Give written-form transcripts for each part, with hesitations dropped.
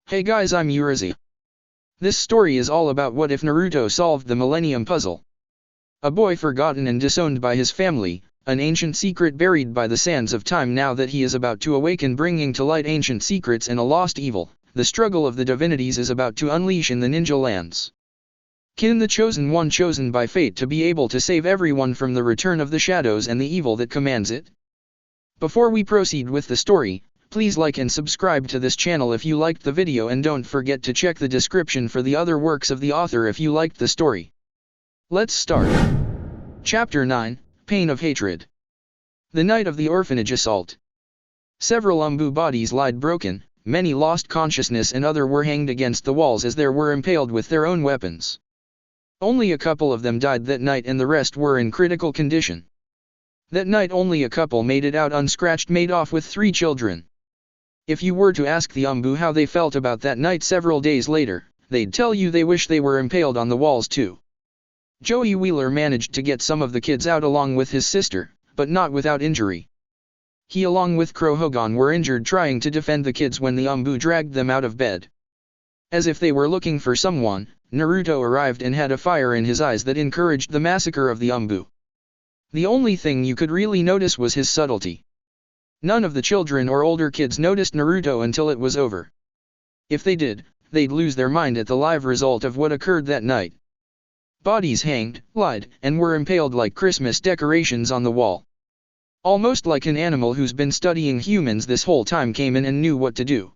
Hey guys, I'm Urizi. This story is all about what if Naruto solved the Millennium puzzle. A boy forgotten and disowned by his family, an ancient secret buried by the sands of time. Now that he is about to awaken, bringing to light ancient secrets and a lost evil, the struggle of the divinities is about to unleash in the ninja lands. Kin, the chosen one, chosen by fate to be able to save everyone from the return of the shadows and the evil that commands it. Before we proceed with the story, please like and subscribe to this channel if you liked the video, and don't forget to check the description for the other works of the author if you liked the story. Let's start. Chapter 9, Pain of Hatred. The night of the orphanage assault. Several Umbu bodies lied broken, many lost consciousness, and others were hanged against the walls as they were impaled with their own weapons. Only a couple of them died that night and the rest were in critical condition. That night only a couple made it out unscratched, made off with 3 children. If you were to ask the Umbu how they felt about that night several days later, they'd tell you they wish they were impaled on the walls too. Joey Wheeler managed to get some of the kids out along with his sister, but not without injury. He along with Crow Hogan were injured trying to defend the kids when the Umbu dragged them out of bed. As if they were looking for someone, Naruto arrived and had a fire in his eyes that encouraged the massacre of the Umbu. The only thing you could really notice was his subtlety. None of the children or older kids noticed Naruto until it was over. If they did, they'd lose their mind at the live result of what occurred that night. Bodies hanged, lied, and were impaled like Christmas decorations on the wall. Almost like an animal who's been studying humans this whole time came in and knew what to do.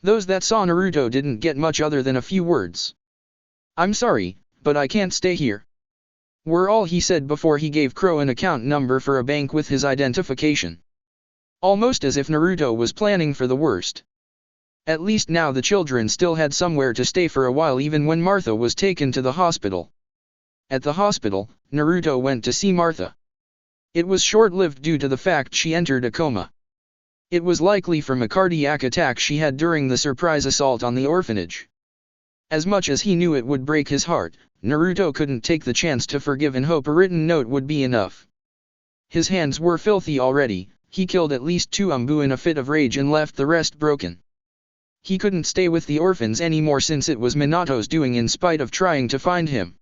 Those that saw Naruto didn't get much other than a few words. "I'm sorry, but I can't stay here," were all he said before he gave Crow an account number for a bank with his identification. Almost as if Naruto was planning for the worst. At least now the children still had somewhere to stay for a while, even when Martha was taken to the hospital. At the hospital, Naruto went to see Martha. It was short-lived due to the fact she entered a coma. It was likely from a cardiac attack she had during the surprise assault on the orphanage. As much as he knew it would break his heart, Naruto couldn't take the chance to forgive and hope a written note would be enough. His hands were filthy already. He killed at least 2 Umbu in a fit of rage and left the rest broken. He couldn't stay with the orphans anymore since it was Minato's doing in spite of trying to find him.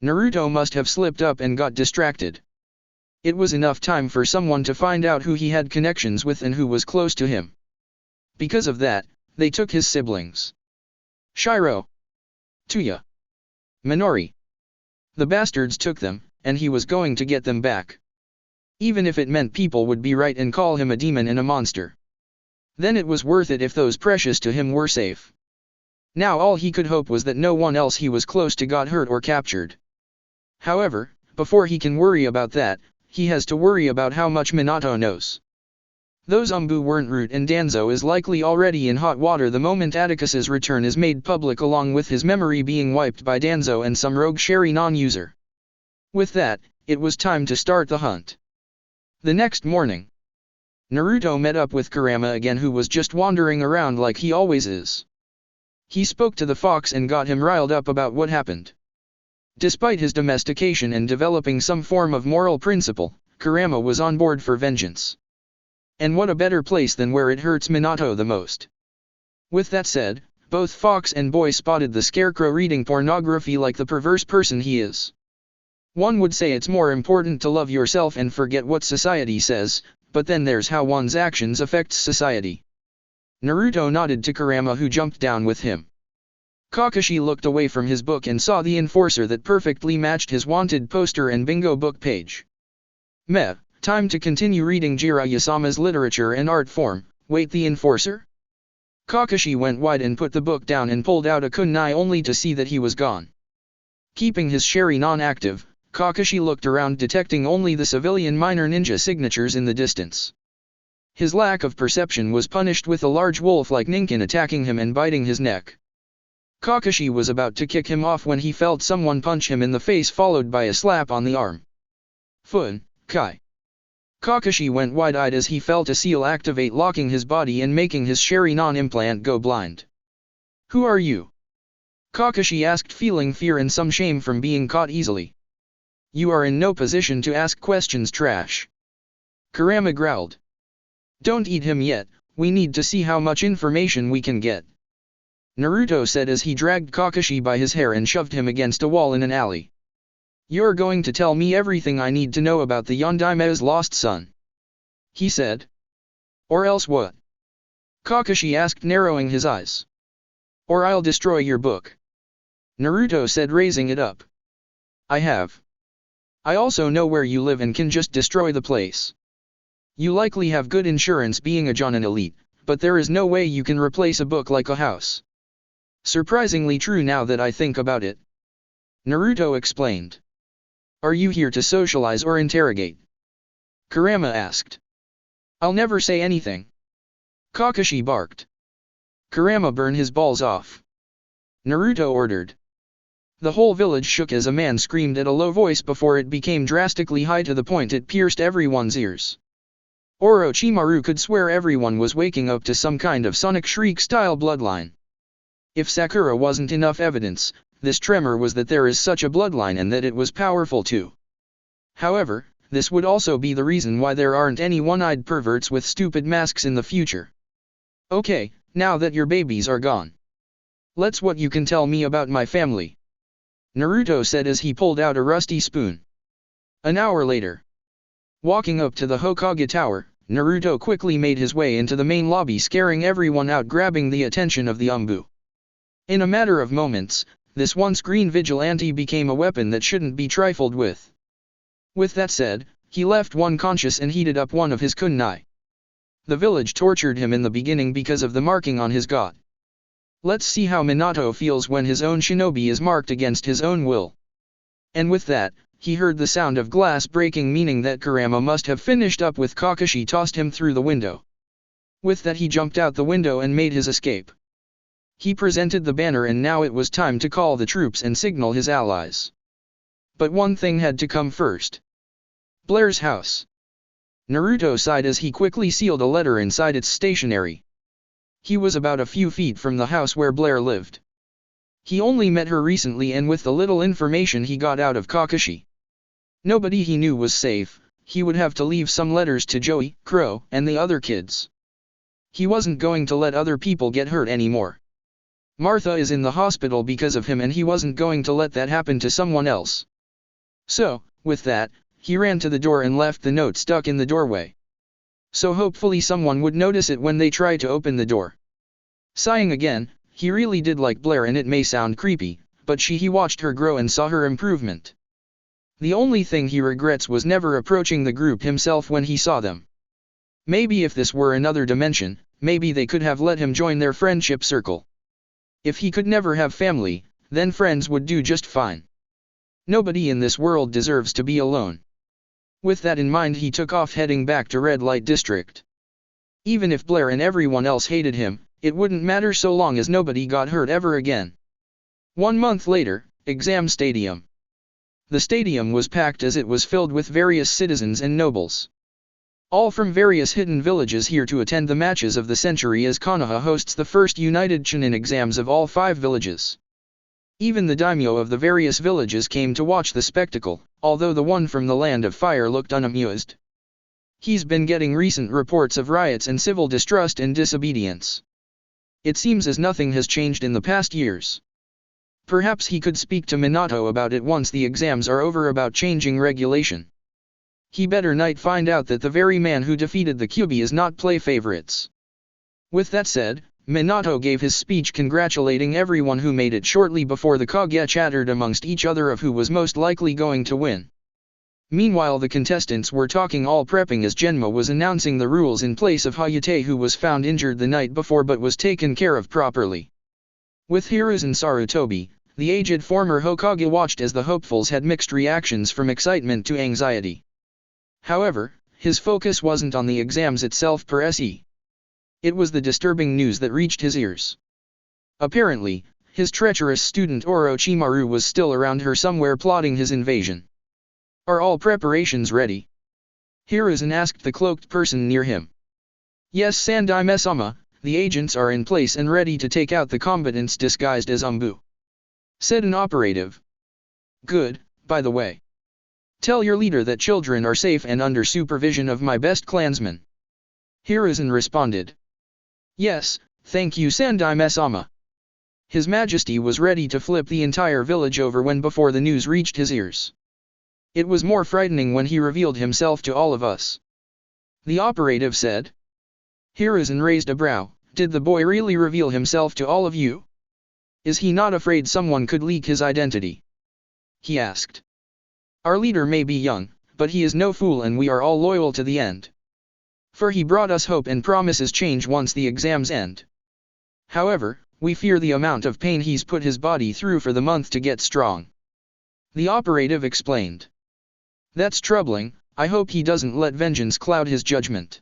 Naruto must have slipped up and got distracted. It was enough time for someone to find out who he had connections with and who was close to him. Because of that, they took his siblings. Shiro, Tuya, Minori. The bastards took them, and he was going to get them back. Even if it meant people would be right and call him a demon and a monster. Then it was worth it if those precious to him were safe. Now all he could hope was that no one else he was close to got hurt or captured. However, before he can worry about that, he has to worry about how much Minato knows. Those Umbu weren't Root, and Danzo is likely already in hot water the moment Atticus's return is made public, along with his memory being wiped by Danzo and some rogue Sherry non-user. With that, it was time to start the hunt. The next morning, Naruto met up with Kurama again, who was just wandering around like he always is. He spoke to the fox and got him riled up about what happened. Despite his domestication and developing some form of moral principle, Kurama was on board for vengeance. And what a better place than where it hurts Minato the most. With that said, both fox and boy spotted the scarecrow reading pornography like the perverse person he is. One would say it's more important to love yourself and forget what society says, but then there's how one's actions affects society. Naruto nodded to Kurama, who jumped down with him. Kakashi looked away from his book and saw the enforcer that perfectly matched his wanted poster and bingo book page. Meh, time to continue reading Jiraiya-sama's literature and art form. Wait, the enforcer? Kakashi went wide and put the book down and pulled out a kunai only to see that he was gone. Keeping his Sherry non-active, Kakashi looked around, detecting only the civilian minor ninja signatures in the distance. His lack of perception was punished with a large wolf like Ninkin attacking him and biting his neck. Kakashi was about to kick him off when he felt someone punch him in the face, followed by a slap on the arm. Fun, Kai. Kakashi went wide-eyed as he felt a seal activate, locking his body and making his Sherry non-implant go blind. "Who are you?" Kakashi asked, feeling fear and some shame from being caught easily. "You are in no position to ask questions, trash." Kurama growled. "Don't eat him yet, we need to see how much information we can get." Naruto said as he dragged Kakashi by his hair and shoved him against a wall in an alley. "You're going to tell me everything I need to know about the Yondaime's lost son," he said. "Or else what?" Kakashi asked, narrowing his eyes. "Or I'll destroy your book," Naruto said, raising it up. "I have. I also know where you live and can just destroy the place. You likely have good insurance being a Jonin elite, but there is no way you can replace a book like a house." "Surprisingly true now that I think about it," Naruto explained. "Are you here to socialize or interrogate?" Kurama asked. "I'll never say anything," Kakashi barked. "Kurama, burn his balls off," Naruto ordered. The whole village shook as a man screamed at a low voice before it became drastically high to the point it pierced everyone's ears. Orochimaru could swear everyone was waking up to some kind of sonic shriek-style bloodline. If Sakura wasn't enough evidence, this tremor was that there is such a bloodline and that it was powerful too. However, this would also be the reason why there aren't any one-eyed perverts with stupid masks in the future. "Okay, now that your babies are gone, let's what you can tell me about my family," Naruto said as he pulled out a rusty spoon. An hour later, walking up to the Hokage Tower, Naruto quickly made his way into the main lobby, scaring everyone out, grabbing the attention of the Umbu. In a matter of moments, this once green vigilante became a weapon that shouldn't be trifled with. With that said, he left one conscious and heated up one of his kunai. The village tortured him in the beginning because of the marking on his god. Let's see how Minato feels when his own shinobi is marked against his own will. And with that, he heard the sound of glass breaking, meaning that Kurama must have finished up with Kakashi, tossed him through the window. With that, he jumped out the window and made his escape. He presented the banner, and now it was time to call the troops and signal his allies. But one thing had to come first. Blair's house. Naruto sighed as he quickly sealed a letter inside its stationery. He was about a few feet from the house where Blair lived. He only met her recently, and with the little information he got out of Kakashi, nobody he knew was safe. He would have to leave some letters to Joey, Crow, and the other kids. He wasn't going to let other people get hurt anymore. Martha is in the hospital because of him, and he wasn't going to let that happen to someone else. So, with that, he ran to the door and left the note stuck in the doorway. So hopefully someone would notice it when they try to open the door. Sighing again, he really did like Blair, and it may sound creepy, but he watched her grow and saw her improvement. The only thing he regrets was never approaching the group himself when he saw them. Maybe if this were another dimension, maybe they could have let him join their friendship circle. If he could never have family, then friends would do just fine. Nobody in this world deserves to be alone. With that in mind, he took off, heading back to Red Light District. Even if Blair and everyone else hated him, it wouldn't matter so long as nobody got hurt ever again. 1 month later, Exam Stadium. The stadium was packed as it was filled with various citizens and nobles. All from various hidden villages here to attend the matches of the century, as Konoha hosts the first united Chunin exams of all 5 villages. Even the daimyo of the various villages came to watch the spectacle, although the one from the Land of Fire looked unamused. He's been getting recent reports of riots and civil distrust and disobedience. It seems as nothing has changed in the past years. Perhaps he could speak to Minato about it once the exams are over, about changing regulation. He better not find out that the very man who defeated the Kyuubi is not play favorites. With that said, Minato gave his speech congratulating everyone who made it shortly before the Kage chattered amongst each other of who was most likely going to win. Meanwhile, the contestants were talking, all prepping as Genma was announcing the rules in place of Hayate, who was found injured the night before but was taken care of properly. With Hiruzen Sarutobi, the aged former Hokage watched as the hopefuls had mixed reactions from excitement to anxiety. However, his focus wasn't on the exams itself per se. It was the disturbing news that reached his ears. Apparently, his treacherous student Orochimaru was still around here somewhere, plotting his invasion. Are all preparations ready? Hiruzen asked the cloaked person near him. Yes, Sandaime-sama, the agents are in place and ready to take out the combatants disguised as Umbu, said an operative. Good, by the way. Tell your leader that children are safe and under supervision of my best clansmen. Hiruzen responded. Yes, thank you, Sandaime-sama. His Majesty was ready to flip the entire village over when before the news reached his ears. It was more frightening when he revealed himself to all of us. The operative said. Hiruzen raised a brow. Did the boy really reveal himself to all of you? Is he not afraid someone could leak his identity? He asked. Our leader may be young, but he is no fool and we are all loyal to the end. For he brought us hope and promises change once the exams end. However, we fear the amount of pain he's put his body through for the month to get strong. The operative explained. That's troubling. I hope he doesn't let vengeance cloud his judgment.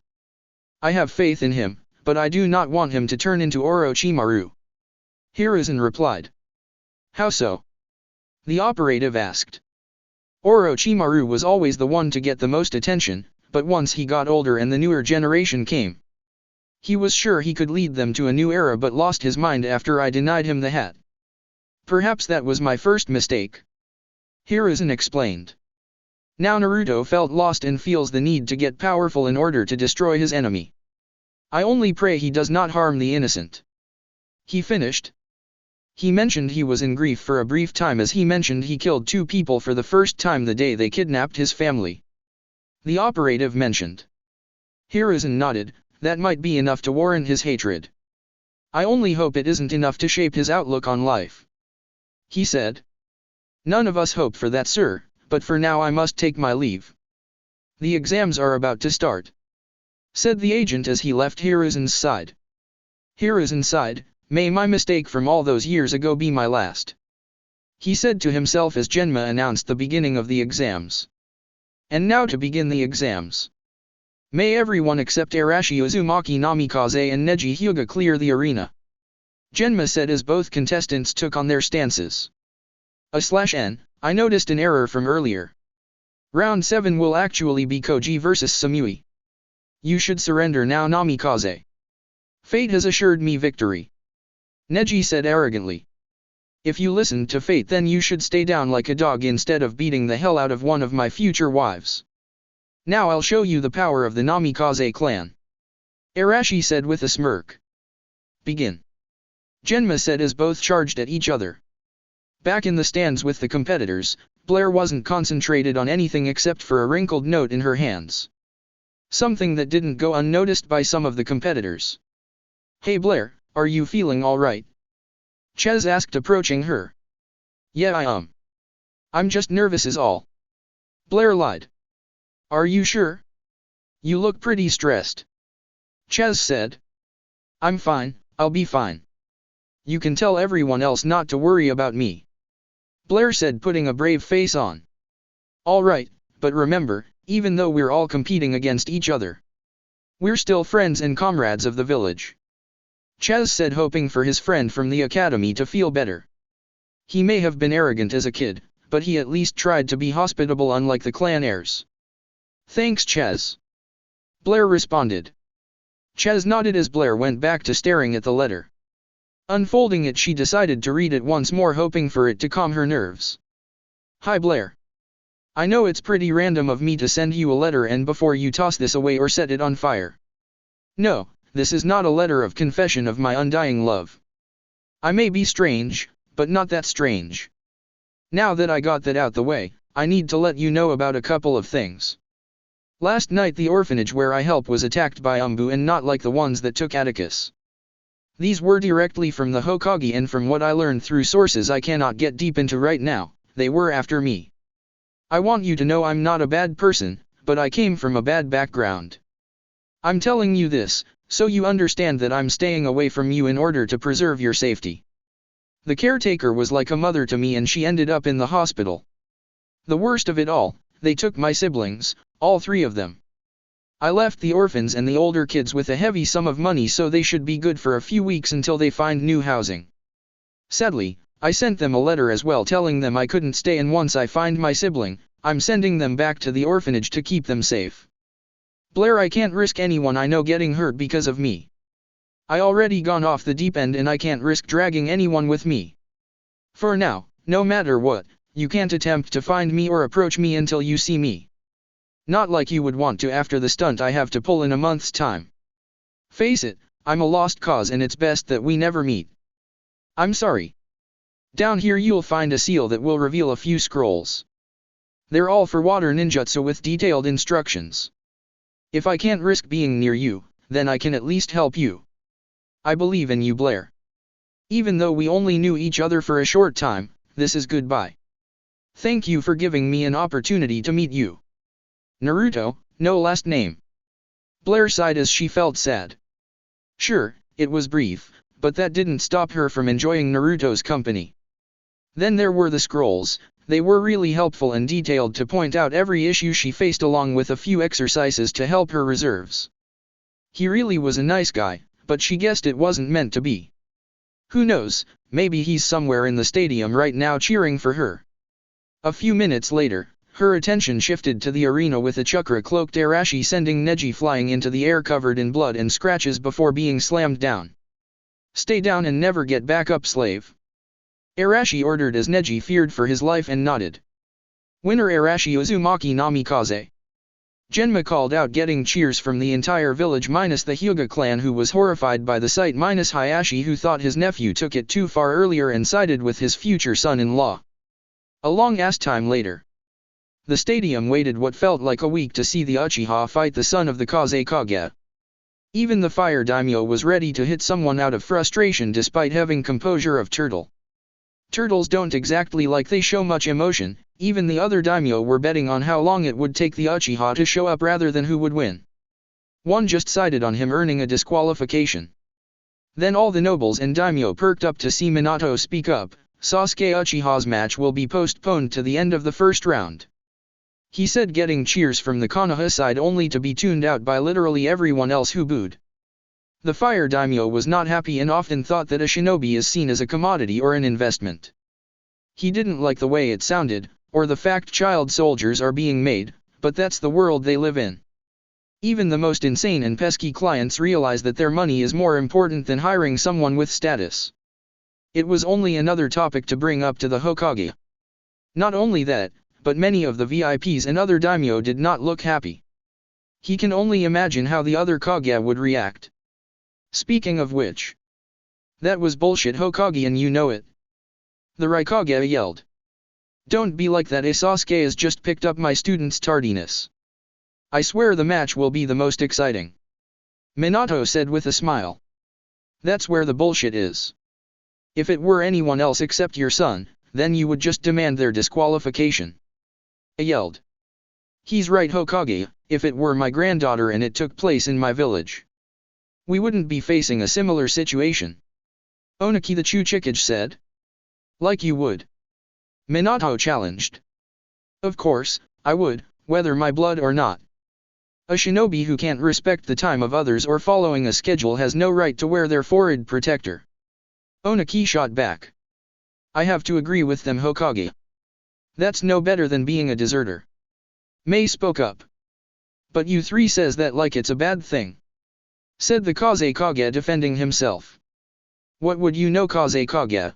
I have faith in him, but I do not want him to turn into Orochimaru. Hiruzen replied. How so? The operative asked. Orochimaru was always the one to get the most attention, but once he got older and the newer generation came, he was sure he could lead them to a new era but lost his mind after I denied him the hat. Perhaps that was my first mistake. Hiruzen explained. Now Naruto felt lost and feels the need to get powerful in order to destroy his enemy. I only pray he does not harm the innocent. He finished. He mentioned he was in grief for a brief time as he mentioned he killed 2 people for the first time the day they kidnapped his family. The operative mentioned. Hiruzen nodded. That might be enough to warrant his hatred. I only hope it isn't enough to shape his outlook on life. He said. None of us hope for that, sir, but for now I must take my leave. The exams are about to start, said the agent as he left Hiruzen's side. Hiruzen sighed. May my mistake from all those years ago be my last. He said to himself as Genma announced the beginning of the exams. And now to begin the exams. May everyone except Arashi Uzumaki Namikaze and Neji Hyuga clear the arena. Genma said as both contestants took on their stances. /N, I noticed an error from earlier. Round 7 will actually be Kage vs Samui. You should surrender now, Namikaze. Fate has assured me victory. Neji said arrogantly. If you listened to fate then you should stay down like a dog instead of beating the hell out of one of my future wives. Now I'll show you the power of the Namikaze clan. Arashi said with a smirk. Begin. Genma said as both charged at each other. Back in the stands with the competitors, Blair wasn't concentrated on anything except for a wrinkled note in her hands. Something that didn't go unnoticed by some of the competitors. Hey Blair, are you feeling alright? Ches asked approaching her. Yeah I am. I'm just nervous is all. Blair lied. Are you sure? You look pretty stressed. Ches said. I'm fine, I'll be fine. You can tell everyone else not to worry about me. Blair said putting a brave face on. Alright, but remember, even though we're all competing against each other, we're still friends and comrades of the village. Ches said hoping for his friend from the academy to feel better. He may have been arrogant as a kid, but he at least tried to be hospitable unlike the clan heirs. Thanks Ches. Blair responded. Ches nodded as Blair went back to staring at the letter. Unfolding it she decided to read it once more hoping for it to calm her nerves. Hi Blair. I know it's pretty random of me to send you a letter and before you toss this away or set it on fire. No, this is not a letter of confession of my undying love. I may be strange, but not that strange. Now that I got that out the way, I need to let you know about a couple of things. Last night the orphanage where I help was attacked by Umbu and not like the ones that took Atticus. These were directly from the Hokage and from what I learned through sources I cannot get deep into right now, they were after me. I want you to know I'm not a bad person, but I came from a bad background. I'm telling you this, so you understand that I'm staying away from you in order to preserve your safety. The caretaker was like a mother to me and she ended up in the hospital. The worst of it all, they took my siblings, all 3 of them. I left the orphans and the older kids with a heavy sum of money so they should be good for a few weeks until they find new housing. Sadly, I sent them a letter as well telling them I couldn't stay and once I find my sibling, I'm sending them back to the orphanage to keep them safe. Blair, I can't risk anyone I know getting hurt because of me. I already gone off the deep end and I can't risk dragging anyone with me. For now, no matter what, you can't attempt to find me or approach me until you see me. Not like you would want to after the stunt I have to pull in a month's time. Face it, I'm a lost cause and it's best that we never meet. I'm sorry. Down here you'll find a seal that will reveal a few scrolls. They're all for water ninjutsu with detailed instructions. If I can't risk being near you, then I can at least help you. I believe in you, Blair. Even though we only knew each other for a short time, this is goodbye. Thank you for giving me an opportunity to meet you. Naruto, no last name. Blair sighed as she felt sad. Sure, it was brief, but that didn't stop her from enjoying Naruto's company. Then there were the scrolls. They were really helpful and detailed to point out every issue she faced along with a few exercises to help her reserves. He really was a nice guy, but she guessed it wasn't meant to be. Who knows, maybe he's somewhere in the stadium right now cheering for her. A few minutes later, her attention shifted to the arena with a chakra-cloaked Arashi sending Neji flying into the air covered in blood and scratches before being slammed down. Stay down and never get back up, slave. Arashi ordered as Neji feared for his life and nodded. Winner Arashi Uzumaki Namikaze. Genma called out, getting cheers from the entire village minus the Hyuga clan, who was horrified by the sight, minus Hayashi, who thought his nephew took it too far earlier and sided with his future son-in-law. A long-ass time later. The stadium waited what felt like a week to see the Uchiha fight the son of the Kage. Even the fire daimyo was ready to hit someone out of frustration despite having composure of turtle. Turtles don't exactly like they show much emotion. Even the other daimyo were betting on how long it would take the Uchiha to show up rather than who would win. One just sided on him, earning a disqualification. Then all the nobles and daimyo perked up to see Minato speak up. Sasuke Uchiha's match will be postponed to the end of the first round. He said, getting cheers from the Konoha side only to be tuned out by literally everyone else who booed. The fire daimyo was not happy and often thought that a shinobi is seen as a commodity or an investment. He didn't like the way it sounded, or the fact child soldiers are being made, but that's the world they live in. Even the most insane and pesky clients realize that their money is more important than hiring someone with status. It was only another topic to bring up to the Hokage. Not only that, but many of the VIPs and other daimyo did not look happy. He can only imagine how the other Kage would react. Speaking of which, that was bullshit, Hokage, and you know it. The Raikage yelled. Don't be like that, Sasuke has just picked up my student's tardiness. I swear the match will be the most exciting. Minato said with a smile. That's where the bullshit is. If it were anyone else except your son, then you would just demand their disqualification. I yelled. He's right, Hokage, if it were my granddaughter and it took place in my village, we wouldn't be facing a similar situation. Oniki the Chuchikage said. Like you would? Minato challenged. Of course, I would, whether my blood or not. A shinobi who can't respect the time of others or following a schedule has no right to wear their forehead protector. Oniki shot back. I have to agree with them, Hokage. That's no better than being a deserter. Mei spoke up. But you three says that like it's a bad thing. Said the Kage defending himself. What would you know, Kage?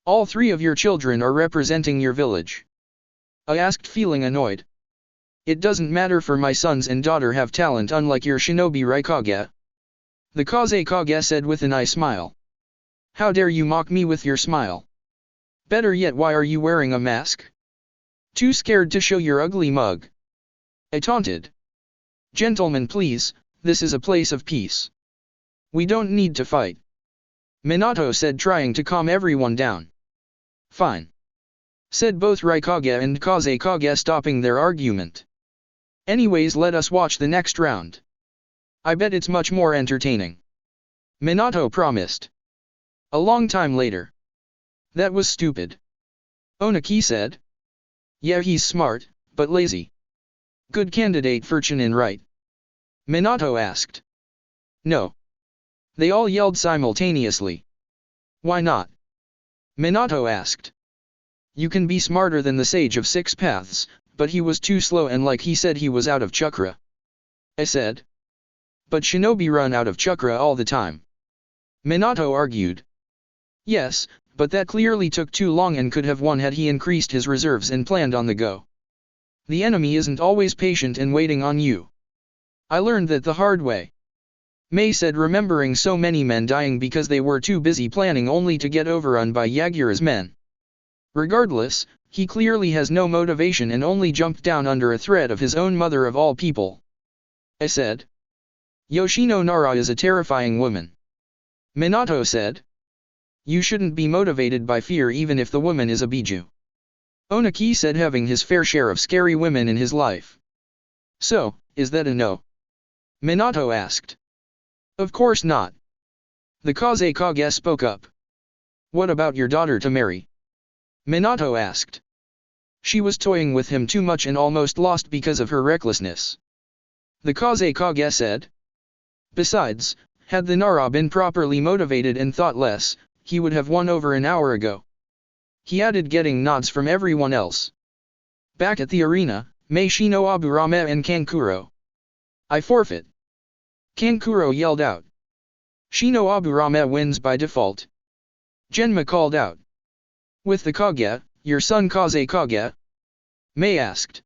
All three of your children are representing your village. I asked, feeling annoyed. It doesn't matter, for my sons and daughter have talent unlike your shinobi, Raikage. The Kage said with an eye smile. How dare you mock me with your smile? Better yet, why are you wearing a mask? Too scared to show your ugly mug? I taunted. Gentlemen, please, this is a place of peace. We don't need to fight. Minato said, trying to calm everyone down. Fine. Said both Raikage and Kage, stopping their argument. Anyways, let us watch the next round. I bet it's much more entertaining. Minato promised. A long time later. That was stupid. Oniki said. Yeah, he's smart, but lazy. Good candidate for Chunin, right? Minato asked. No. They all yelled simultaneously. Why not? Minato asked. You can be smarter than the Sage of Six Paths, but he was too slow and like he said he was out of chakra. I said. But shinobi run out of chakra all the time. Minato argued. Yes, but that clearly took too long and could have won had he increased his reserves and planned on the go. The enemy isn't always patient and waiting on you. I learned that the hard way. Mei said, remembering so many men dying because they were too busy planning only to get overrun by Yagura's men. Regardless, he clearly has no motivation and only jumped down under a threat of his own mother of all people. I said. Yoshino Nara is a terrifying woman. Minato said. You shouldn't be motivated by fear even if the woman is a biju. Onaki said, having his fair share of scary women in his life. So, is that a no? Minato asked. Of course not. The Kage spoke up. What about your daughter to marry? Minato asked. She was toying with him too much and almost lost because of her recklessness. The Kage said. Besides, had the Nara been properly motivated and thought less, he would have won over an hour ago. He added, getting nods from everyone else. Back at the arena, Mei Shino Aburame and Kankuro. I forfeit. Kankuro yelled out. Shino Aburame wins by default. Genma called out. With the Kage, your son Kage? Mei asked.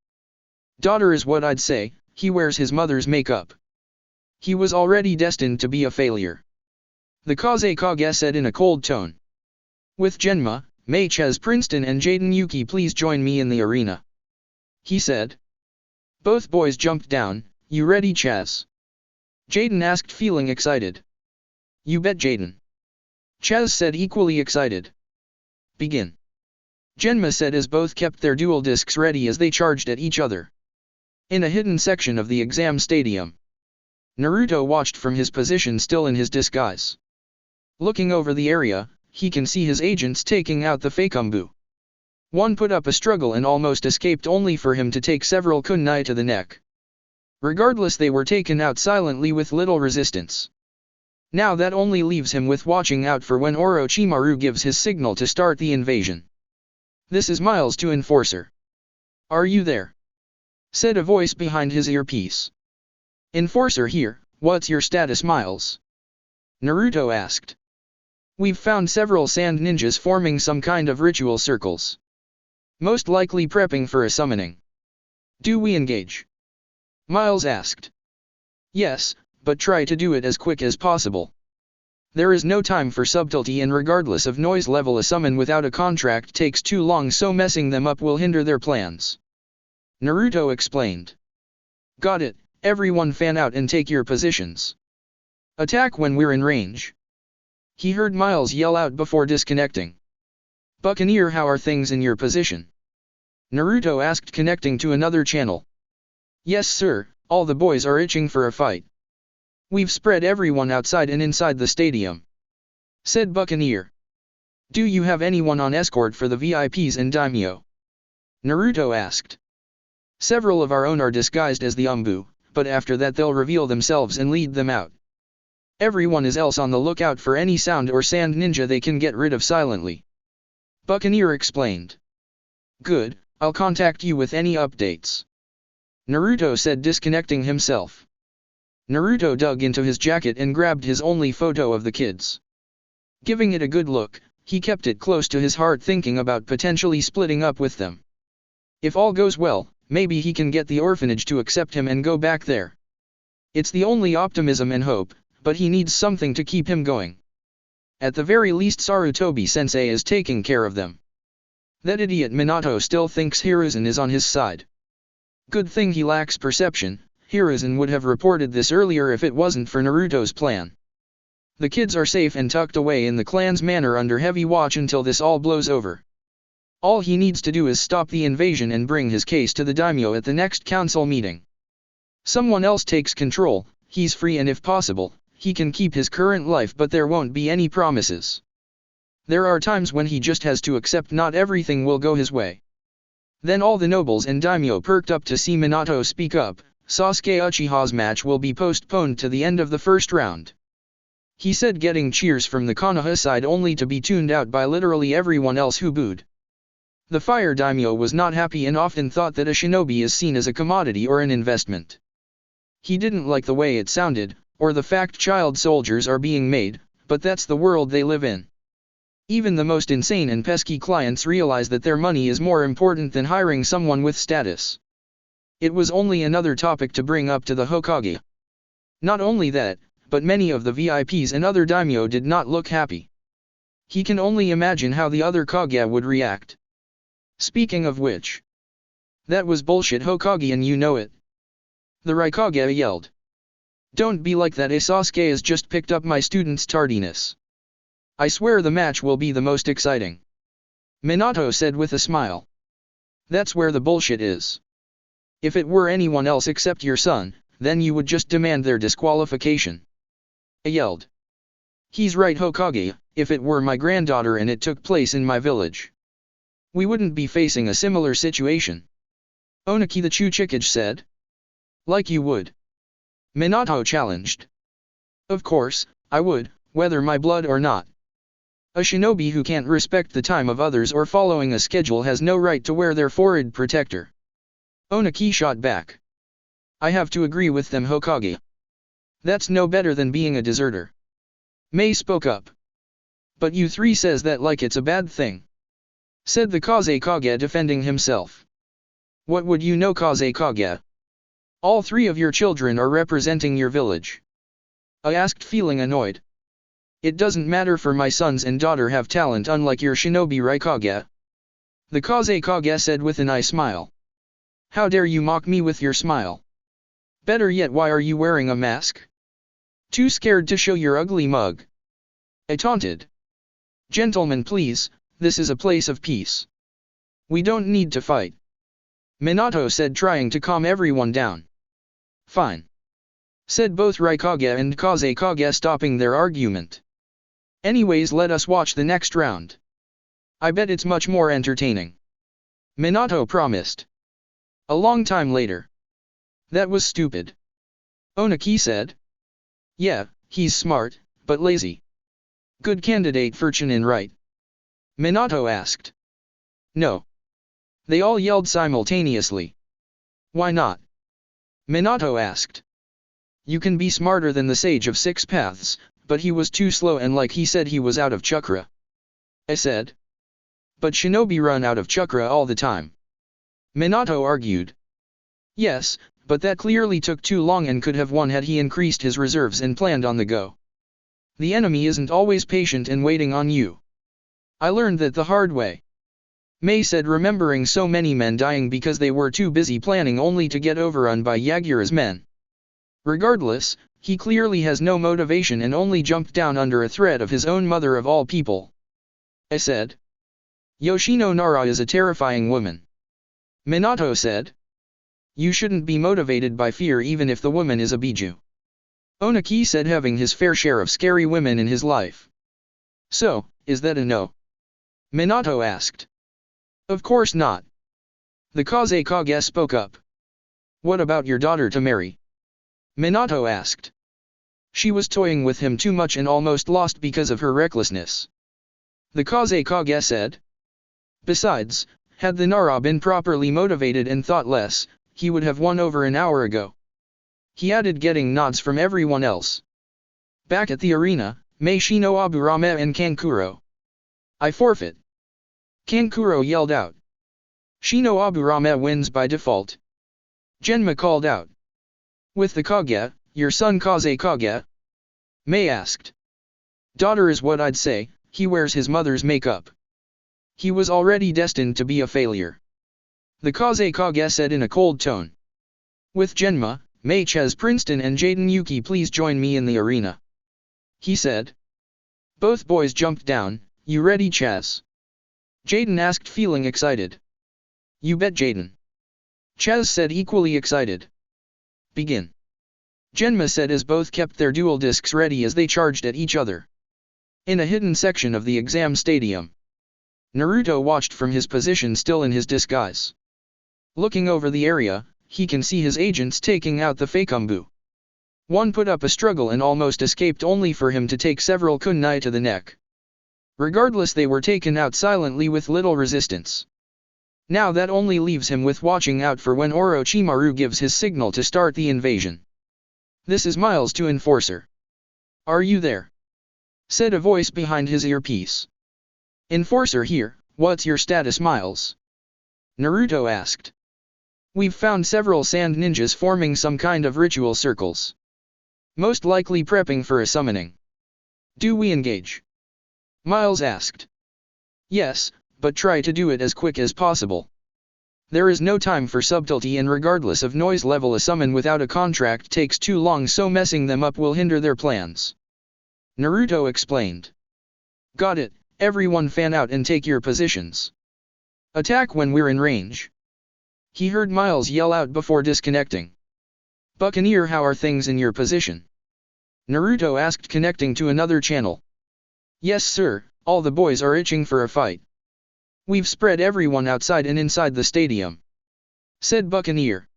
Daughter is what I'd say, he wears his mother's makeup. He was already destined to be a failure. The Kage said in a cold tone. With Genma, Mei Ches Princeton and Jaden Yuki, please join me in the arena. He said. Both boys jumped down. You ready, Chaz? Jaden asked, feeling excited. You bet, Jaden. Chaz said, equally excited. Begin. Genma said as both kept their dual discs ready as they charged at each other. In a hidden section of the exam stadium, Naruto watched from his position, still in his disguise. Looking over the area, he can see his agents taking out the Fakumbu. One put up a struggle and almost escaped, only for him to take several kunai to the neck. Regardless, they were taken out silently with little resistance. Now that only leaves him with watching out for when Orochimaru gives his signal to start the invasion. This is Miles to Enforcer. Are you there? Said a voice behind his earpiece. Enforcer here, what's your status, Miles? Naruto asked. We've found several sand ninjas forming some kind of ritual circles. Most likely prepping for a summoning. Do we engage? Miles asked. Yes, but try to do it as quick as possible. There is no time for subtlety, and regardless of noise level, a summon without a contract takes too long, so messing them up will hinder their plans. Naruto explained. Got it, everyone fan out and take your positions. Attack when we're in range. He heard Miles yell out before disconnecting. Buccaneer, how are things in your position? Naruto asked, connecting to another channel. Yes sir, all the boys are itching for a fight. We've spread everyone outside and inside the stadium. Said Buccaneer. Do you have anyone on escort for the VIPs and daimyo? Naruto asked. Several of our own are disguised as the Umbu, but after that they'll reveal themselves and lead them out. Everyone is else on the lookout for any sound or sand ninja they can get rid of silently. Buccaneer explained. Good, I'll contact you with any updates. Naruto said, disconnecting himself. Naruto dug into his jacket and grabbed his only photo of the kids. Giving it a good look, he kept it close to his heart, thinking about potentially splitting up with them. If all goes well, maybe he can get the orphanage to accept him and go back there. It's the only optimism and hope, but he needs something to keep him going. At the very least, Sarutobi-sensei is taking care of them. That idiot Minato still thinks Hiruzen is on his side. Good thing he lacks perception. Hiruzen would have reported this earlier if it wasn't for Naruto's plan. The kids are safe and tucked away in the clan's manor under heavy watch until this all blows over. All he needs to do is stop the invasion and bring his case to the daimyo at the next council meeting. Someone else takes control, he's free, and if possible, he can keep his current life, but there won't be any promises. There are times when he just has to accept not everything will go his way. Then all the nobles and daimyo perked up to see Minato speak up. Sasuke Uchiha's match will be postponed to the end of the first round. He said, getting cheers from the Konoha side only to be tuned out by literally everyone else who booed. The fire daimyo was not happy and often thought that a shinobi is seen as a commodity or an investment. He didn't like the way it sounded, or the fact child soldiers are being made, but that's the world they live in. Even the most insane and pesky clients realize that their money is more important than hiring someone with status. It was only another topic to bring up to the Hokage. Not only that, but many of the VIPs and other daimyo did not look happy. He can only imagine how the other Kage would react. Speaking of which, that was bullshit Hokage and you know it. The Raikage yelled. Don't be like that, Sasuke has just picked up my student's tardiness. I swear the match will be the most exciting. Minato said with a smile. That's where the bullshit is. If it were anyone else except your son, then you would just demand their disqualification. I yelled. He's right Hokage, if it were my granddaughter and it took place in my village, we wouldn't be facing a similar situation. Oniki the Chuchikage said. Like you would? Minato challenged. Of course, I would, whether my blood or not. A shinobi who can't respect the time of others or following a schedule has no right to wear their forehead protector. Oniki shot back. I have to agree with them Hokage. That's no better than being a deserter. Mei spoke up. But you three says that like it's a bad thing. Said the Kage defending himself. What would you know Kage? All three of your children are representing your village. I asked feeling annoyed. It doesn't matter for my sons and daughter have talent unlike your shinobi Raikage. The Kage said with an eye smile. How dare you mock me with your smile? Better yet, why are you wearing a mask? Too scared to show your ugly mug? I taunted. Gentlemen please, this is a place of peace. We don't need to fight. Minato said trying to calm everyone down. Fine. Said both Raikage and Kage stopping their argument. Anyways, let us watch the next round. I bet it's much more entertaining. Minato promised. A long time later. That was stupid. Oniki said. Yeah, he's smart, but lazy. Good candidate for Chunin, right? Minato asked. No. They all yelled simultaneously. Why not? Minato asked. You can be smarter than the Sage of Six Paths, but he was too slow and like he said he was out of chakra. I said. But shinobi run out of chakra all the time. Minato argued. Yes, but that clearly took too long and could have won had he increased his reserves and planned on the go. The enemy isn't always patient and waiting on you. I learned that the hard way. Mei said, remembering so many men dying because they were too busy planning only to get overrun by Yagura's men. Regardless, he clearly has no motivation and only jumped down under a threat of his own mother of all people. I said. Yoshino Nara is a terrifying woman. Minato said. You shouldn't be motivated by fear even if the woman is a biju. Oniki said, having his fair share of scary women in his life. So, is that a no? Minato asked. Of course not. The Kage spoke up. What about your daughter to marry? Minato asked. She was toying with him too much and almost lost because of her recklessness. The Kage said. Besides, had the Nara been properly motivated and thought less, he would have won over an hour ago. He added, getting nods from everyone else. Back at the arena, Mei Shinobu and Kankuro. I forfeit. Kankuro yelled out. Shinobu wins by default. Genma called out. With the Kage, your son Kage? Mei asked. Daughter is what I'd say, he wears his mother's makeup. He was already destined to be a failure. The Kage said in a cold tone. With Genma, Mei Ches Princeton and Jaden Yuki please join me in the arena. He said. Both boys jumped down. You ready Chaz? Jaden asked feeling excited. You bet Jaden. Chaz said equally excited. Begin. Genma said as both kept their dual discs ready as they charged at each other. In a hidden section of the exam stadium. Naruto watched from his position still in his disguise. Looking over the area, he can see his agents taking out the Fakumbu. One put up a struggle and almost escaped only for him to take several kunai to the neck. Regardless, they were taken out silently with little resistance. Now that only leaves him with watching out for when Orochimaru gives his signal to start the invasion. This is Miles to Enforcer. Are you there? Said a voice behind his earpiece. Enforcer here, what's your status Miles? Naruto asked. We've found several sand ninjas forming some kind of ritual circles. Most likely prepping for a summoning. Do we engage? Miles asked. Yes, but try to do it as quick as possible. There is no time for subtlety, and regardless of noise level, a summon without a contract takes too long, so messing them up will hinder their plans. Naruto explained. Got it, everyone fan out and take your positions. Attack when we're in range. He heard Miles yell out before disconnecting. Buccaneer, how are things in your position? Naruto asked, connecting to another channel. Yes sir, all the boys are itching for a fight. We've spread everyone outside and inside the stadium, said Buccaneer.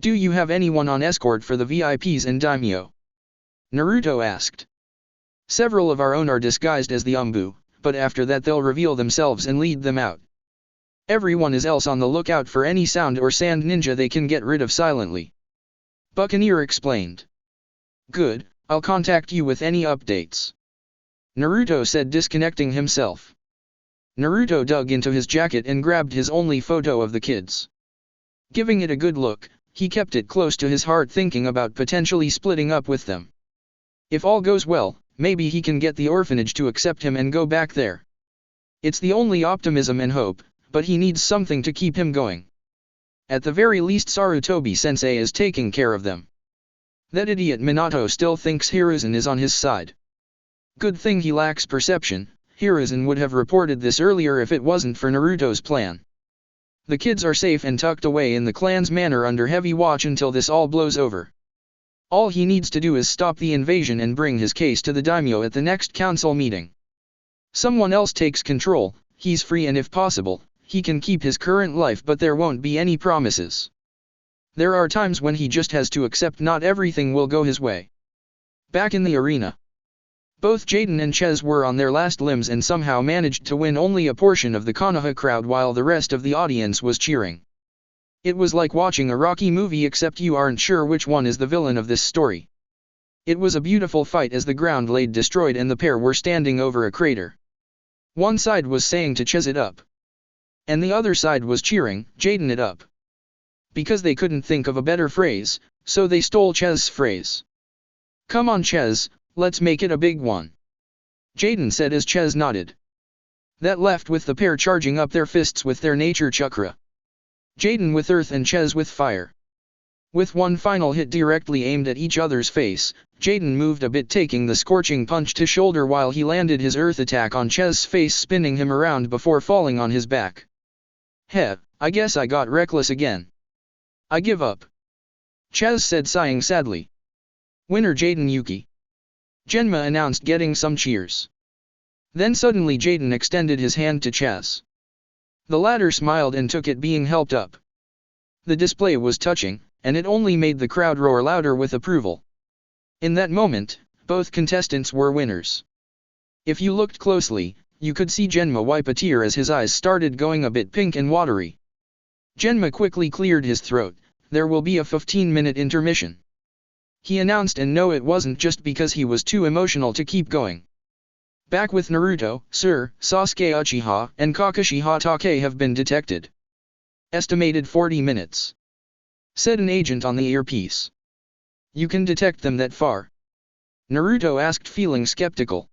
Do you have anyone on escort for the VIPs and daimyo? Naruto asked. Several of our own are disguised as the Umbu, but after that they'll reveal themselves and lead them out. Everyone is else on the lookout for any sound or sand ninja they can get rid of silently. Buccaneer explained. Good, I'll contact you with any updates. Naruto said, disconnecting himself. Naruto dug into his jacket and grabbed his only photo of the kids. Giving it a good look, he kept it close to his heart, thinking about potentially splitting up with them. If all goes well, maybe he can get the orphanage to accept him and go back there. It's the only optimism and hope, but he needs something to keep him going. At the very least, Sarutobi-sensei is taking care of them. That idiot Minato still thinks Hiruzen is on his side. Good thing he lacks perception. Hiruzen would have reported this earlier if it wasn't for Naruto's plan. The kids are safe and tucked away in the clan's manor under heavy watch until this all blows over. All he needs to do is stop the invasion and bring his case to the daimyo at the next council meeting. Someone else takes control, he's free, and if possible, he can keep his current life, but there won't be any promises. There are times when he just has to accept not everything will go his way. Back in the arena, both Jaden and Ches were on their last limbs and somehow managed to win only a portion of the Konoha crowd while the rest of the audience was cheering. It was like watching a Rocky movie, except you aren't sure which one is the villain of this story. It was a beautiful fight as the ground lay destroyed and the pair were standing over a crater. One side was saying to Ches it up, and the other side was cheering, Jaden it up. Because they couldn't think of a better phrase, so they stole Ches' phrase. Come on Ches, let's make it a big one, Jaden said as Ches nodded. That left with the pair charging up their fists with their nature chakra. Jaden with earth and Ches with fire. With one final hit directly aimed at each other's face, Jaden moved a bit, taking the scorching punch to shoulder while he landed his earth attack on Ches' face, spinning him around before falling on his back. Heh, I guess I got reckless again. I give up, Ches said, sighing sadly. Winner Jaden Yuki, Genma announced, getting some cheers. Then suddenly Jaden extended his hand to Ches. The latter smiled and took it, being helped up. The display was touching, and it only made the crowd roar louder with approval. In that moment, both contestants were winners. If you looked closely, you could see Genma wipe a tear as his eyes started going a bit pink and watery. Genma quickly cleared his throat. There will be a 15-minute intermission, he announced, and no, it wasn't just because he was too emotional to keep going. Back with Naruto, sir, Sasuke Uchiha and Kakashi Hatake have been detected. Estimated 40 minutes, said an agent on the earpiece. You can detect them that far? Naruto asked, feeling skeptical.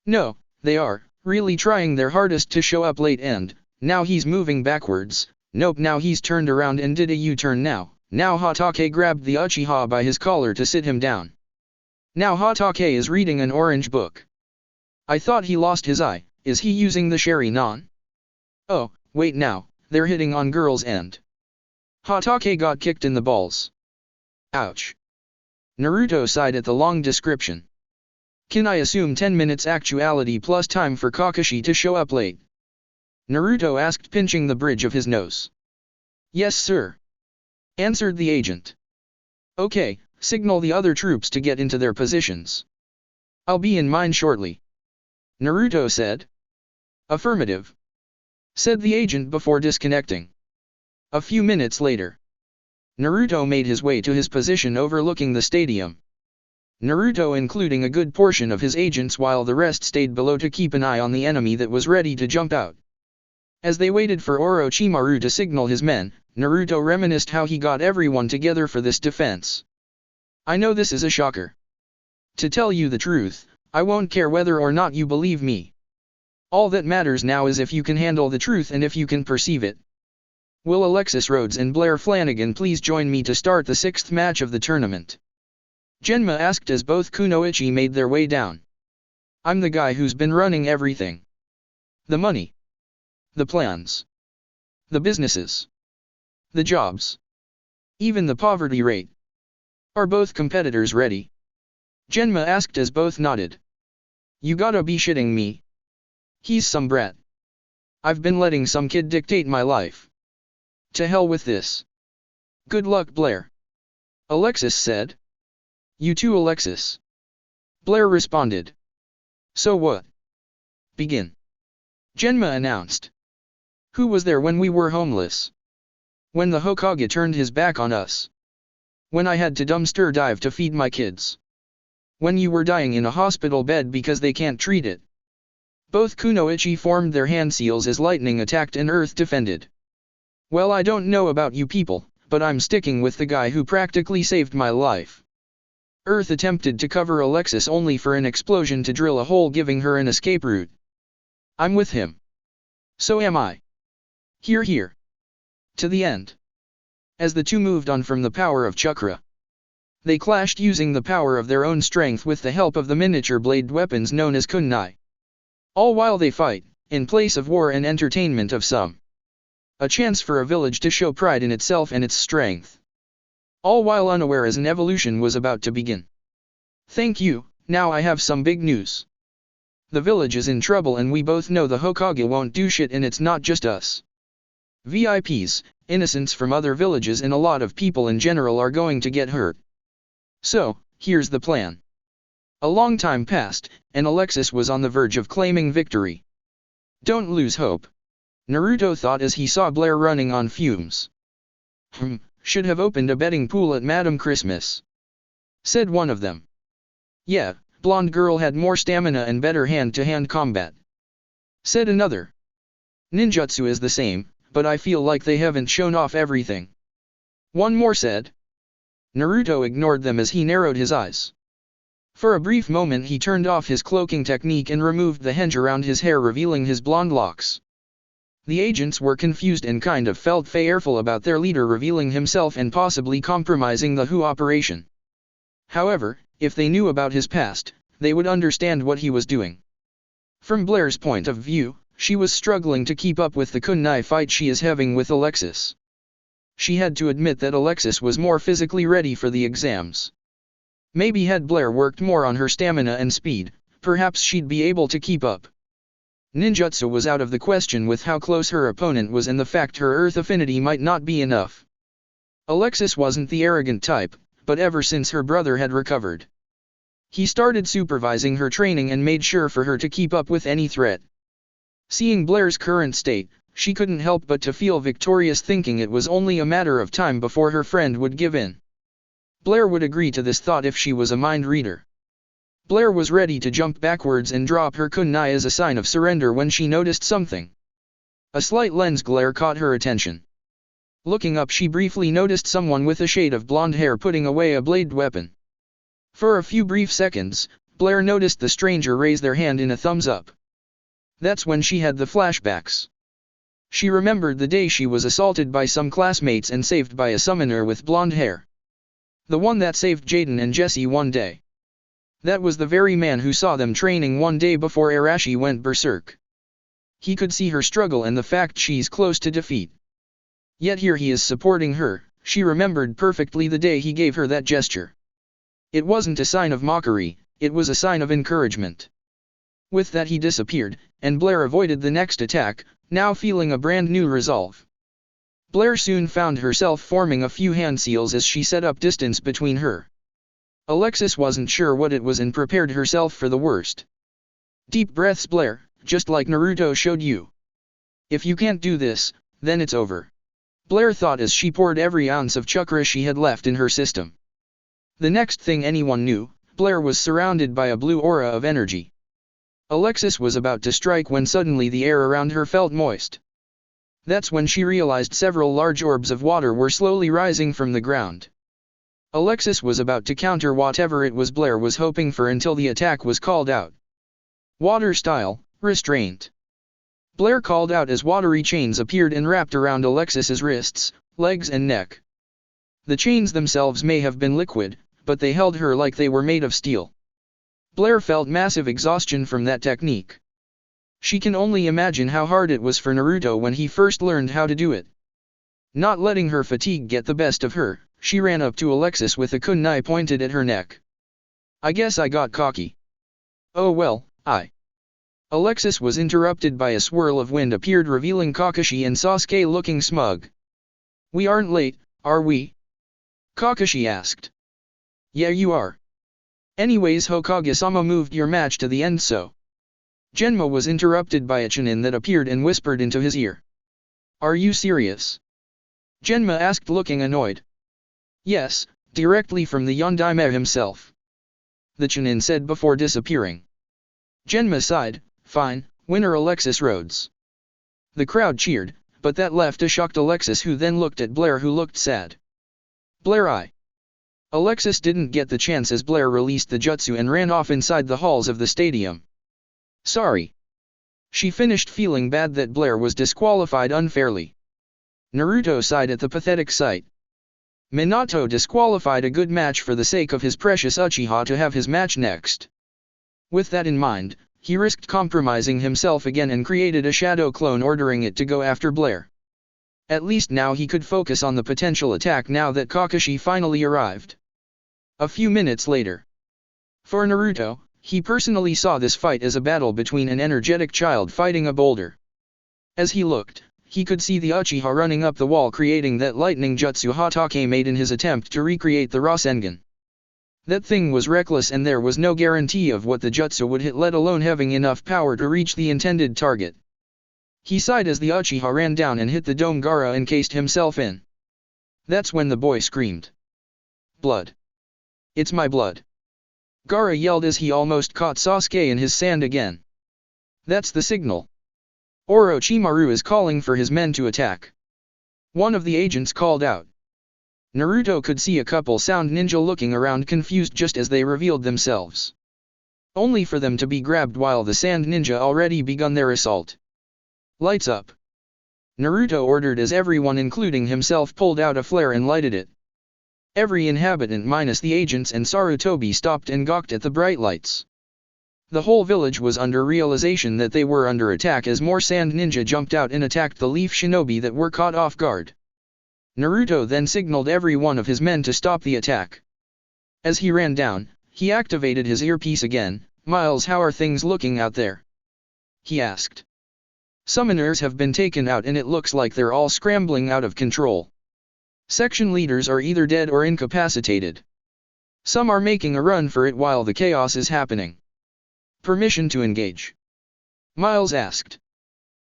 No, they are really trying their hardest to show up late, and now he's moving backwards. Nope, now he's turned around and did a U-turn now. Now Hatake grabbed the Uchiha by his collar to sit him down. Now Hatake is reading an orange book. I thought he lost his eye. Is he using the Sharingan? Oh, wait, now, they're hitting on girls and Hatake got kicked in the balls. Ouch. Naruto sighed at the long description. Can I assume 10 minutes actuality plus time for Kakashi to show up late? Naruto asked, pinching the bridge of his nose. Yes sir, answered the agent. Okay, signal the other troops to get into their positions. I'll be in mine shortly, Naruto said. Affirmative, said the agent before disconnecting. A few minutes later, Naruto made his way to his position overlooking the stadium. Naruto including a good portion of his agents, while the rest stayed below to keep an eye on the enemy that was ready to jump out. As they waited for Orochimaru to signal his men, Naruto reminisced how he got everyone together for this defense. I know this is a shocker, To tell you the truth, I won't care whether or not you believe me. All that matters now is if you can handle the truth and if you can perceive it. Will Alexis Rhodes and Blair Flanagan please join me to start the 6th match of the tournament? Genma asked as both kunoichi made their way down. I'm the guy who's been running everything. The money. The plans. The businesses. The jobs. Even the poverty rate. Are both competitors ready? Genma asked as both nodded. You gotta be shitting me. He's some brat. I've been letting some kid dictate my life. To hell with this. Good luck, Blair. Alexis said. You too, Alexis. Blair responded. So what? Begin. Genma announced. Who was there when we were homeless? When the Hokage turned his back on us? When I had to dumpster dive to feed my kids? When you were dying in a hospital bed because they can't treat it? Both kunoichi formed their hand seals as lightning attacked and earth defended. Well, I don't know about you people, but I'm sticking with the guy who practically saved my life. Earth attempted to cover Alexis only for an explosion to drill a hole, giving her an escape route. I'm with him. So am I. Hear, hear. To the end. As the two moved on from the power of chakra, they clashed using the power of their own strength with the help of the miniature blade weapons known as kunai. All while they fight, in place of war and entertainment of some. A chance for a village to show pride in itself and its strength. All while unaware as an evolution was about to begin. Thank you, now I have some big news. The village is in trouble and we both know the Hokage won't do shit, and it's not just us. VIPs, innocents from other villages and a lot of people in general are going to get hurt. So, here's the plan. A long time passed, and Alexis was on the verge of claiming victory. Don't lose hope. Naruto thought as he saw Blair running on fumes. Should have opened a betting pool at Madame Christmas. Said one of them. Yeah, blonde girl had more stamina and better hand-to-hand combat. Said another. Ninjutsu is the same, but I feel like they haven't shown off everything. One more said. Naruto ignored them as he narrowed his eyes. For a brief moment he turned off his cloaking technique and removed the henge around his hair, revealing his blonde locks. The agents were confused and kind of felt fearful about their leader revealing himself and possibly compromising the Who operation. However, if they knew about his past, they would understand what he was doing. From Blair's point of view, she was struggling to keep up with the kunai fight she is having with Alexis. She had to admit that Alexis was more physically ready for the exams. Maybe had Blair worked more on her stamina and speed, perhaps she'd be able to keep up. Ninjutsu was out of the question with how close her opponent was and the fact her earth affinity might not be enough. Alexis wasn't the arrogant type, but ever since her brother had recovered, he started supervising her training and made sure for her to keep up with any threat. Seeing Blair's current state, she couldn't help but to feel victorious, thinking it was only a matter of time before her friend would give in. Blair would agree to this thought if she was a mind reader. Blair was ready to jump backwards and drop her kunai as a sign of surrender when she noticed something. A slight lens glare caught her attention. Looking up, she briefly noticed someone with a shade of blonde hair putting away a blade weapon. For a few brief seconds, Blair noticed the stranger raise their hand in a thumbs up. That's when she had the flashbacks. She remembered the day she was assaulted by some classmates and saved by a summoner with blonde hair. The one that saved Jaden and Jesse one day. That was the very man who saw them training one day before Arashi went berserk. He could see her struggle and the fact she's close to defeat. Yet here he is supporting her. She remembered perfectly the day he gave her that gesture. It wasn't a sign of mockery, it was a sign of encouragement. With that he disappeared, and Blair avoided the next attack, now feeling a brand new resolve. Blair soon found herself forming a few hand seals as she set up distance between her. Alexis wasn't sure what it was and prepared herself for the worst. Deep breaths, Blair, just like Naruto showed you. If you can't do this, then it's over. Blair thought as she poured every ounce of chakra she had left in her system. The next thing anyone knew, Blair was surrounded by a blue aura of energy. Alexis was about to strike when suddenly the air around her felt moist. That's when she realized several large orbs of water were slowly rising from the ground. Alexis was about to counter whatever it was Blair was hoping for until the attack was called out. Water style, restraint. Blair called out as watery chains appeared and wrapped around Alexis's wrists, legs and neck. The chains themselves may have been liquid, but they held her like they were made of steel. Blair felt massive exhaustion from that technique. She can only imagine how hard it was for Naruto when he first learned how to do it. Not letting her fatigue get the best of her, she ran up to Alexis with a kunai pointed at her neck. I guess I got cocky. Oh well, Alexis was interrupted by a swirl of wind appeared revealing Kakashi and Sasuke looking smug. We aren't late, are we? Kakashi asked. Yeah you are. Anyways Hokage-sama moved your match to the end so. Genma was interrupted by a Chunin that appeared and whispered into his ear. Are you serious? Genma asked looking annoyed. Yes, directly from the Yondaime himself. The Chunin said before disappearing. Genma sighed, fine, winner Alexis Rhodes. The crowd cheered, but that left a shocked Alexis who then looked at Blair who looked sad. Blair Alexis didn't get the chance as Blair released the jutsu and ran off inside the halls of the stadium. Sorry. She finished feeling bad that Blair was disqualified unfairly. Naruto sighed at the pathetic sight. Minato disqualified a good match for the sake of his precious Uchiha to have his match next. With that in mind, he risked compromising himself again and created a shadow clone ordering it to go after Blair. At least now he could focus on the potential attack now that Kakashi finally arrived. A few minutes later. For Naruto, he personally saw this fight as a battle between an energetic child fighting a boulder. As he looked, he could see the Uchiha running up the wall creating that lightning jutsu Hatake made in his attempt to recreate the Rasengan. That thing was reckless and there was no guarantee of what the jutsu would hit let alone having enough power to reach the intended target. He sighed as the Uchiha ran down and hit the dome Gaara encased himself in. That's when the boy screamed. Blood. It's my blood. Gaara yelled as he almost caught Sasuke in his sand again. That's the signal. Orochimaru is calling for his men to attack. One of the agents called out. Naruto could see a couple sound ninja looking around confused just as they revealed themselves. Only for them to be grabbed while the sand ninja already begun their assault. Lights up. Naruto ordered as everyone including himself pulled out a flare and lighted it. Every inhabitant minus the agents and Sarutobi stopped and gawked at the bright lights. The whole village was under realization that they were under attack as more sand ninja jumped out and attacked the leaf shinobi that were caught off guard. Naruto then signaled every one of his men to stop the attack. As he ran down, he activated his earpiece again. Miles, how are things looking out there? He asked. Summoners have been taken out and it looks like they're all scrambling out of control. Section leaders are either dead or incapacitated. Some are making a run for it while the chaos is happening. Permission to engage? Miles asked.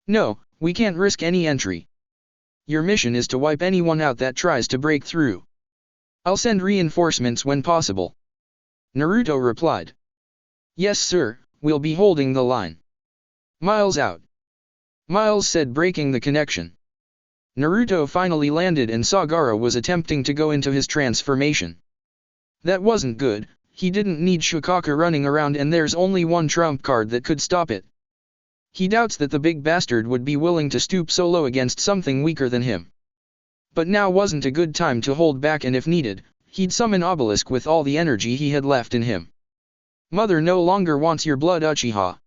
No, we can't risk any entry. Your mission is to wipe anyone out that tries to break through. I'll send reinforcements when possible. Naruto replied. Yes sir, we'll be holding the line. Miles out. Miles said breaking the connection. Naruto finally landed and saw Gaara was attempting to go into his transformation. That wasn't good, he didn't need Shukaku running around and there's only one trump card that could stop it. He doubts that the big bastard would be willing to stoop so low against something weaker than him. But now wasn't a good time to hold back and if needed, he'd summon Obelisk with all the energy he had left in him. Mother no longer wants your blood Uchiha.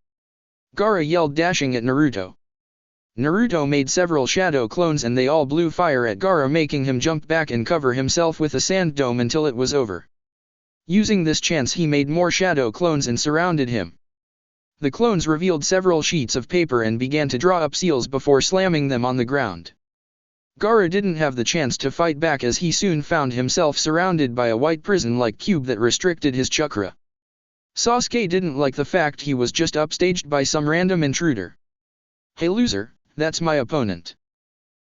Gaara yelled dashing at Naruto. Naruto made several shadow clones and they all blew fire at Gaara making him jump back and cover himself with a sand dome until it was over. Using this chance he made more shadow clones and surrounded him. The clones revealed several sheets of paper and began to draw up seals before slamming them on the ground. Gaara didn't have the chance to fight back as he soon found himself surrounded by a white prison-like cube that restricted his chakra. Sasuke didn't like the fact he was just upstaged by some random intruder. Hey loser, that's my opponent.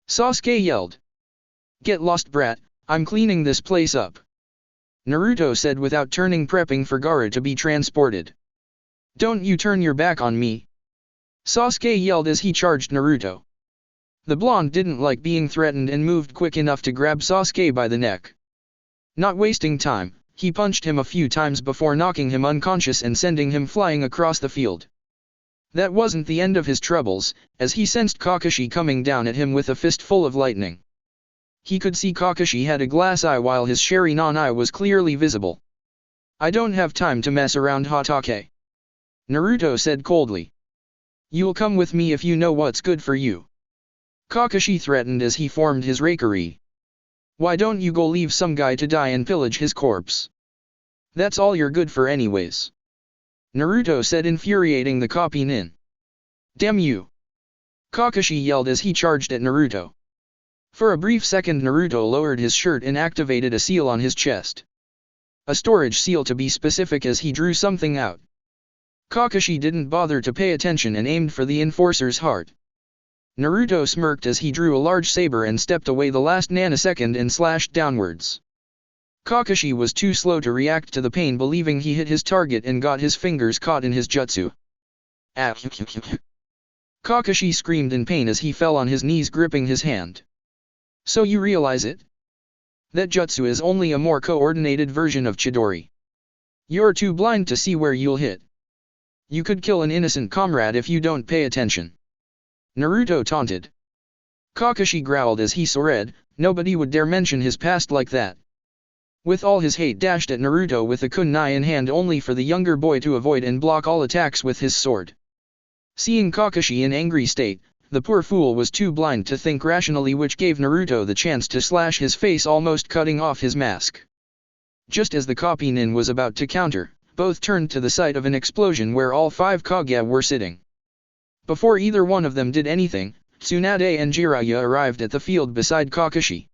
Sasuke yelled. Get lost brat, I'm cleaning this place up. Naruto said without turning prepping for Gaara to be transported. Don't you turn your back on me. Sasuke yelled as he charged Naruto. The blonde didn't like being threatened and moved quick enough to grab Sasuke by the neck. Not wasting time, he punched him a few times before knocking him unconscious and sending him flying across the field. That wasn't the end of his troubles, as he sensed Kakashi coming down at him with a fistful of lightning. He could see Kakashi had a glass eye while his Sharingan eye was clearly visible. "I don't have time to mess around, Hatake," Naruto said coldly. "You'll come with me if you know what's good for you," Kakashi threatened as he formed his Raikiri. "Why don't you go leave some guy to die and pillage his corpse? That's all you're good for anyways," Naruto said, infuriating the copy nin. "Damn you!" Kakashi yelled as he charged at Naruto. For a brief second Naruto lowered his shirt and activated a seal on his chest. A storage seal to be specific, as he drew something out. Kakashi didn't bother to pay attention and aimed for the enforcer's heart. Naruto smirked as he drew a large saber and stepped away the last nanosecond and slashed downwards. Kakashi was too slow to react to the pain, believing he hit his target and got his fingers caught in his jutsu. "Ah!" Kakashi screamed in pain as he fell on his knees, gripping his hand. "So you realize it? That jutsu is only a more coordinated version of Chidori. You're too blind to see where you'll hit. You could kill an innocent comrade if you don't pay attention," Naruto taunted. Kakashi growled as he saw red. Nobody would dare mention his past like that. With all his hate, dashed at Naruto with a kunai in hand, only for the younger boy to avoid and block all attacks with his sword. Seeing Kakashi in angry state, the poor fool was too blind to think rationally, which gave Naruto the chance to slash his face, almost cutting off his mask. Just as the copy nin was about to counter, both turned to the site of an explosion where all 5 Kage were sitting. Before either one of them did anything, Tsunade and Jiraiya arrived at the field beside Kakashi.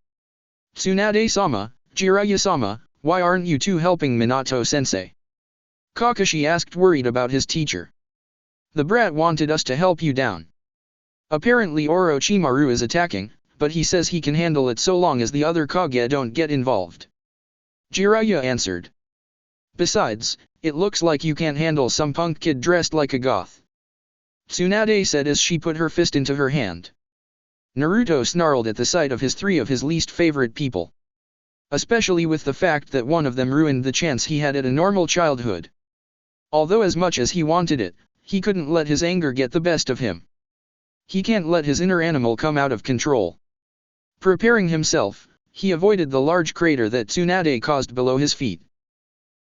"Tsunade-sama, Jiraiya-sama, why aren't you two helping Minato-sensei?" Kakashi asked, worried about his teacher. "The brat wanted us to help you down. Apparently Orochimaru is attacking, but he says he can handle it so long as the other Kage don't get involved," Jiraiya answered. "Besides, it looks like you can't handle some punk kid dressed like a goth," Tsunade said as she put her fist into her hand. Naruto snarled at the sight of his 3 of his least favorite people. Especially with the fact that one of them ruined the chance he had at a normal childhood. Although as much as he wanted it, he couldn't let his anger get the best of him. He can't let his inner animal come out of control. Preparing himself, he avoided the large crater that Tsunade caused below his feet.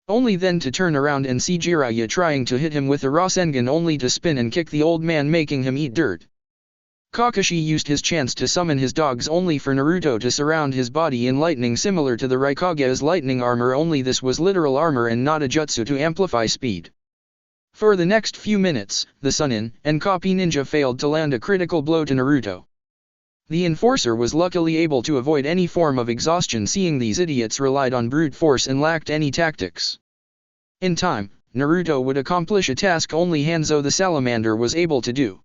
Only then to turn around and see Jiraiya trying to hit him with a Rasengan, only to spin and kick the old man, making him eat dirt. Kakashi used his chance to summon his dogs, only for Naruto to surround his body in lightning similar to the Raikage's lightning armor, only this was literal armor and not a jutsu to amplify speed. For the next few minutes, the Chunin and copy ninja failed to land a critical blow to Naruto. The enforcer was luckily able to avoid any form of exhaustion, seeing these idiots relied on brute force and lacked any tactics. In time, Naruto would accomplish a task only Hanzo the Salamander was able to do.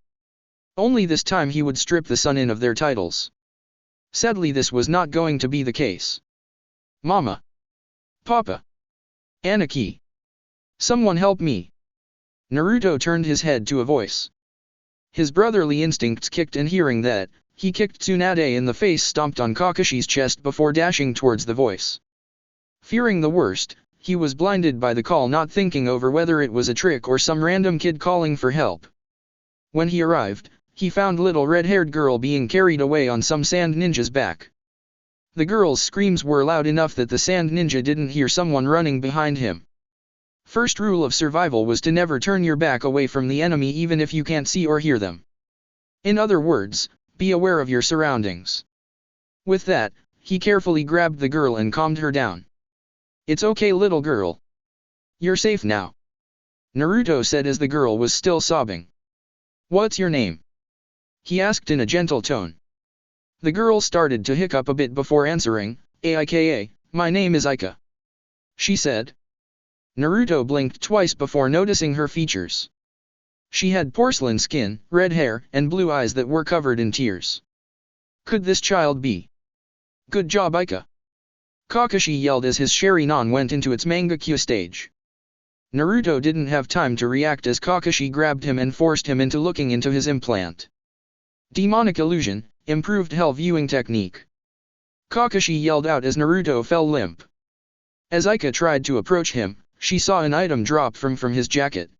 Only this time he would strip the Chunin of their titles. Sadly, this was not going to be the case. "Mama! Papa! Aniki! Someone help me!" Naruto turned his head to a voice. His brotherly instincts kicked, and hearing that, he kicked Tsunade in the face, stomped on Kakashi's chest before dashing towards the voice. Fearing the worst, he was blinded by the call, not thinking over whether it was a trick or some random kid calling for help. When he arrived, he found little red-haired girl being carried away on some sand ninja's back. The girl's screams were loud enough that the sand ninja didn't hear someone running behind him. First rule of survival was to never turn your back away from the enemy, even if you can't see or hear them. In other words, be aware of your surroundings. With that, he carefully grabbed the girl and calmed her down. "It's okay, little girl. You're safe now," Naruto said as the girl was still sobbing. "What's your name?" he asked in a gentle tone. The girl started to hiccup a bit before answering. "Aika, my name is Aika," she said. Naruto blinked twice before noticing her features. She had porcelain skin, red hair, and blue eyes that were covered in tears. Could this child be? "Good job, Aika!" Kakashi yelled as his Sharingan went into its Mangekyo stage. Naruto didn't have time to react as Kakashi grabbed him and forced him into looking into his implant. Demonic illusion, improved hell viewing technique. Kakashi yelled out as Naruto fell limp. As Aika tried to approach him, she saw an item drop from his jacket.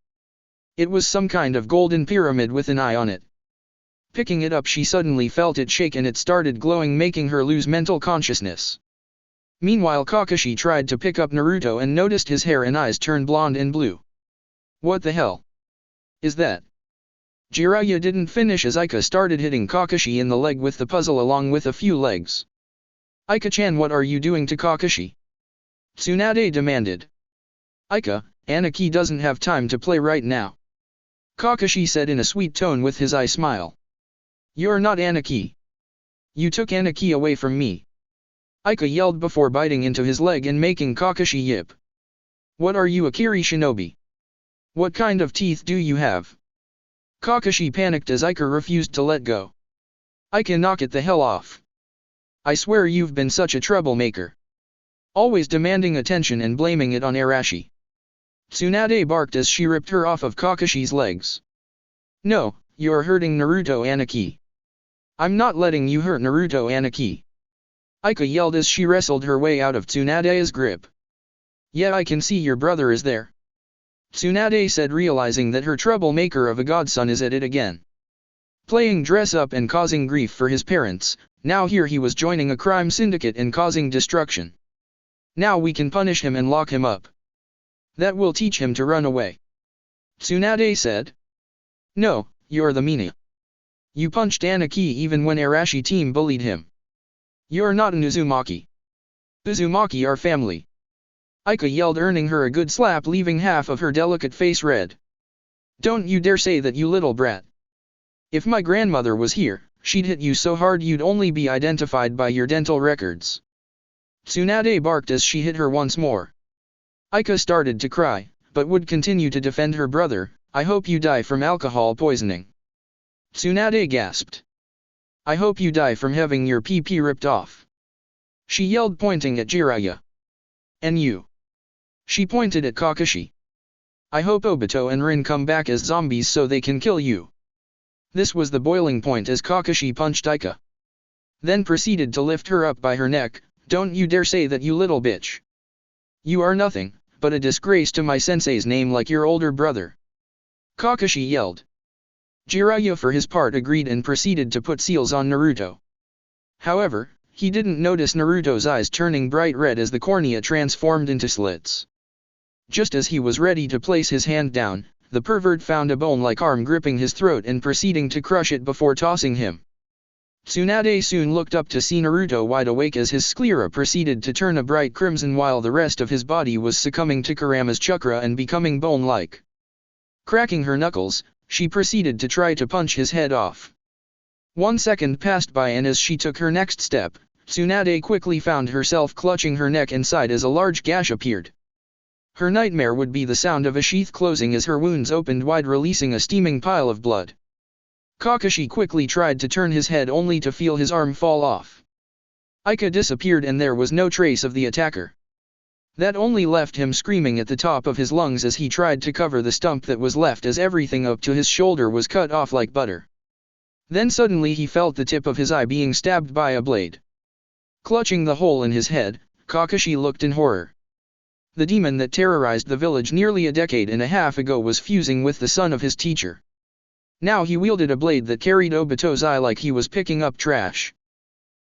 It was some kind of golden pyramid with an eye on it. Picking it up, she suddenly felt it shake and it started glowing, making her lose mental consciousness. Meanwhile, Kakashi tried to pick up Naruto and noticed his hair and eyes turn blonde and blue. What the hell is that? Jiraiya didn't finish as Aika started hitting Kakashi in the leg with the puzzle along with a few legs. Aika-chan, what are you doing to Kakashi? Tsunade demanded. Aika, Aniki doesn't have time to play right now, Kakashi said in a sweet tone with his eye smile. You're not Aniki. You took Aniki away from me, Aika yelled before biting into his leg and making Kakashi yip. What are you, a Kiri shinobi? What kind of teeth do you have? Kakashi panicked as Aika refused to let go. Aika, knock it the hell off. I swear you've been such a troublemaker. Always demanding attention and blaming it on Arashi. Tsunade barked as she ripped her off of Kakashi's legs. No, you're hurting Naruto Aniki. I'm not letting you hurt Naruto Aniki, Aika yelled as she wrestled her way out of Tsunade's grip. Yeah, I can see your brother is there, Tsunade said, realizing that her troublemaker of a godson is at it again. Playing dress-up and causing grief for his parents, now here he was joining a crime syndicate and causing destruction. Now we can punish him and lock him up. That will teach him to run away, Tsunade said. No, you're the meanie. You punched Aniki even when Arashi team bullied him. You're not an Uzumaki. Uzumaki are family, Aika yelled, earning her a good slap, leaving half of her delicate face red. Don't you dare say that, you little brat. If my grandmother was here, she'd hit you so hard you'd only be identified by your dental records, Tsunade barked as she hit her once more. Aika started to cry, but would continue to defend her brother. I hope you die from alcohol poisoning, Tsunade gasped. I hope you die from having your pee-pee ripped off, she yelled, pointing at Jiraiya. And you? She pointed at Kakashi. I hope Obito and Rin come back as zombies so they can kill you. This was the boiling point as Kakashi punched Aika. Then proceeded to lift her up by her neck. Don't you dare say that, you little bitch. You are nothing but a disgrace to my sensei's name, like your older brother, Kakashi yelled. Jiraiya for his part agreed and proceeded to put seals on Naruto. However, he didn't notice Naruto's eyes turning bright red as the cornea transformed into slits. Just as he was ready to place his hand down, the pervert found a bone-like arm gripping his throat and proceeding to crush it before tossing him. Tsunade soon looked up to see Naruto wide awake as his sclera proceeded to turn a bright crimson while the rest of his body was succumbing to Kurama's chakra and becoming bone-like. Cracking her knuckles, she proceeded to try to punch his head off. 1 second passed by and as she took her next step, Tsunade quickly found herself clutching her neck and side as a large gash appeared. Her nightmare would be the sound of a sheath closing as her wounds opened wide, releasing a steaming pile of blood. Kakashi quickly tried to turn his head only to feel his arm fall off. Aika disappeared and there was no trace of the attacker. That only left him screaming at the top of his lungs as he tried to cover the stump that was left, as everything up to his shoulder was cut off like butter. Then suddenly he felt the tip of his eye being stabbed by a blade. Clutching the hole in his head, Kakashi looked in horror. The demon that terrorized the village nearly a decade and a half ago was fusing with the son of his teacher. Now he wielded a blade that carried Obito's eye like he was picking up trash.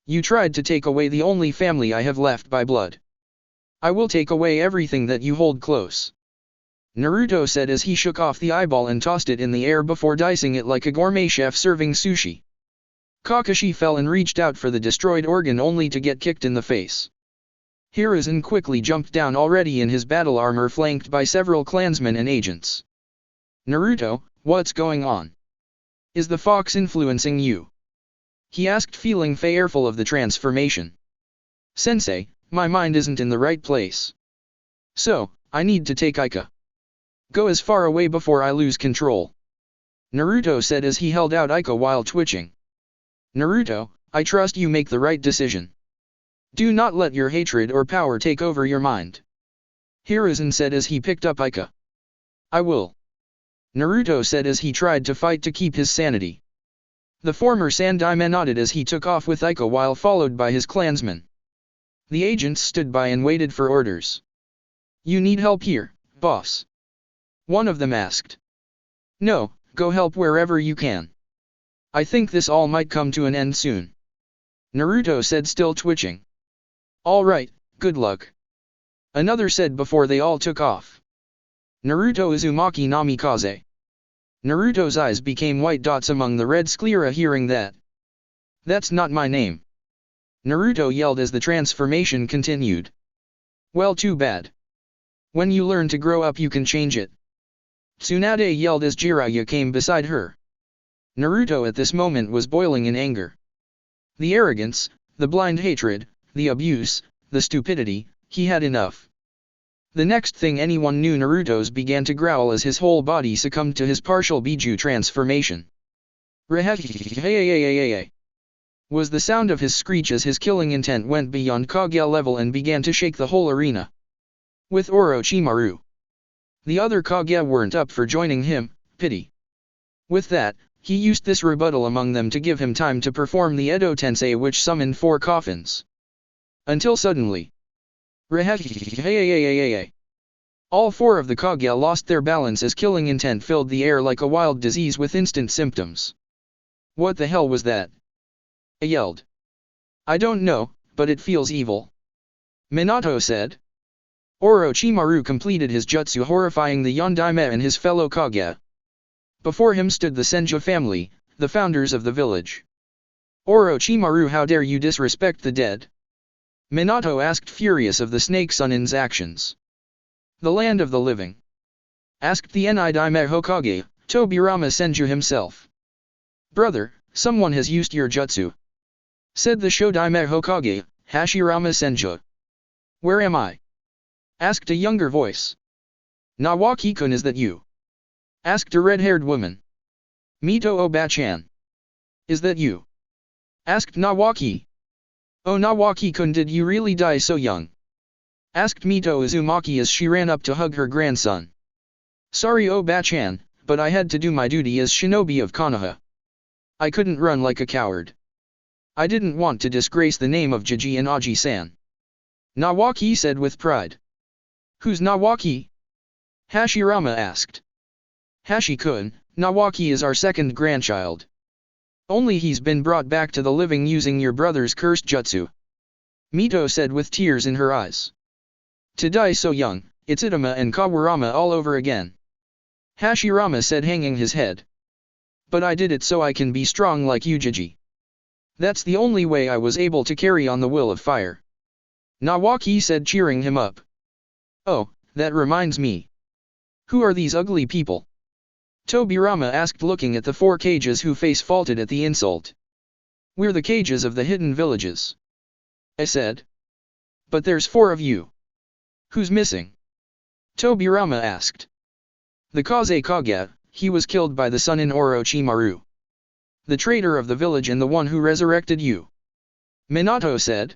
You tried to take away the only family I have left by blood. I will take away everything that you hold close, Naruto said as he shook off the eyeball and tossed it in the air before dicing it like a gourmet chef serving sushi. Kakashi fell and reached out for the destroyed organ only to get kicked in the face. Hiruzen quickly jumped down, already in his battle armor flanked by several clansmen and agents. Naruto, what's going on? Is the fox influencing you? He asked, feeling fearful of the transformation. Sensei, my mind isn't in the right place. So, I need to take Aika. Go as far away before I lose control, Naruto said as he held out Aika while twitching. Naruto, I trust you make the right decision. Do not let your hatred or power take over your mind, Hiruzen said as he picked up Aika. I will, Naruto said as he tried to fight to keep his sanity. The former Sandaiman nodded as he took off with Aika while followed by his clansmen. The agents stood by and waited for orders. You need help here, boss? One of them asked. No, go help wherever you can. I think this all might come to an end soon. Naruto said, still twitching. Alright, good luck. Another said before they all took off. Naruto Uzumaki Namikaze. Naruto's eyes became white dots among the red sclera hearing that. That's not my name. Naruto yelled as the transformation continued. Well, too bad. When you learn to grow up you can change it. Tsunade yelled as Jiraiya came beside her. Naruto at this moment was boiling in anger. The arrogance, the blind hatred, the abuse, the stupidity, he had enough. The next thing anyone knew, Naruto's began to growl as his whole body succumbed to his partial Biju transformation. Was the sound of his screech as his killing intent went beyond Kage level and began to shake the whole arena. With Orochimaru. The other Kage weren't up for joining him, pity. With that, he used this rebuttal among them to give him time to perform the Edo Tensei, which summoned 4 coffins. Until suddenly. All 4 of the Kage lost their balance as killing intent filled the air like a wild disease with instant symptoms. What the hell was that? I yelled. I don't know, but it feels evil. Minato said. Orochimaru completed his jutsu, horrifying the Yondaime and his fellow Kage. Before him stood the Senju family, the founders of the village. Orochimaru, how dare you disrespect the dead? Minato asked, furious of the Snake Sunin's actions. The land of the living? Asked the Daime Hokage, Tobirama Senju himself. Brother, someone has used your jutsu. Said the Shodaime Hokage, Hashirama Senju. Where am I? Asked a younger voice. Nawaki-kun, is that you? Asked a red-haired woman. Mito Oba-chan. Is that you? Asked Nawaki. Oh, Nawaki-kun, did you really die so young? Asked Mito Uzumaki as she ran up to hug her grandson. Sorry Oba-chan, but I had to do my duty as shinobi of Konoha. I couldn't run like a coward. I didn't want to disgrace the name of Jiji and Aji-san. Nawaki said with pride. Who's Nawaki? Hashirama asked. Hashi-kun, Nawaki is our second grandchild. Only he's been brought back to the living using your brother's cursed jutsu. Mito said with tears in her eyes. To die so young, it's Itama and Kawurama all over again. Hashirama said, hanging his head. But I did it so I can be strong like you, Jiji. That's the only way I was able to carry on the will of fire. Nawaki said, cheering him up. Oh, that reminds me. Who are these ugly people? Tobirama asked, looking at the 4 Kages who face-faulted at the insult. We're the Kages of the hidden villages. I said. But there's 4 of you. Who's missing? Tobirama asked. The Kaze Kage, he was killed by the Sunin Orochimaru. The traitor of the village and the one who resurrected you. Minato said.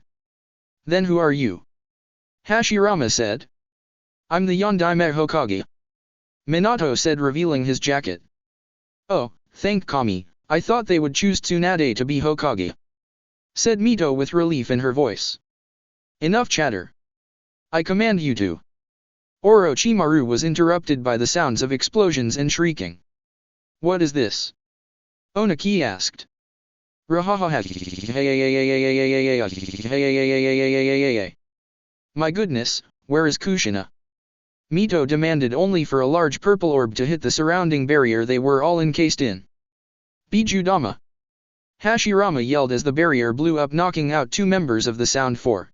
Then who are you? Hashirama said. I'm the Yondaime Hokage. Minato said, revealing his jacket. Oh, thank Kami, I thought they would choose Tsunade to be Hokage. Said Mito with relief in her voice. Enough chatter. I command you to. Orochimaru was interrupted by the sounds of explosions and shrieking. What is this? Onaki asked. My goodness, where is Kushina? Mito demanded, only for a large purple orb to hit the surrounding barrier they were all encased in. Bijudama! Hashirama yelled as the barrier blew up, knocking out 2 members of the Sound 4.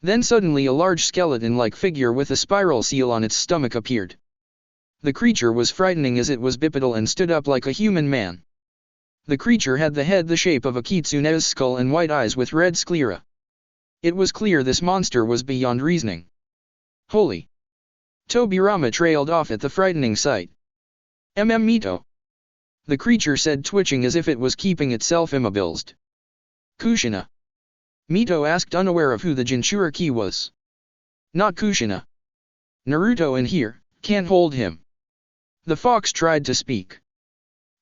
Then suddenly a large skeleton-like figure with a spiral seal on its stomach appeared. The creature was frightening as it was bipedal and stood up like a human man. The creature had the head the shape of a kitsune's skull and white eyes with red sclera. It was clear this monster was beyond reasoning. Holy! Tobirama trailed off at the frightening sight. Mito. The creature said, twitching as if it was keeping itself immobilized. Kushina. Mito asked, unaware of who the Jinchuriki was. Not Kushina. Naruto in here, can't hold him. The fox tried to speak.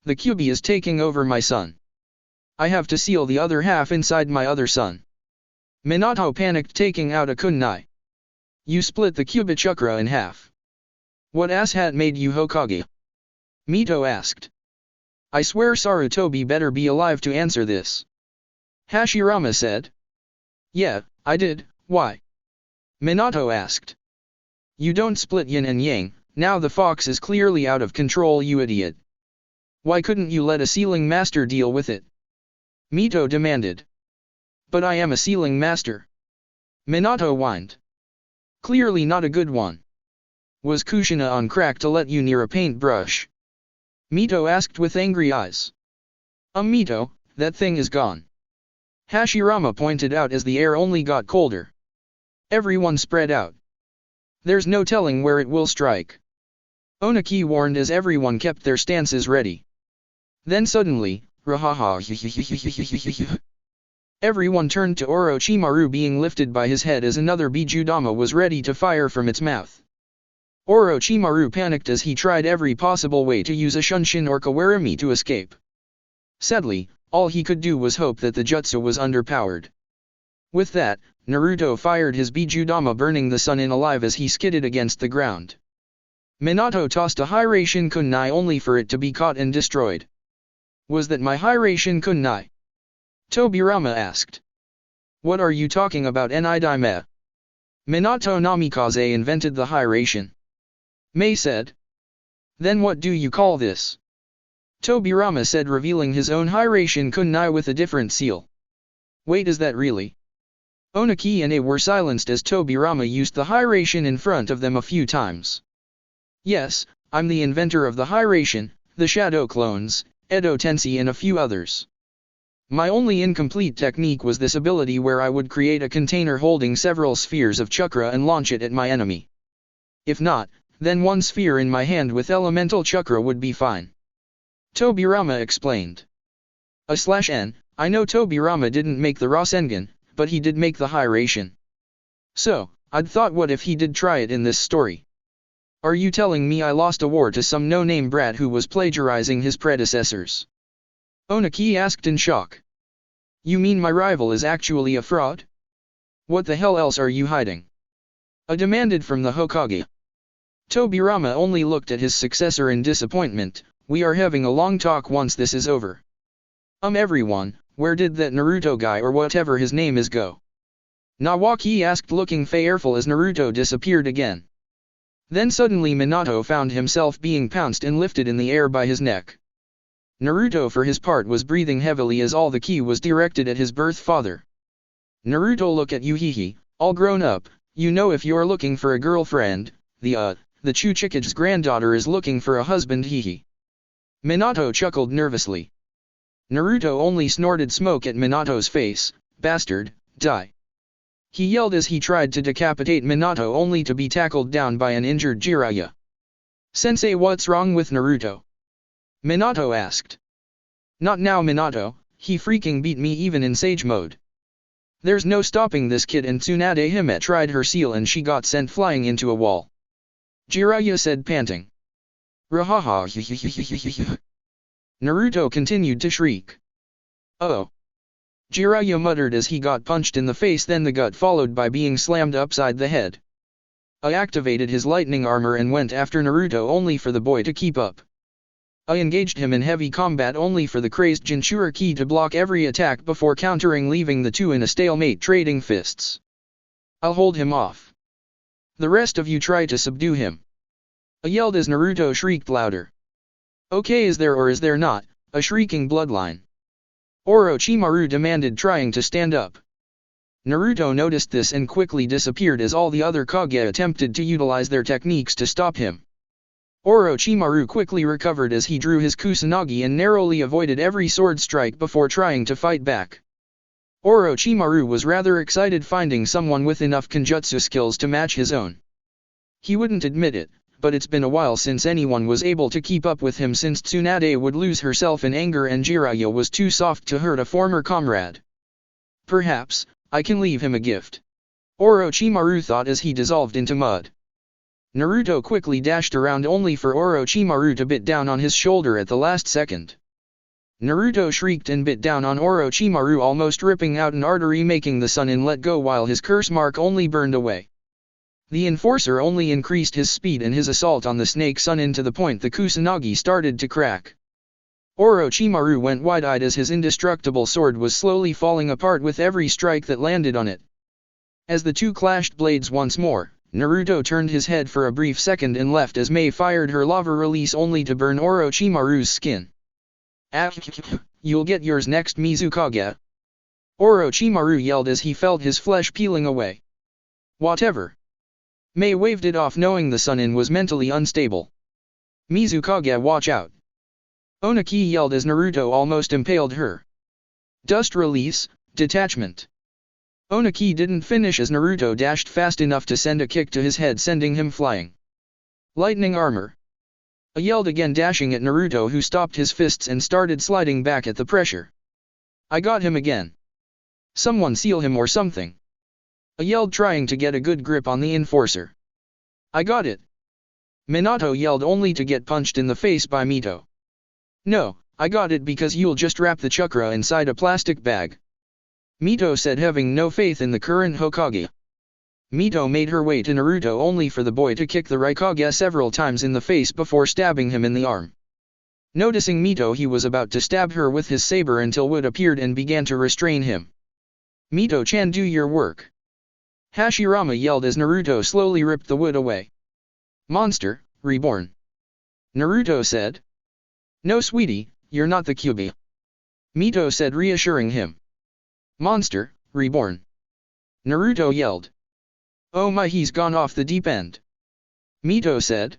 The Kyuubi is taking over my son. I have to seal the other half inside my other son. Minato panicked, taking out a kunai. You split the Kyuubi chakra in half. What asshat made you Hokage? Mito asked. I swear Sarutobi better be alive to answer this. Hashirama said. Yeah, I did, why? Minato asked. You don't split yin and yang, now the fox is clearly out of control, you idiot. Why couldn't you let a sealing master deal with it? Mito demanded. But I am a sealing master. Minato whined. Clearly not a good one. Was Kushina on crack to let you near a paintbrush? Mito asked with angry eyes. Mito, that thing is gone. Hashirama pointed out as the air only got colder. Everyone spread out. There's no telling where it will strike. Onaki warned as everyone kept their stances ready. Then suddenly, rahaha. Everyone turned to Orochimaru being lifted by his head as another Bijudama was ready to fire from its mouth. Orochimaru panicked as he tried every possible way to use a Shunshin or Kawarimi to escape. Sadly, all he could do was hope that the jutsu was underpowered. With that, Naruto fired his Bijudama, burning the sun in alive as he skidded against the ground. Minato tossed a Hiraishin kunai only for it to be caught and destroyed. Was that my Hiraishin kunai? Tobirama asked. What are you talking about, Nidaime? Minato Namikaze invented the Hiraishin. Mei said. Then what do you call this? Tobirama said, revealing his own Hiraishin kunai with a different seal. Wait, is that really? Onaki and A were silenced as Tobirama used the Hiraishin in front of them a few times. Yes, I'm the inventor of the Hiraishin, the Shadow Clones, Edo Tensei and a few others. My only incomplete technique was this ability where I would create a container holding several spheres of chakra and launch it at my enemy. If not, then one sphere in my hand with elemental chakra would be fine. Tobirama explained. /N, I know Tobirama didn't make the Rasengan, but he did make the Hiraishin. So, I'd thought, what if he did try it in this story? Are you telling me I lost a war to some no-name brat who was plagiarizing his predecessors? Onaki asked in shock. You mean my rival is actually a fraud? What the hell else are you hiding? I demanded from the Hokage. Tobirama only looked at his successor in disappointment. We are having a long talk once this is over. Everyone, where did that Naruto guy or whatever his name is go? Nawaki asked, looking fearful as Naruto disappeared again. Then suddenly Minato found himself being pounced and lifted in the air by his neck. Naruto for his part was breathing heavily as all the ki was directed at his birth father. Naruto, look at you, hehe, all grown up, you know if you're looking for a girlfriend, the Chuchikage's granddaughter is looking for a husband, hehe. Minato chuckled nervously. Naruto only snorted smoke at Minato's face. Bastard, die. He yelled as he tried to decapitate Minato only to be tackled down by an injured Jiraiya. Sensei, what's wrong with Naruto? Minato asked. Not now, Minato, he freaking beat me even in sage mode. There's no stopping this kid, and Tsunade Hime tried her seal and she got sent flying into a wall. Jiraiya said, panting. Rahaha. Naruto continued to shriek. Oh. Jiraiya muttered as he got punched in the face, then the gut, followed by being slammed upside the head. I activated his lightning armor and went after Naruto only for the boy to keep up. I engaged him in heavy combat only for the crazed Jinchuriki to block every attack before countering, leaving the two in a stalemate trading fists. I'll hold him off. The rest of you try to subdue him. I yelled as Naruto shrieked louder. Okay, is there or is there not a shrieking bloodline? Orochimaru demanded, trying to stand up. Naruto noticed this and quickly disappeared as all the other Kage attempted to utilize their techniques to stop him. Orochimaru quickly recovered as he drew his Kusanagi and narrowly avoided every sword strike before trying to fight back. Orochimaru was rather excited finding someone with enough Kenjutsu skills to match his own. He wouldn't admit it, but it's been a while since anyone was able to keep up with him, since Tsunade would lose herself in anger and Jiraiya was too soft to hurt a former comrade. Perhaps, I can leave him a gift. Orochimaru thought as he dissolved into mud. Naruto quickly dashed around only for Orochimaru to bit down on his shoulder at the last second. Naruto shrieked and bit down on Orochimaru, almost ripping out an artery, making the sun in let go while his curse mark only burned away. The enforcer only increased his speed in his assault on the snake Sunin to the point the Kusanagi started to crack. Orochimaru went wide-eyed as his indestructible sword was slowly falling apart with every strike that landed on it. As the two clashed blades once more, Naruto turned his head for a brief second and left as Mei fired her lava release only to burn Orochimaru's skin. You'll get yours next, Mizukage. Orochimaru yelled as he felt his flesh peeling away. Whatever. Mei waved it off knowing the Sunin was mentally unstable. Mizukage, watch out. Onaki yelled as Naruto almost impaled her. Dust release, detachment. Onaki didn't finish as Naruto dashed fast enough to send a kick to his head sending him flying. Lightning armor. I yelled again dashing at Naruto who stopped his fists and started sliding back at the pressure. I got him again. Someone seal him or something. I yelled trying to get a good grip on the enforcer. I got it. Minato yelled only to get punched in the face by Mito. No, I got it because you'll just wrap the chakra inside a plastic bag. Mito said having no faith in the current Hokage. Mito made her way to Naruto only for the boy to kick the Raikage several times in the face before stabbing him in the arm. Noticing Mito, he was about to stab her with his saber until Wood appeared and began to restrain him. Mito-chan, do your work. Hashirama yelled as Naruto slowly ripped the wood away. Monster, reborn. Naruto said. No sweetie, you're not the Kyuubi. Mito said reassuring him. Monster, reborn. Naruto yelled. Oh my, he's gone off the deep end. Mito said.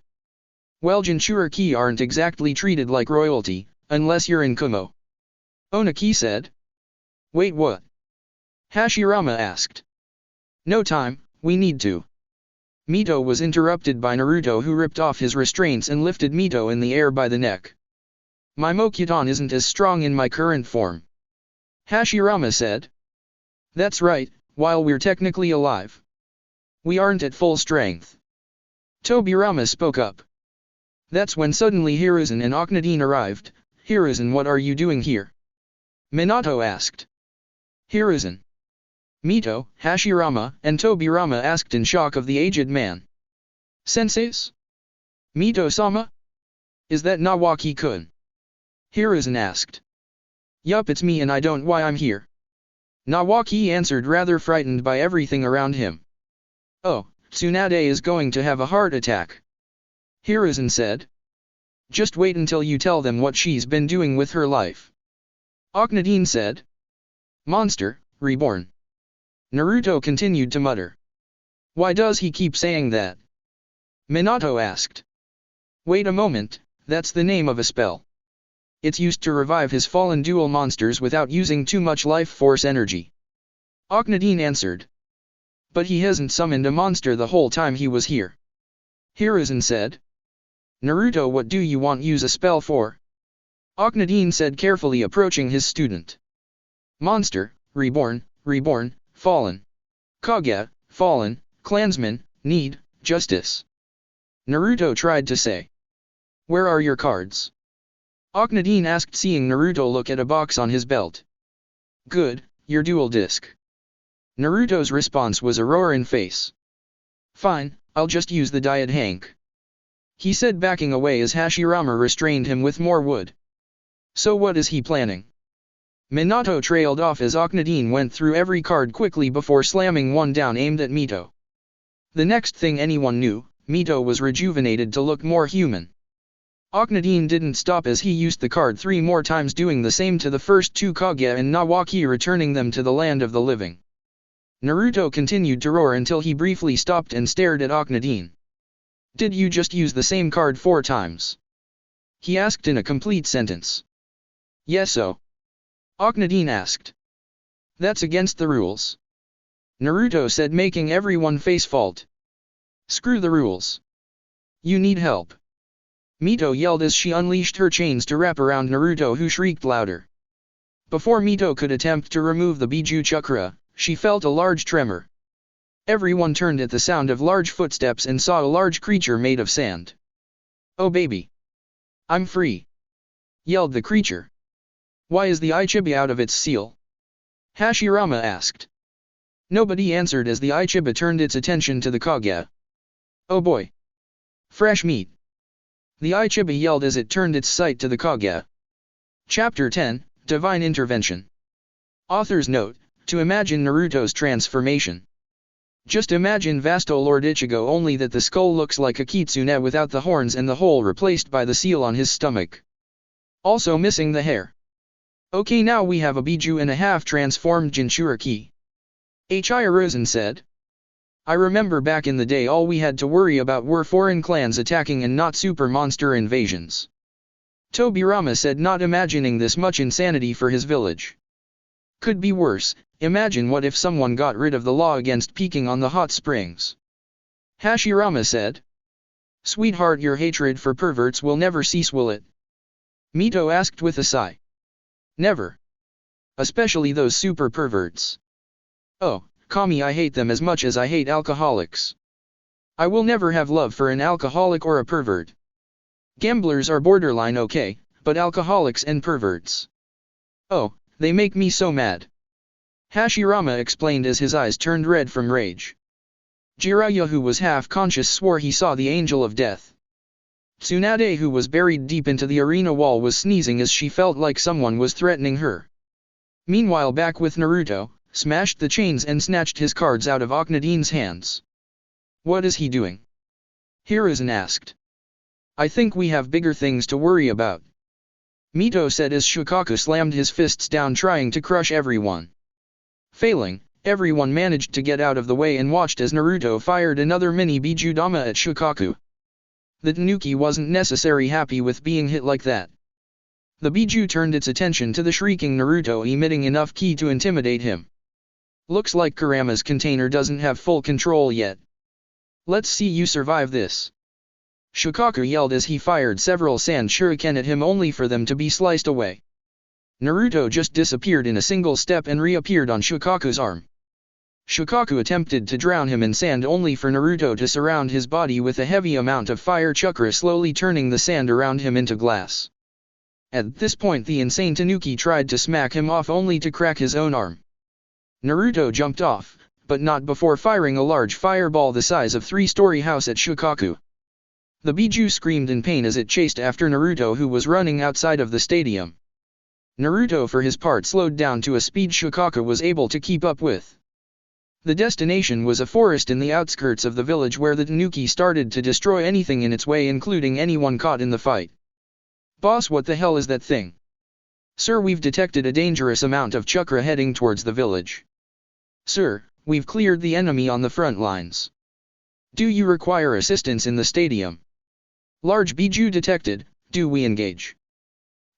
Well, Jinchuriki aren't exactly treated like royalty, unless you're in Kumo. Onaki said. Wait, what? Hashirama asked. No time, we need to. Mito was interrupted by Naruto who ripped off his restraints and lifted Mito in the air by the neck. My Mokuton isn't as strong in my current form. Hashirama said. That's right, while we're technically alive. We aren't at full strength. Tobirama spoke up. That's when suddenly Hiruzen and Akhenaten arrived. Hiruzen, what are you doing here? Minato asked. Hiruzen. Mito, Hashirama, and Tobirama asked in shock of the aged man. Senseis? Mito-sama? Is that Nawaki-kun? Hiruzen asked. Yup, it's me and I don't know why I'm here. Nawaki answered, rather frightened by everything around him. Oh, Tsunade is going to have a heart attack. Hiruzen said. Just wait until you tell them what she's been doing with her life. Akhenaten said. Monster, reborn. Naruto continued to mutter. Why does he keep saying that? Minato asked. Wait a moment, that's the name of a spell. It's used to revive his fallen dual monsters without using too much life force energy. Akhenaten answered. But he hasn't summoned a monster the whole time he was here. Hiruzen said. Naruto, what do you want use a spell for? Akhenaten said, carefully approaching his student. Monster, reborn, fallen. Kage, fallen, clansman, need, justice. Naruto tried to say. Where are your cards? Akhenaten asked, seeing Naruto look at a box on his belt. Good, your dual disc. Naruto's response was a roar in face. Fine, I'll just use the Diet Hank. He said, backing away as Hashirama restrained him with more wood. So what is he planning? Minato trailed off as Akhenaten went through every card quickly before slamming one down aimed at Mito. The next thing anyone knew, Mito was rejuvenated to look more human. Akhenaten didn't stop as he used the card 3 more times, doing the same to the first 2 Kage and Nawaki, returning them to the land of the living. Naruto continued to roar until he briefly stopped and stared at Akhenaten. Did you just use the same card 4 times? He asked in a complete sentence. Yes, so. Akhenaten asked. That's against the rules. Naruto said, making everyone face fault. Screw the rules. You need help. Mito yelled as she unleashed her chains to wrap around Naruto, who shrieked louder. Before Mito could attempt to remove the Biju chakra, she felt a large tremor. Everyone turned at the sound of large footsteps and saw a large creature made of sand. Oh baby! I'm free! Yelled the creature. Why is the Ichibi out of its seal? Hashirama asked. Nobody answered as the Ichiba turned its attention to the Kage. Oh boy! Fresh meat! The Ichiba yelled as it turned its sight to the Kage. Chapter 10, Divine Intervention. Author's note, to imagine Naruto's transformation. Just imagine Vasto Lord Ichigo, only that the skull looks like a kitsune without the horns and the hole replaced by the seal on his stomach. Also missing the hair. Okay, now we have a Biju and a half transformed Jinchuriki. Hirozen said. I remember back in the day all we had to worry about were foreign clans attacking and not super monster invasions. Tobirama said, not imagining this much insanity for his village. Could be worse. Imagine what if someone got rid of the law against peeking on the hot springs. Hashirama said. Sweetheart, your hatred for perverts will never cease, will it? Mito asked with a sigh. Never. Especially those super perverts. Oh, Kami, I hate them as much as I hate alcoholics. I will never have love for an alcoholic or a pervert. Gamblers are borderline okay, but alcoholics and perverts. Oh, they make me so mad. Hashirama explained as his eyes turned red from rage. Jiraiya, who was half-conscious, swore he saw the angel of death. Tsunade, who was buried deep into the arena wall, was sneezing as she felt like someone was threatening her. Meanwhile, back with Naruto, smashed the chains and snatched his cards out of Akhenaten's hands. What is he doing? Hiruzen asked. I think we have bigger things to worry about. Mito said as Shukaku slammed his fists down, trying to crush everyone. Failing, everyone managed to get out of the way and watched as Naruto fired another mini Bijudama at Shukaku. The Tanuki wasn't necessarily happy with being hit like that. The Biju turned its attention to the shrieking Naruto, emitting enough ki to intimidate him. Looks like Kurama's container doesn't have full control yet. Let's see you survive this. Shukaku yelled as he fired several sand shuriken at him, only for them to be sliced away. Naruto just disappeared in a single step and reappeared on Shukaku's arm. Shukaku attempted to drown him in sand, only for Naruto to surround his body with a heavy amount of fire chakra, slowly turning the sand around him into glass. At this point the insane Tanuki tried to smack him off, only to crack his own arm. Naruto jumped off, but not before firing a large fireball the size of a three-story house at Shukaku. The Biju screamed in pain as it chased after Naruto, who was running outside of the stadium. Naruto for his part slowed down to a speed Shukaku was able to keep up with. The destination was a forest in the outskirts of the village, where the Tanuki started to destroy anything in its way, including anyone caught in the fight. Boss, what the hell is that thing? Sir, we've detected a dangerous amount of chakra heading towards the village. Sir, we've cleared the enemy on the front lines. Do you require assistance in the stadium? Large Biju detected, do we engage?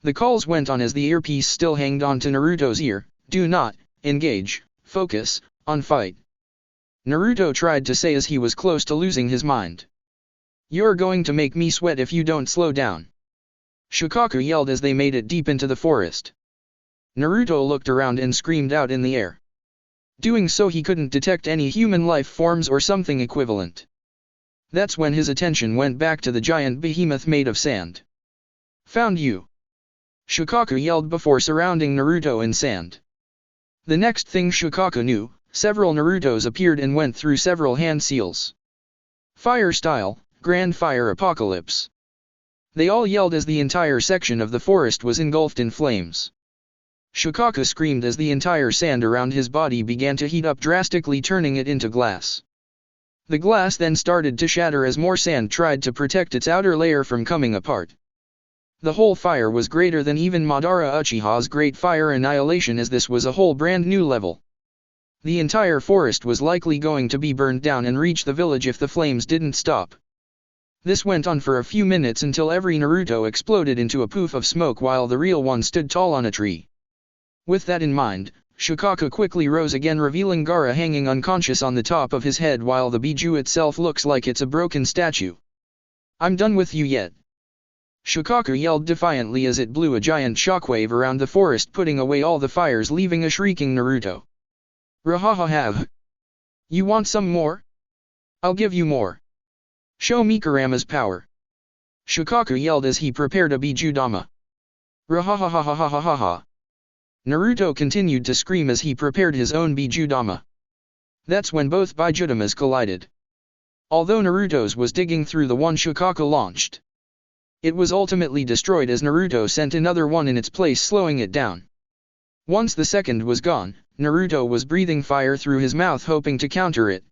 The calls went on as the earpiece still hanged on to Naruto's ear. Do not engage, focus on fight. Naruto tried to say as he was close to losing his mind. You're going to make me sweat if you don't slow down. Shukaku yelled as they made it deep into the forest. Naruto looked around and screamed out in the air. Doing so, he couldn't detect any human life forms or something equivalent. That's when his attention went back to the giant behemoth made of sand. Found you! Shukaku yelled before surrounding Naruto in sand. The next thing Shukaku knew, several Narutos appeared and went through several hand seals. Fire style, Grand Fire Apocalypse. They all yelled as the entire section of the forest was engulfed in flames. Shukaku screamed as the entire sand around his body began to heat up, drastically turning it into glass. The glass then started to shatter as more sand tried to protect its outer layer from coming apart. The whole fire was greater than even Madara Uchiha's Great Fire Annihilation, as this was a whole brand new level. The entire forest was likely going to be burned down and reach the village if the flames didn't stop. This went on for a few minutes until every Naruto exploded into a poof of smoke while the real one stood tall on a tree. With that in mind, Shukaku quickly rose again, revealing Gaara hanging unconscious on the top of his head while the Biju itself looks like it's a broken statue. I'm done with you yet. Shukaku yelled defiantly as it blew a giant shockwave around the forest, putting away all the fires, leaving a shrieking Naruto. Rahahahav. You want some more? I'll give you more. Show me Kurama's power. Shukaku yelled as he prepared a Bijudama. Rahahahahahaha. Naruto continued to scream as he prepared his own Bijudama. That's when both Bijudamas collided. although Naruto's was digging through the one Shukaku launched. It was ultimately destroyed as Naruto sent another one in its place, slowing it down. Once the second was gone, Naruto was breathing fire through his mouth, hoping to counter it.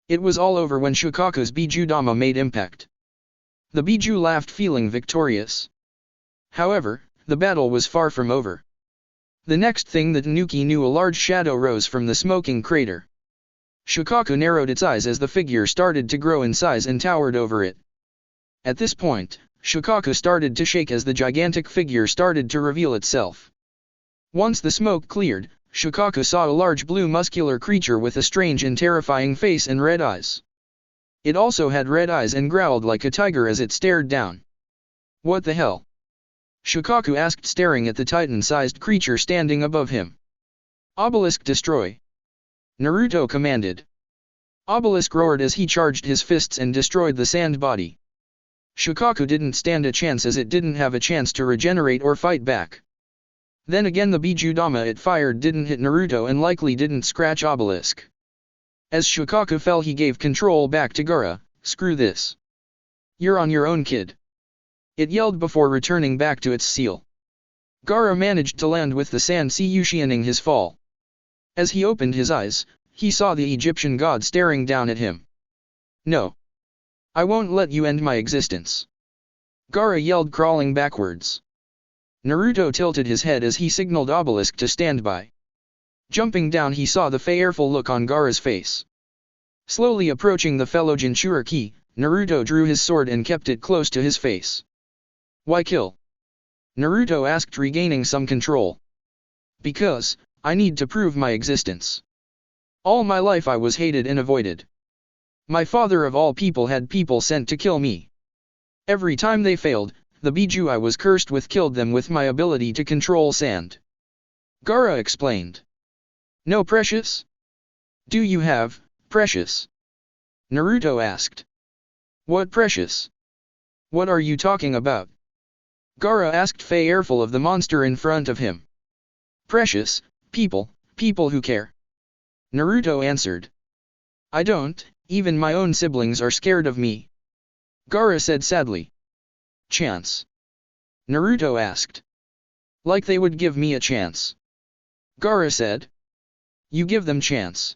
It was all over when Shukaku's Bijudama made impact. The Biju laughed, feeling victorious. However, the battle was far from over. The next thing that Nuki knew, a large shadow rose from the smoking crater. Shukaku narrowed its eyes as the figure started to grow in size and towered over it. At this point, Shukaku started to shake as the gigantic figure started to reveal itself. Once the smoke cleared, Shukaku saw a large blue muscular creature with a strange and terrifying face and red eyes. It also had red eyes and growled like a tiger as it stared down. What the hell? Shukaku asked, staring at the titan-sized creature standing above him. Obelisk, destroy! Naruto commanded. Obelisk roared as he charged his fists and destroyed the sand body. Shukaku didn't stand a chance as it didn't have a chance to regenerate or fight back. Then again, the Bijudama it fired didn't hit Naruto and likely didn't scratch Obelisk. As Shukaku fell, he gave control back to Gaara. Screw this. You're on your own, kid. It yelled before returning back to its seal. Gaara managed to land with the sand sea, cushioning his fall. As he opened his eyes, he saw the Egyptian god staring down at him. No. I won't let you end my existence. Gaara yelled, crawling backwards. Naruto tilted his head as he signaled Obelisk to stand by. Jumping down, he saw the fearful look on Gaara's face. Slowly approaching the fellow Jinchuriki, Naruto drew his sword and kept it close to his face. Why kill? Naruto asked, regaining some control. Because, I need to prove my existence. All my life I was hated and avoided. My father of all people had people sent to kill me. Every time they failed, the Biju I was cursed with killed them with my ability to control sand. Gaara explained. No, precious? Do you have, precious? Naruto asked. What precious? What are you talking about? Gaara asked, fearful of the monster in front of him. Precious, people who care. Naruto answered. I don't, even my own siblings are scared of me. Gaara said sadly. Chance? Naruto asked. Like they would give me a chance. Gaara said. You give them chance.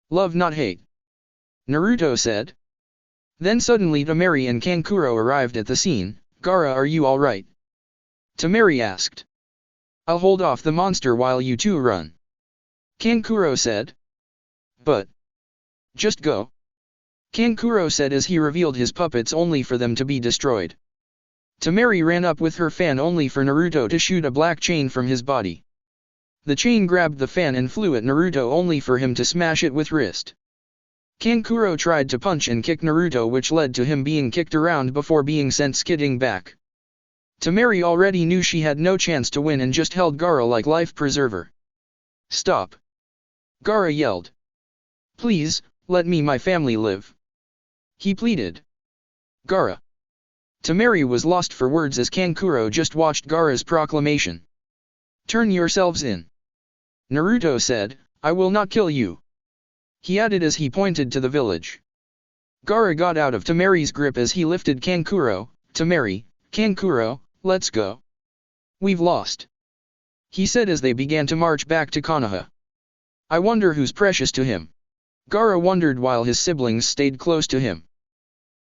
Love, not hate. Naruto said. Then suddenly Temari and Kankuro arrived at the scene. Gaara, are you alright? Temari asked. I'll hold off the monster while you two run. Kankuro said. But. Just go. Kankuro said as he revealed his puppets only for them to be destroyed. Temari ran up with her fan only for Naruto to shoot a black chain from his body. The chain grabbed the fan and flew at Naruto only for him to smash it with wrist. Kankuro tried to punch and kick Naruto, which led to him being kicked around before being sent skidding back. Temari already knew she had no chance to win and just held Gaara like life preserver. Stop! Gaara yelled. Please, let me my family live. He pleaded. Gaara. Temari was lost for words as Kankuro just watched Gaara's proclamation. Turn yourselves in. Naruto said, I will not kill you. He added as he pointed to the village. Gaara got out of Temari's grip as he lifted Kankuro. Temari, Kankuro, let's go. We've lost. He said as they began to march back to Konoha. I wonder who's precious to him. Gaara wondered while his siblings stayed close to him.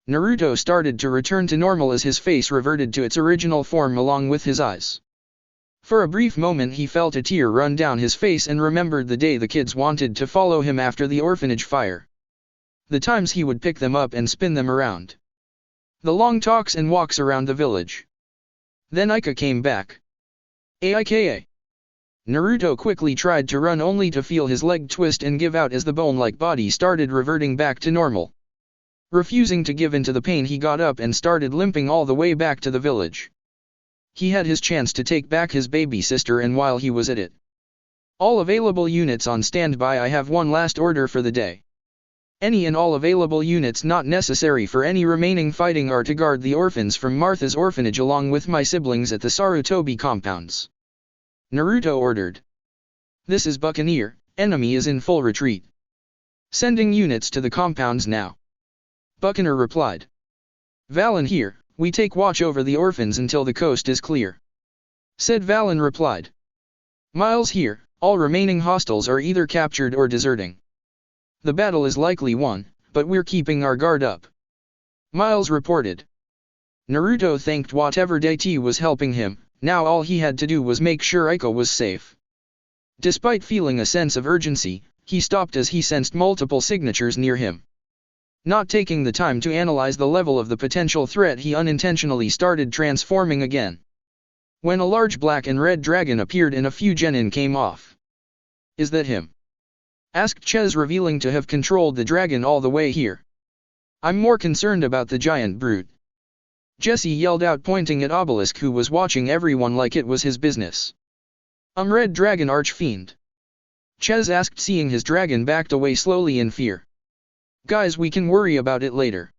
Naruto started to return to normal as his face reverted to its original form along with his eyes. For a brief moment he felt a tear run down his face and remembered the day the kids wanted to follow him after the orphanage fire. The times he would pick them up and spin them around. The long talks and walks around the village. Then Ika came back. Aika. Naruto quickly tried to run only to feel his leg twist and give out as the bone-like body started reverting back to normal. Refusing to give in to the pain, he got up and started limping all the way back to the village. He had his chance to take back his baby sister, and while he was at it. All available units on standby. I have one last order for the day. Any and all available units not necessary for any remaining fighting are to guard the orphans from Martha's orphanage along with my siblings at the Sarutobi compounds. Naruto ordered. This is Buccaneer, enemy is in full retreat. Sending units to the compounds now. Buccaneer replied. Valen here, we take watch over the orphans until the coast is clear. Said Valen replied. Miles here, all remaining hostiles are either captured or deserting. The battle is likely won, but we're keeping our guard up. Miles reported. Naruto thanked whatever deity was helping him, now all he had to do was make sure Aiko was safe. Despite feeling a sense of urgency, he stopped as he sensed multiple signatures near him. Not taking the time to analyze the level of the potential threat, he unintentionally started transforming again. When a large black and red dragon appeared and a few genin came off. Is that him? Asked Ches, revealing to have controlled the dragon all the way here. I'm more concerned about the giant brute. Jesse yelled out, pointing at Obelisk, who was watching everyone like it was his business. Red dragon archfiend. Ches asked, seeing his dragon backed away slowly in fear. Guys, we can worry about it later.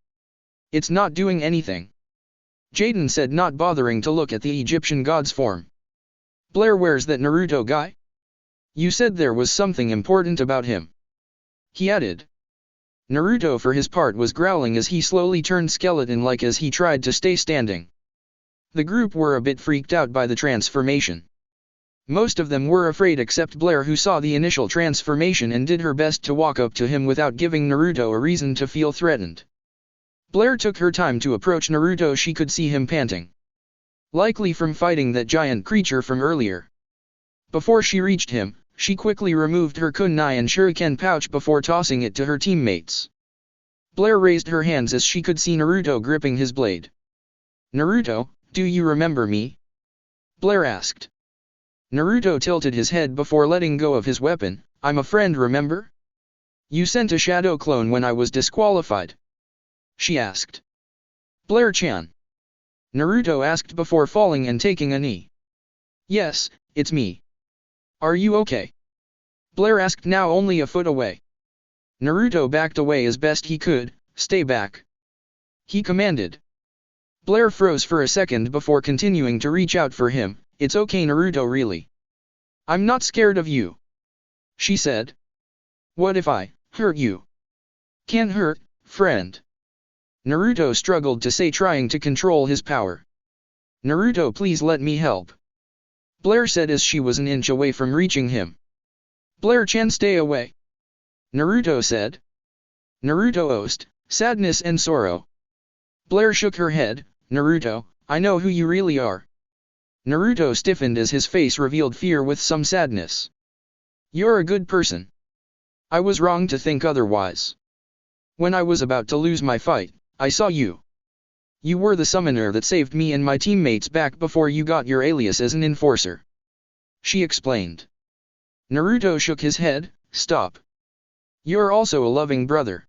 It's not doing anything. Jaden said, not bothering to look at the Egyptian god's form. Blair, where's that Naruto guy? You said there was something important about him. He added. Naruto for his part was growling as he slowly turned skeleton-like as he tried to stay standing. The group were a bit freaked out by the transformation. Most of them were afraid except Blair, who saw the initial transformation and did her best to walk up to him without giving Naruto a reason to feel threatened. Blair took her time to approach Naruto. She could see him panting. Likely from fighting that giant creature from earlier. Before she reached him, she quickly removed her kunai and shuriken pouch before tossing it to her teammates. Blair raised her hands as she could see Naruto gripping his blade. Naruto, do you remember me? Blair asked. Naruto tilted his head before letting go of his weapon. I'm a friend, remember? You sent a shadow clone when I was disqualified. She asked. Blair-chan. Naruto asked before falling and taking a knee. Yes, it's me. Are you okay? Blair asked, now only a foot away. Naruto backed away as best he could. Stay back. He commanded. Blair froze for a second before continuing to reach out for him. It's okay, Naruto, really. I'm not scared of you. She said. What if I hurt you? Can't hurt, friend. Naruto struggled to say, trying to control his power. Naruto, please let me help. Blair said as she was an inch away from reaching him. Blair-chan, stay away. Naruto said. Naruto oozed sadness and sorrow. Blair shook her head. Naruto, I know who you really are. Naruto stiffened as his face revealed fear with some sadness. You're a good person. I was wrong to think otherwise. When I was about to lose my fight, I saw you. You were the summoner that saved me and my teammates back before you got your alias as an enforcer. She explained. Naruto shook his head. Stop. You're also a loving brother.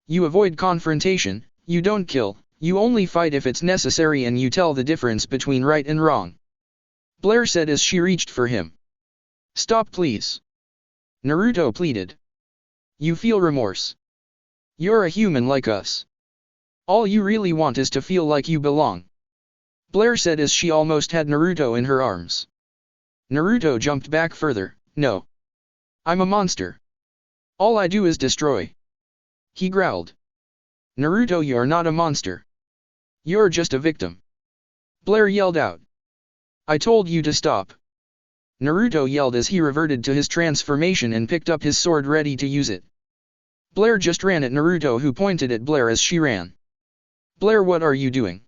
You avoid confrontation, you don't kill, you only fight if it's necessary, and you tell the difference between right and wrong. Blair said as she reached for him. Stop, please. Naruto pleaded. You feel remorse. You're a human like us. All you really want is to feel like you belong. Blair said as she almost had Naruto in her arms. Naruto jumped back further. No. I'm a monster. All I do is destroy. He growled. Naruto, you're not a monster. You're just a victim. Blair yelled out. I told you to stop. Naruto yelled as he reverted to his transformation and picked up his sword, ready to use it. Blair just ran at Naruto, who pointed at Blair as she ran. Blair, what are you doing?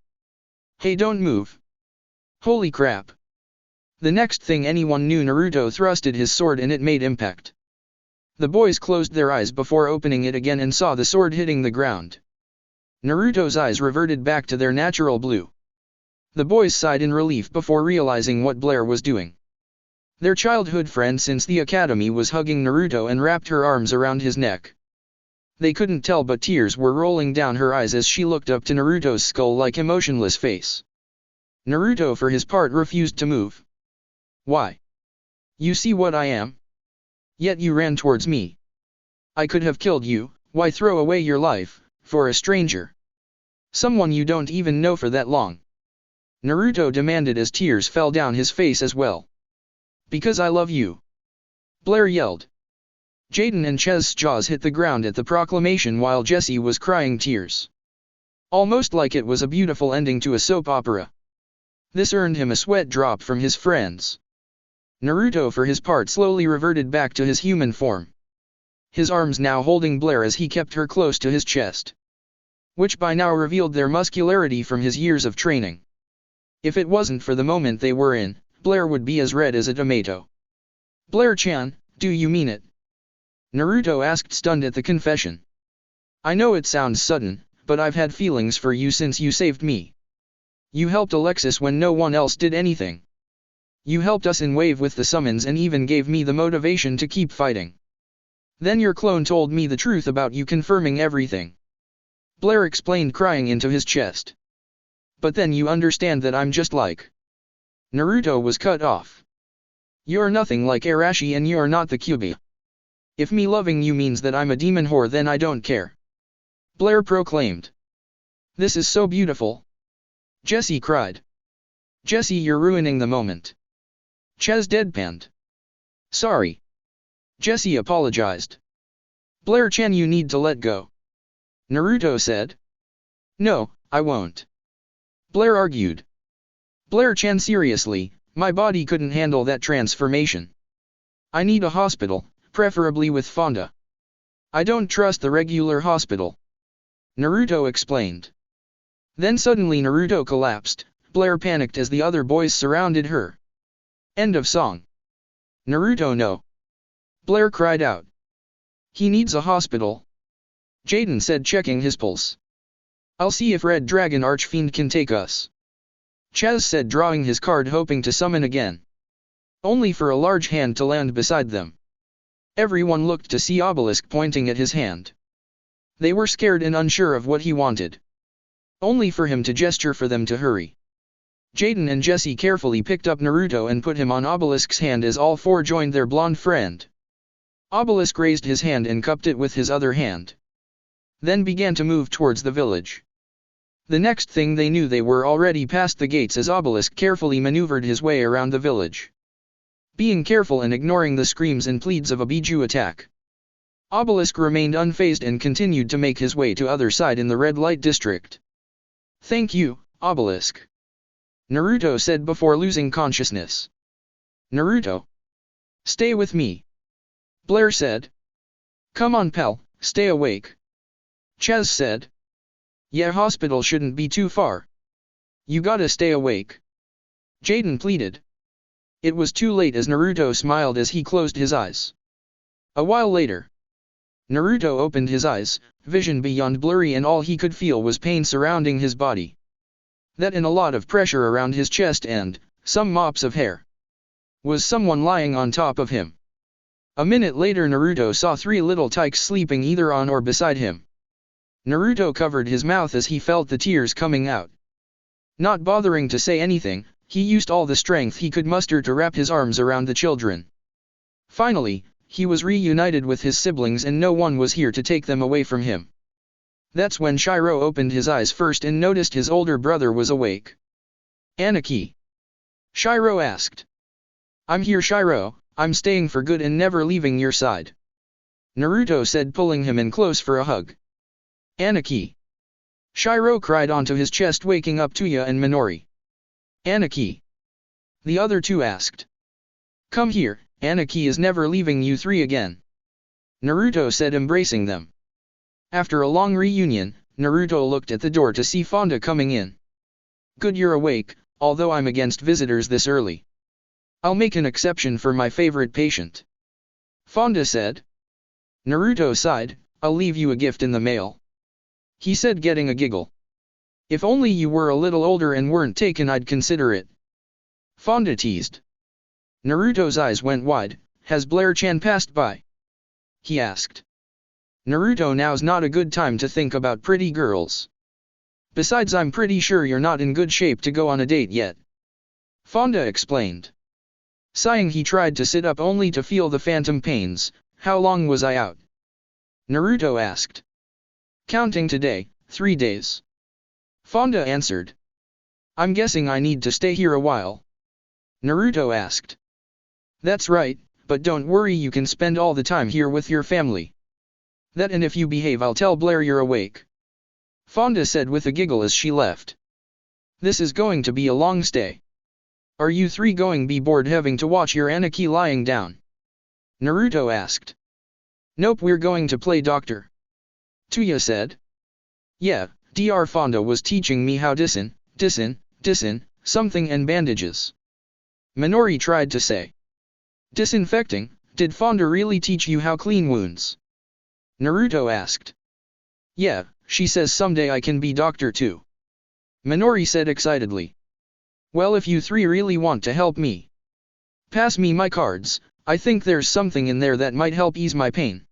Hey, don't move. Holy crap. The next thing anyone knew, Naruto thrusted his sword and it made impact. The boys closed their eyes before opening it again and saw the sword hitting the ground. Naruto's eyes reverted back to their natural blue. The boys sighed in relief before realizing what Blair was doing. Their childhood friend since the academy was hugging Naruto and wrapped her arms around his neck. They couldn't tell, but tears were rolling down her eyes as she looked up to Naruto's skull-like emotionless face. Naruto for his part refused to move. Why? You see what I am? Yet you ran towards me. I could have killed you. Why throw away your life for a stranger? Someone you don't even know for that long. Naruto demanded as tears fell down his face as well. Because I love you. Blair yelled. Jaden and Chez's jaws hit the ground at the proclamation while Jessie was crying tears. Almost like it was a beautiful ending to a soap opera. This earned him a sweat drop from his friends. Naruto for his part slowly reverted back to his human form. His arms now holding Blair as he kept her close to his chest, which by now revealed their muscularity from his years of training. If it wasn't for the moment they were in, Blair would be as red as a tomato. Blair-chan, do you mean it? Naruto asked, stunned at the confession. I know it sounds sudden, but I've had feelings for you since you saved me. You helped Alexis when no one else did anything. You helped us in Wave with the summons and even gave me the motivation to keep fighting. Then your clone told me the truth about you, confirming everything. Blair explained, crying into his chest. But then you understand that I'm just like... Naruto was cut off. You're nothing like Arashi and you're not the Kyuubi. If me loving you means that I'm a demon whore, then I don't care. Blair proclaimed. This is so beautiful. Jessie cried. Jessie, you're ruining the moment. Chez deadpanned. Sorry. Jessie apologized. Blair-chan, you need to let go. Naruto said. No, I won't. Blair argued. Blair-chan, seriously, my body couldn't handle that transformation. I need a hospital, preferably with Fonda. I don't trust the regular hospital. Naruto explained. Then suddenly Naruto collapsed. Blair panicked as the other boys surrounded her. End of song. Naruto, no. Blair cried out. He needs a hospital. Jaden said, checking his pulse. I'll see if Red Dragon Archfiend can take us. Chaz said, drawing his card, hoping to summon again. Only for a large hand to land beside them. Everyone looked to see Obelisk pointing at his hand. They were scared and unsure of what he wanted. Only for him to gesture for them to hurry. Jaden and Jessie carefully picked up Naruto and put him on Obelisk's hand as all four joined their blonde friend. Obelisk raised his hand and cupped it with his other hand. Then began to move towards the village. The next thing they knew, they were already past the gates as Obelisk carefully maneuvered his way around the village. Being careful and ignoring the screams and pleads of a Biju attack. Obelisk remained unfazed and continued to make his way to other side in the red light district. Thank you, Obelisk. Naruto said before losing consciousness. Naruto. Stay with me. Blair said. Come on, pal, stay awake. Chaz said. Yeah, hospital shouldn't be too far. You gotta stay awake. Jaden pleaded. It was too late as Naruto smiled as he closed his eyes. A while later. Naruto opened his eyes, vision beyond blurry, and all he could feel was pain surrounding his body. That and a lot of pressure around his chest and, some mops of hair. Was someone lying on top of him? A minute later Naruto saw three little tykes sleeping either on or beside him. Naruto covered his mouth as he felt the tears coming out. Not bothering to say anything, he used all the strength he could muster to wrap his arms around the children. Finally, he was reunited with his siblings and no one was here to take them away from him. That's when Shiro opened his eyes first and noticed his older brother was awake. Aniki? Shiro asked. I'm here, Shiro, I'm staying for good and never leaving your side. Naruto said, pulling him in close for a hug. Aniki? Shiro cried onto his chest, waking up Tuya and Minori. Aniki? The other two asked. Come here, Aniki is never leaving you three again. Naruto said, embracing them. After a long reunion, Naruto looked at the door to see Fonda coming in. Good, you're awake, although I'm against visitors this early. I'll make an exception for my favorite patient. Fonda said. Naruto sighed, I'll leave you a gift in the mail. He said, getting a giggle. If only you were a little older and weren't taken, I'd consider it. Fonda teased. Naruto's eyes went wide. Has Blair-chan passed by? He asked. Naruto, now's not a good time to think about pretty girls. Besides, I'm pretty sure you're not in good shape to go on a date yet. Fonda explained. Sighing, he tried to sit up only to feel the phantom pains. How long was I out? Naruto asked. Counting today, 3 days. Fonda answered. I'm guessing I need to stay here a while. Naruto asked. That's right, but don't worry, you can spend all the time here with your family. That, and if you behave, I'll tell Blair you're awake. Fonda said with a giggle as she left. This is going to be a long stay. Are you three going to be bored having to watch your Aniki lying down? Naruto asked. Nope, we're going to play doctor. Tuya said. Yeah, Dr. Fonda was teaching me how disin, something and bandages. Minori tried to say. Disinfecting, did Fonda really teach you how clean wounds? Naruto asked. Yeah, she says someday I can be doctor too. Minori said excitedly. Well, if you three really want to help me, pass me my cards, I think there's something in there that might help ease my pain.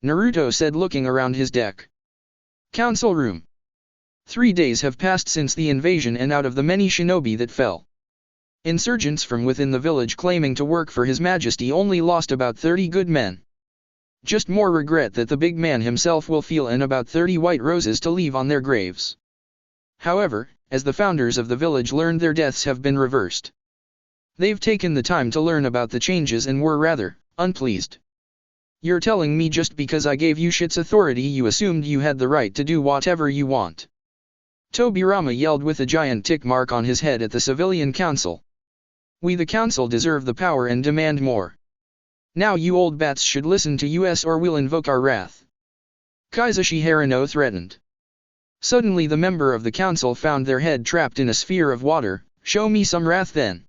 Naruto said looking around his deck. Council room. 3 days have passed since the invasion, and out of the many shinobi that fell, insurgents from within the village claiming to work for His Majesty only lost about 30 good men. Just more regret that the big man himself will feel, and about 30 white roses to leave on their graves. However, as the founders of the village learned, their deaths have been reversed. They've taken the time to learn about the changes and were rather unpleased. You're telling me just because I gave you shit's authority you assumed you had the right to do whatever you want? Tobirama yelled with a giant tick mark on his head at the civilian council. We the council deserve the power and demand more. Now you old bats should listen to us or we'll invoke our wrath. Kaizashi Harano threatened. Suddenly the member of the council found their head trapped in a sphere of water. Show me some wrath then.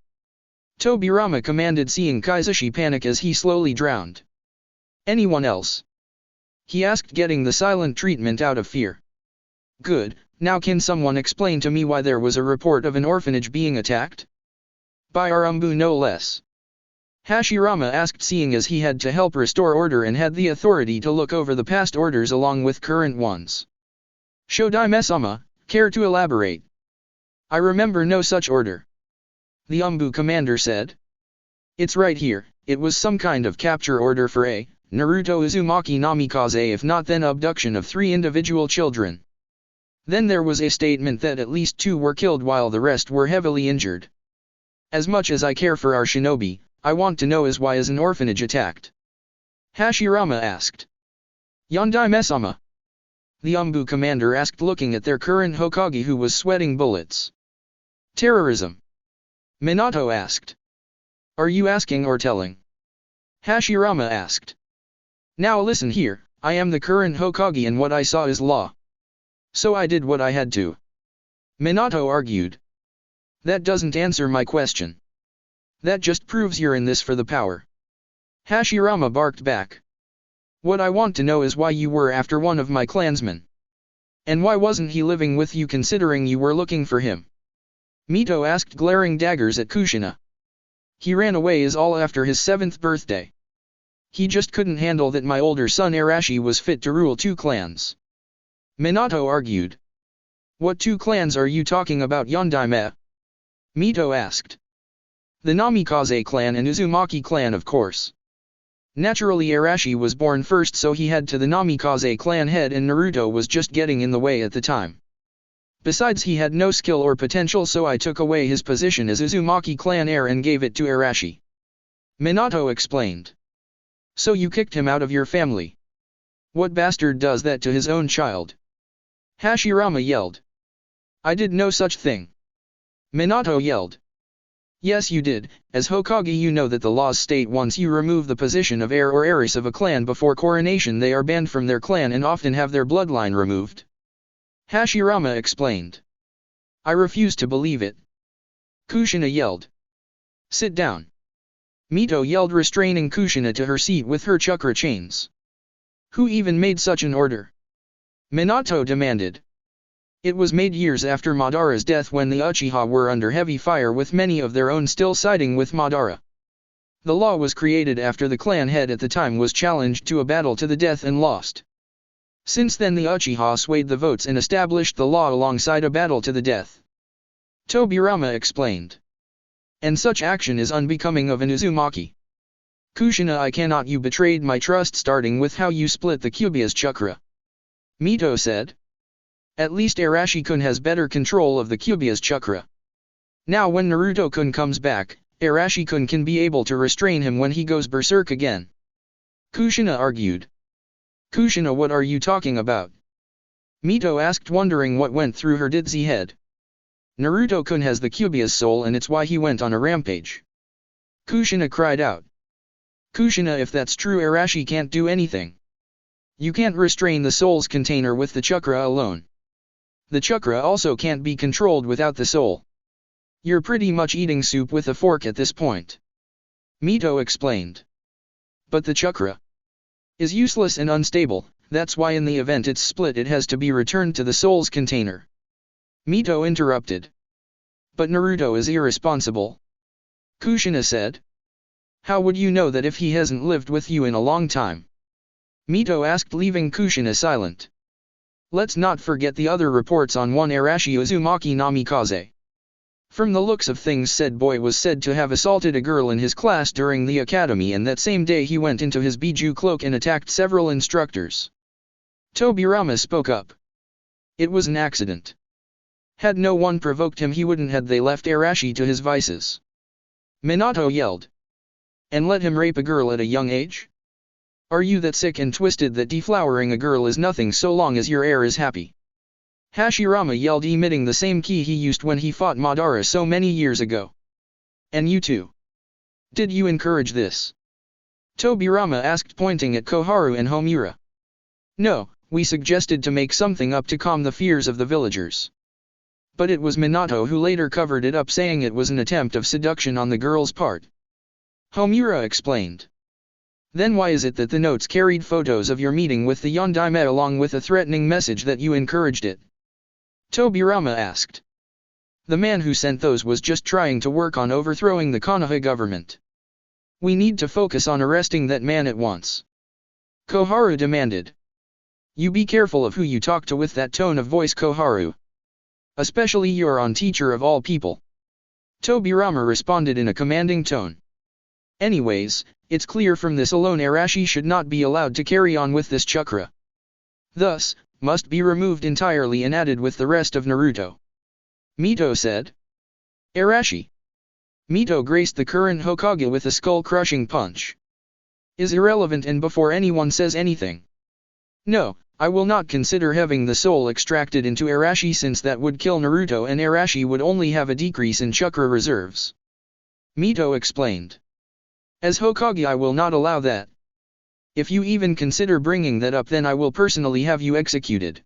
Tobirama commanded, seeing Kaizashi panic as he slowly drowned. Anyone else? He asked, getting the silent treatment out of fear. Good, now can someone explain to me why there was a report of an orphanage being attacked? By our Umbu no less. Hashirama asked, seeing as he had to help restore order and had the authority to look over the past orders along with current ones. Shodai-sama, care to elaborate? I remember no such order. The Umbu commander said. It's right here, it was some kind of capture order for a Naruto Uzumaki Namikaze, if not then abduction of 3 individual children. Then there was a statement that at least 2 were killed while the rest were heavily injured. As much as I care for our shinobi, I want to know why is an orphanage attacked? Hashirama asked. Yandai-sama? The Umbu commander asked, looking at their current Hokage who was sweating bullets. Terrorism? Minato asked. Are you asking or telling? Hashirama asked. Now listen here, I am the current Hokage and what I saw is law. So I did what I had to. Minato argued. That doesn't answer my question. That just proves you're in this for the power. Hashirama barked back. What I want to know is why you were after one of my clansmen. And why wasn't he living with you, considering you were looking for him? Mito asked, glaring daggers at Kushina. He ran away is all after his 7th birthday. He just couldn't handle that my older son Arashi was fit to rule 2 clans. Minato argued. What 2 clans are you talking about, Yondaime? Mito asked. The Namikaze clan and Uzumaki clan, of course. Naturally Arashi was born first, so he had to the Namikaze clan head, and Naruto was just getting in the way at the time. Besides, he had no skill or potential, so I took away his position as Uzumaki clan heir and gave it to Arashi. Minato explained. So you kicked him out of your family? What bastard does that to his own child? Hashirama yelled. I did no such thing. Minato yelled. Yes you did, as Hokage you know that the laws state once you remove the position of heir or heiress of a clan before coronation they are banned from their clan and often have their bloodline removed. Hashirama explained. I refuse to believe it. Kushina yelled. Sit down. Mito yelled, restraining Kushina to her seat with her chakra chains. Who even made such an order? Minato demanded. It was made years after Madara's death, when the Uchiha were under heavy fire with many of their own still siding with Madara. The law was created after the clan head at the time was challenged to a battle to the death and lost. Since then the Uchiha swayed the votes and established the law alongside a battle to the death. Tobirama explained. And such action is unbecoming of an Uzumaki. Kushina, I cannot. You betrayed my trust, starting with how you split the Kyuubi's chakra. Mito said. At least Arashi-kun has better control of the Kyuubi's chakra. Now when Naruto-kun comes back, Arashi-kun can be able to restrain him when he goes berserk again. Kushina argued. Kushina, what are you talking about? Mito asked, wondering what went through her ditzy head. Naruto-kun has the Kyuubi's soul and it's why he went on a rampage. Kushina cried out. Kushina, if that's true, Arashi can't do anything. You can't restrain the soul's container with the chakra alone. The chakra also can't be controlled without the soul. You're pretty much eating soup with a fork at this point. Mito explained. But the chakra is useless and unstable, that's why in the event it's split it has to be returned to the soul's container. Mito interrupted. But Naruto is irresponsible. Kushina said. How would you know that if he hasn't lived with you in a long time? Mito asked, leaving Kushina silent. Let's not forget the other reports on one Arashi Uzumaki Namikaze. From the looks of things, said boy was said to have assaulted a girl in his class during the academy, and that same day he went into his Biju cloak and attacked several instructors. Tobirama spoke up. It was an accident. Had no one provoked him he wouldn't had they left Arashi to his vices. Minato yelled. And let him rape a girl at a young age? Are you that sick and twisted that deflowering a girl is nothing so long as your heir is happy? Hashirama yelled, emitting the same ki he used when he fought Madara so many years ago. And you too? Did you encourage this? Tobirama asked, pointing at Koharu and Homura. No, we suggested to make something up to calm the fears of the villagers. But it was Minato who later covered it up, saying it was an attempt of seduction on the girl's part. Homura explained. Then why is it that the notes carried photos of your meeting with the Yondaime along with a threatening message that you encouraged it? Tobirama asked. The man who sent those was just trying to work on overthrowing the Konoha government. We need to focus on arresting that man at once. Koharu demanded. You be careful of who you talk to with that tone of voice, Koharu. Especially your own teacher of all people. Tobirama responded in a commanding tone. Anyways, it's clear from this alone Arashi should not be allowed to carry on with this chakra. Thus, must be removed entirely and added with the rest of Naruto. Mito said. Arashi. Mito graced the current Hokage with a skull-crushing punch. Is irrelevant, and before anyone says anything. No, I will not consider having the soul extracted into Arashi, since that would kill Naruto and Arashi would only have a decrease in chakra reserves. Mito explained. As Hokage I will not allow that. If you even consider bringing that up, then I will personally have you executed.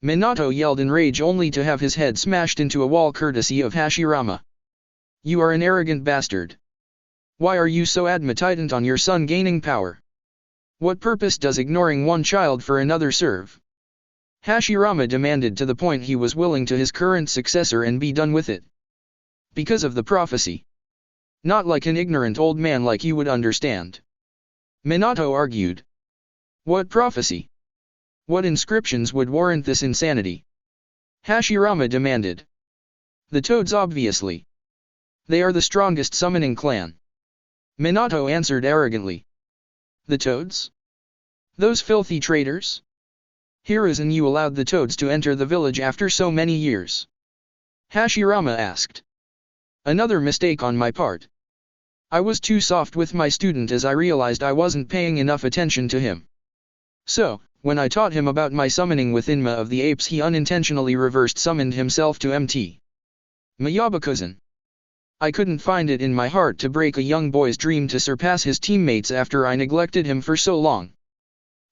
Minato yelled in rage, only to have his head smashed into a wall courtesy of Hashirama. You are an arrogant bastard. Why are you so adamant on your son gaining power? What purpose does ignoring one child for another serve? Hashirama demanded, to the point he was willing to his current successor and be done with it. Because of the prophecy. Not like an ignorant old man like you would understand. Minato argued. What prophecy? What inscriptions would warrant this insanity? Hashirama demanded. The toads, obviously. They are the strongest summoning clan. Minato answered arrogantly. The toads? Those filthy traitors? Hiruzen, you allowed the toads to enter the village after so many years? Hashirama asked. Another mistake on my part. I was too soft with my student, as I realized I wasn't paying enough attention to him. So, when I taught him about my summoning with Inma of the apes, he unintentionally reversed summoned himself to Mt. Miyabakuzen. I couldn't find it in my heart to break a young boy's dream to surpass his teammates after I neglected him for so long.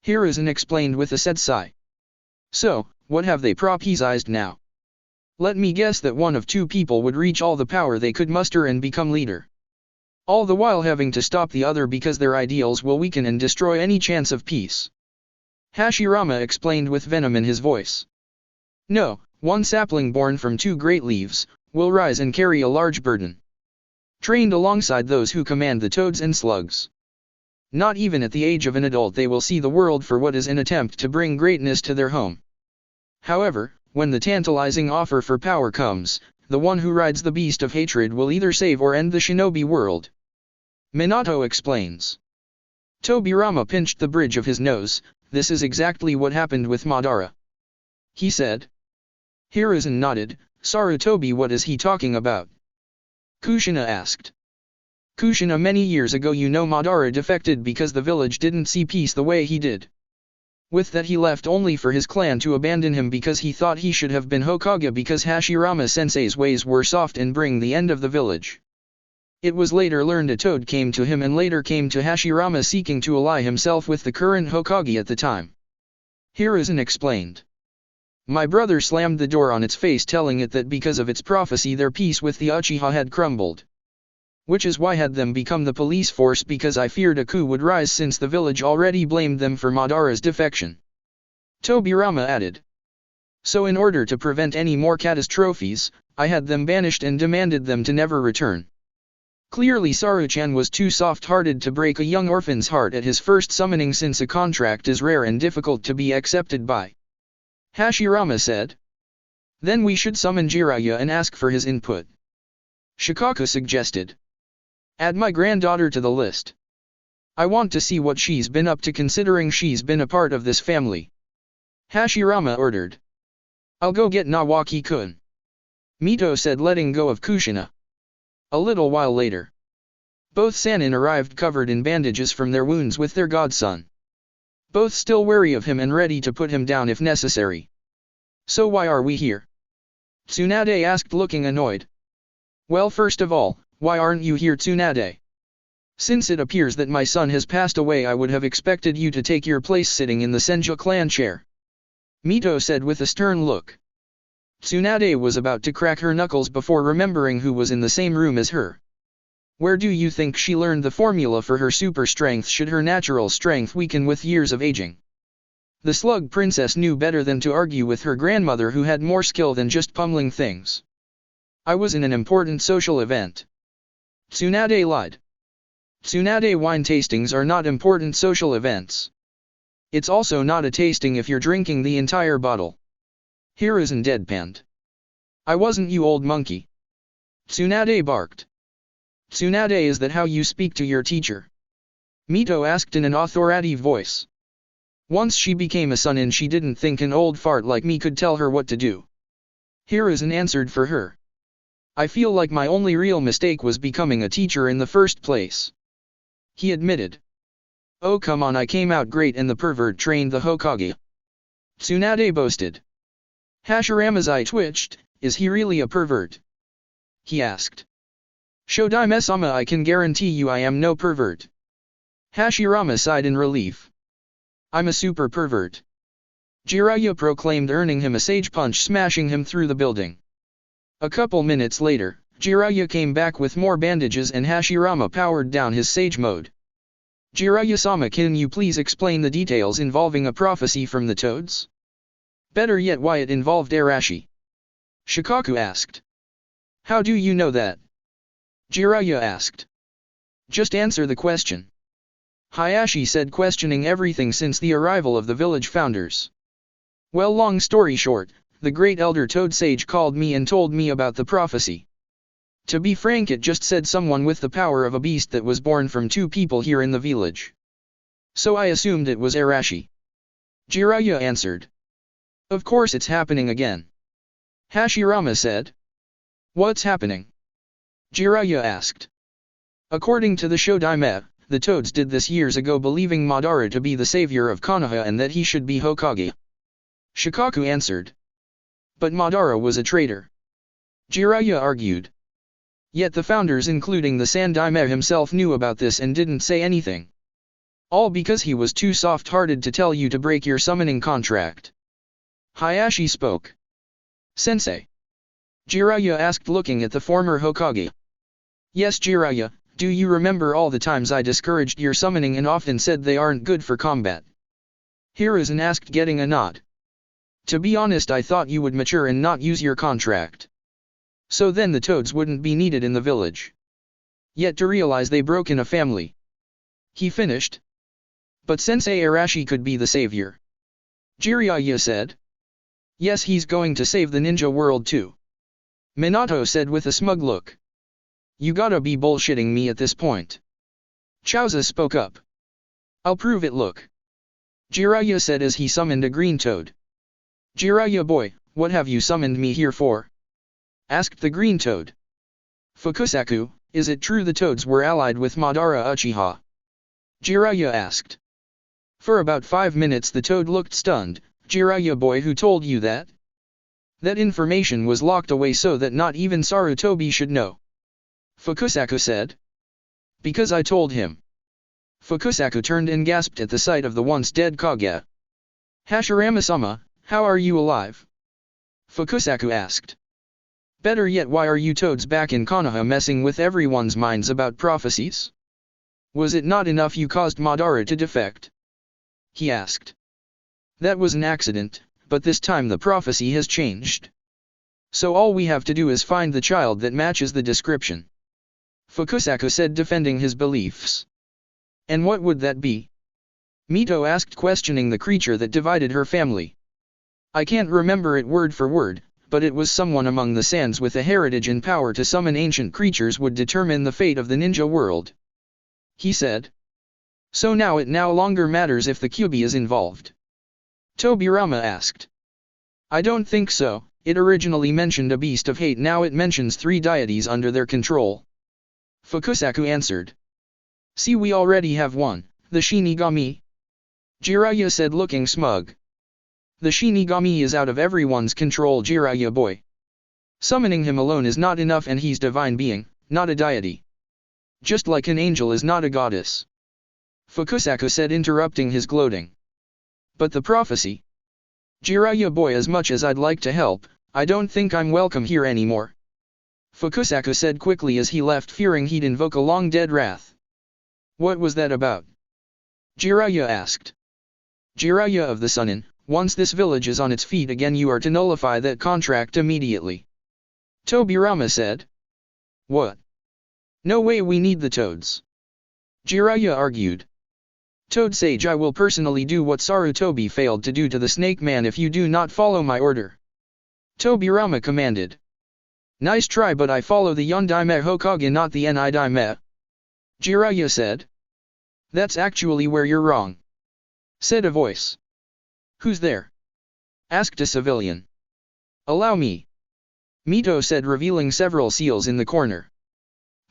Hiruzen explained with a sad sigh. So, what have they prophesized now? Let me guess that one of two people would reach all the power they could muster and become leader. All the while having to stop the other because their ideals will weaken and destroy any chance of peace. Hashirama explained with venom in his voice. No, one sapling born from two great leaves will rise and carry a large burden. Trained alongside those who command the toads and slugs. Not even at the age of an adult they will see the world for what is an attempt to bring greatness to their home. However, when the tantalizing offer for power comes, the one who rides the beast of hatred will either save or end the shinobi world. Minato explains. Tobirama pinched the bridge of his nose. This is exactly what happened with Madara. He said. Hiruzen nodded. Sarutobi, what is he talking about? Kushina asked. Kushina, many years ago Madara defected because the village didn't see peace the way he did. With that he left only for his clan to abandon him because he thought he should have been Hokage because Hashirama-sensei's ways were soft and bring the end of the village. It was later learned a toad came to him and later came to Hashirama seeking to ally himself with the current Hokage at the time. Hiruzen explained. My brother slammed the door on its face telling it that because of its prophecy their peace with the Uchiha had crumbled. Which is why I had them become the police force because I feared a coup would rise since the village already blamed them for Madara's defection. Tobirama added. So in order to prevent any more catastrophes, I had them banished and demanded them to never return. Clearly Saruchan was too soft-hearted to break a young orphan's heart at his first summoning since a contract is rare and difficult to be accepted by. Hashirama said. Then we should summon Jiraiya and ask for his input. Shukaku suggested. Add my granddaughter to the list. I want to see what she's been up to considering she's been a part of this family. Hashirama ordered. I'll go get Nawaki-kun. Mito said letting go of Kushina. A little while later. Both Sannin arrived covered in bandages from their wounds with their godson. Both still wary of him and ready to put him down if necessary. So why are we here? Tsunade asked looking annoyed. Well, first of all, why aren't you here, Tsunade? Since it appears that my son has passed away, I would have expected you to take your place sitting in the Senju clan chair. Mito said with a stern look. Tsunade was about to crack her knuckles before remembering who was in the same room as her. Where do you think she learned the formula for her super strength should her natural strength weaken with years of aging? The slug princess knew better than to argue with her grandmother who had more skill than just pummeling things. I was in an important social event. Tsunade lied. Tsunade wine tastings are not important social events. It's also not a tasting if you're drinking the entire bottle. Hiruzen deadpanned. I wasn't, you old monkey. Tsunade barked. Tsunade, is that how you speak to your teacher? Mito asked in an authoritative voice. Once she became a Chunin, she didn't think an old fart like me could tell her what to do. Hiruzen answered for her. I feel like my only real mistake was becoming a teacher in the first place. He admitted. Oh come on, I came out great and the pervert trained the Hokage. Tsunade boasted. Hashirama's eye twitched. Is he really a pervert? He asked. Shodaime-sama, I can guarantee you I am no pervert. Hashirama sighed in relief. I'm a super pervert. Jiraiya proclaimed, earning him a sage punch, smashing him through the building. A couple minutes later, Jiraiya came back with more bandages and Hashirama powered down his sage mode. Jiraiya-sama, can you please explain the details involving a prophecy from the toads? Better yet, why it involved Arashi? Shukaku asked. How do you know that? Jiraiya asked. Just answer the question. Hayashi said, questioning everything since the arrival of the village founders. Well, long story short, the great elder toad sage called me and told me about the prophecy. To be frank, it just said someone with the power of a beast that was born from two people here in the village. So I assumed it was Arashi. Jiraiya answered. Of course it's happening again. Hashirama said. What's happening? Jiraiya asked. According to the Shodaime, the toads did this years ago, believing Madara to be the savior of Konoha and that he should be Hokage. Shukaku answered. But Madara was a traitor. Jiraiya argued. Yet the founders, including the Sandaime himself, knew about this and didn't say anything. All because he was too soft-hearted to tell you to break your summoning contract. Hayashi spoke. Sensei. Jiraiya asked, looking at the former Hokage. Yes, Jiraiya, do you remember all the times I discouraged your summoning and often said they aren't good for combat? Hiruzen asked, getting a nod. To be honest, I thought you would mature and not use your contract. So then the toads wouldn't be needed in the village. Yet to realize they broke in a family. He finished. But Sensei Arashi could be the savior. Jiraiya said. Yes, he's going to save the ninja world too. Minato said with a smug look. You gotta be bullshitting me at this point. Chauza spoke up. I'll prove it, look. Jiraiya said as he summoned a green toad. Jiraiya boy, what have you summoned me here for? Asked the green toad. Fukusaku, is it true the toads were allied with Madara Uchiha? Jiraiya asked. For about 5 minutes the toad looked stunned. Jiraiya boy, who told you that? That information was locked away so that not even Sarutobi should know. Fukusaku said. Because I told him. Fukusaku turned and gasped at the sight of the once dead Kage. Hashirama-sama, how are you alive? Fukusaku asked. Better yet, why are you toads back in Konoha messing with everyone's minds about prophecies? Was it not enough you caused Madara to defect? He asked. That was an accident, but this time the prophecy has changed. So all we have to do is find the child that matches the description. Fukusaku said, defending his beliefs. And what would that be? Mito asked, questioning the creature that divided her family. I can't remember it word for word, but it was someone among the sands with a heritage and power to summon ancient creatures would determine the fate of the ninja world. He said. So now it no longer matters if the Kyuubi is involved? Tobirama asked. I don't think so. It originally mentioned a beast of hate, now it mentions 3 deities under their control. Fukusaku answered. See, we already have one, the Shinigami. Jiraiya said, looking smug. The Shinigami is out of everyone's control, Jiraiya boy. Summoning him alone is not enough, and he's divine being, not a deity. Just like an angel is not a goddess. Fukusaku said, interrupting his gloating. But the prophecy? Jiraiya boy, as much as I'd like to help, I don't think I'm welcome here anymore. Fukusaku said quickly as he left, fearing he'd invoke a long dead wrath. What was that about? Jiraiya asked. Jiraiya of the Chunin, once this village is on its feet again, you are to nullify that contract immediately. Tobirama said. What? No way, we need the toads. Jiraiya argued. Toad Sage, I will personally do what Sarutobi failed to do to the Snake Man if you do not follow my order. Tobirama commanded. Nice try, but I follow the Yondaime Hokage, not the Nidaime. Jiraiya said. That's actually where you're wrong, said a voice. Who's there? Asked a civilian. Allow me. Mito said, revealing several seals in the corner.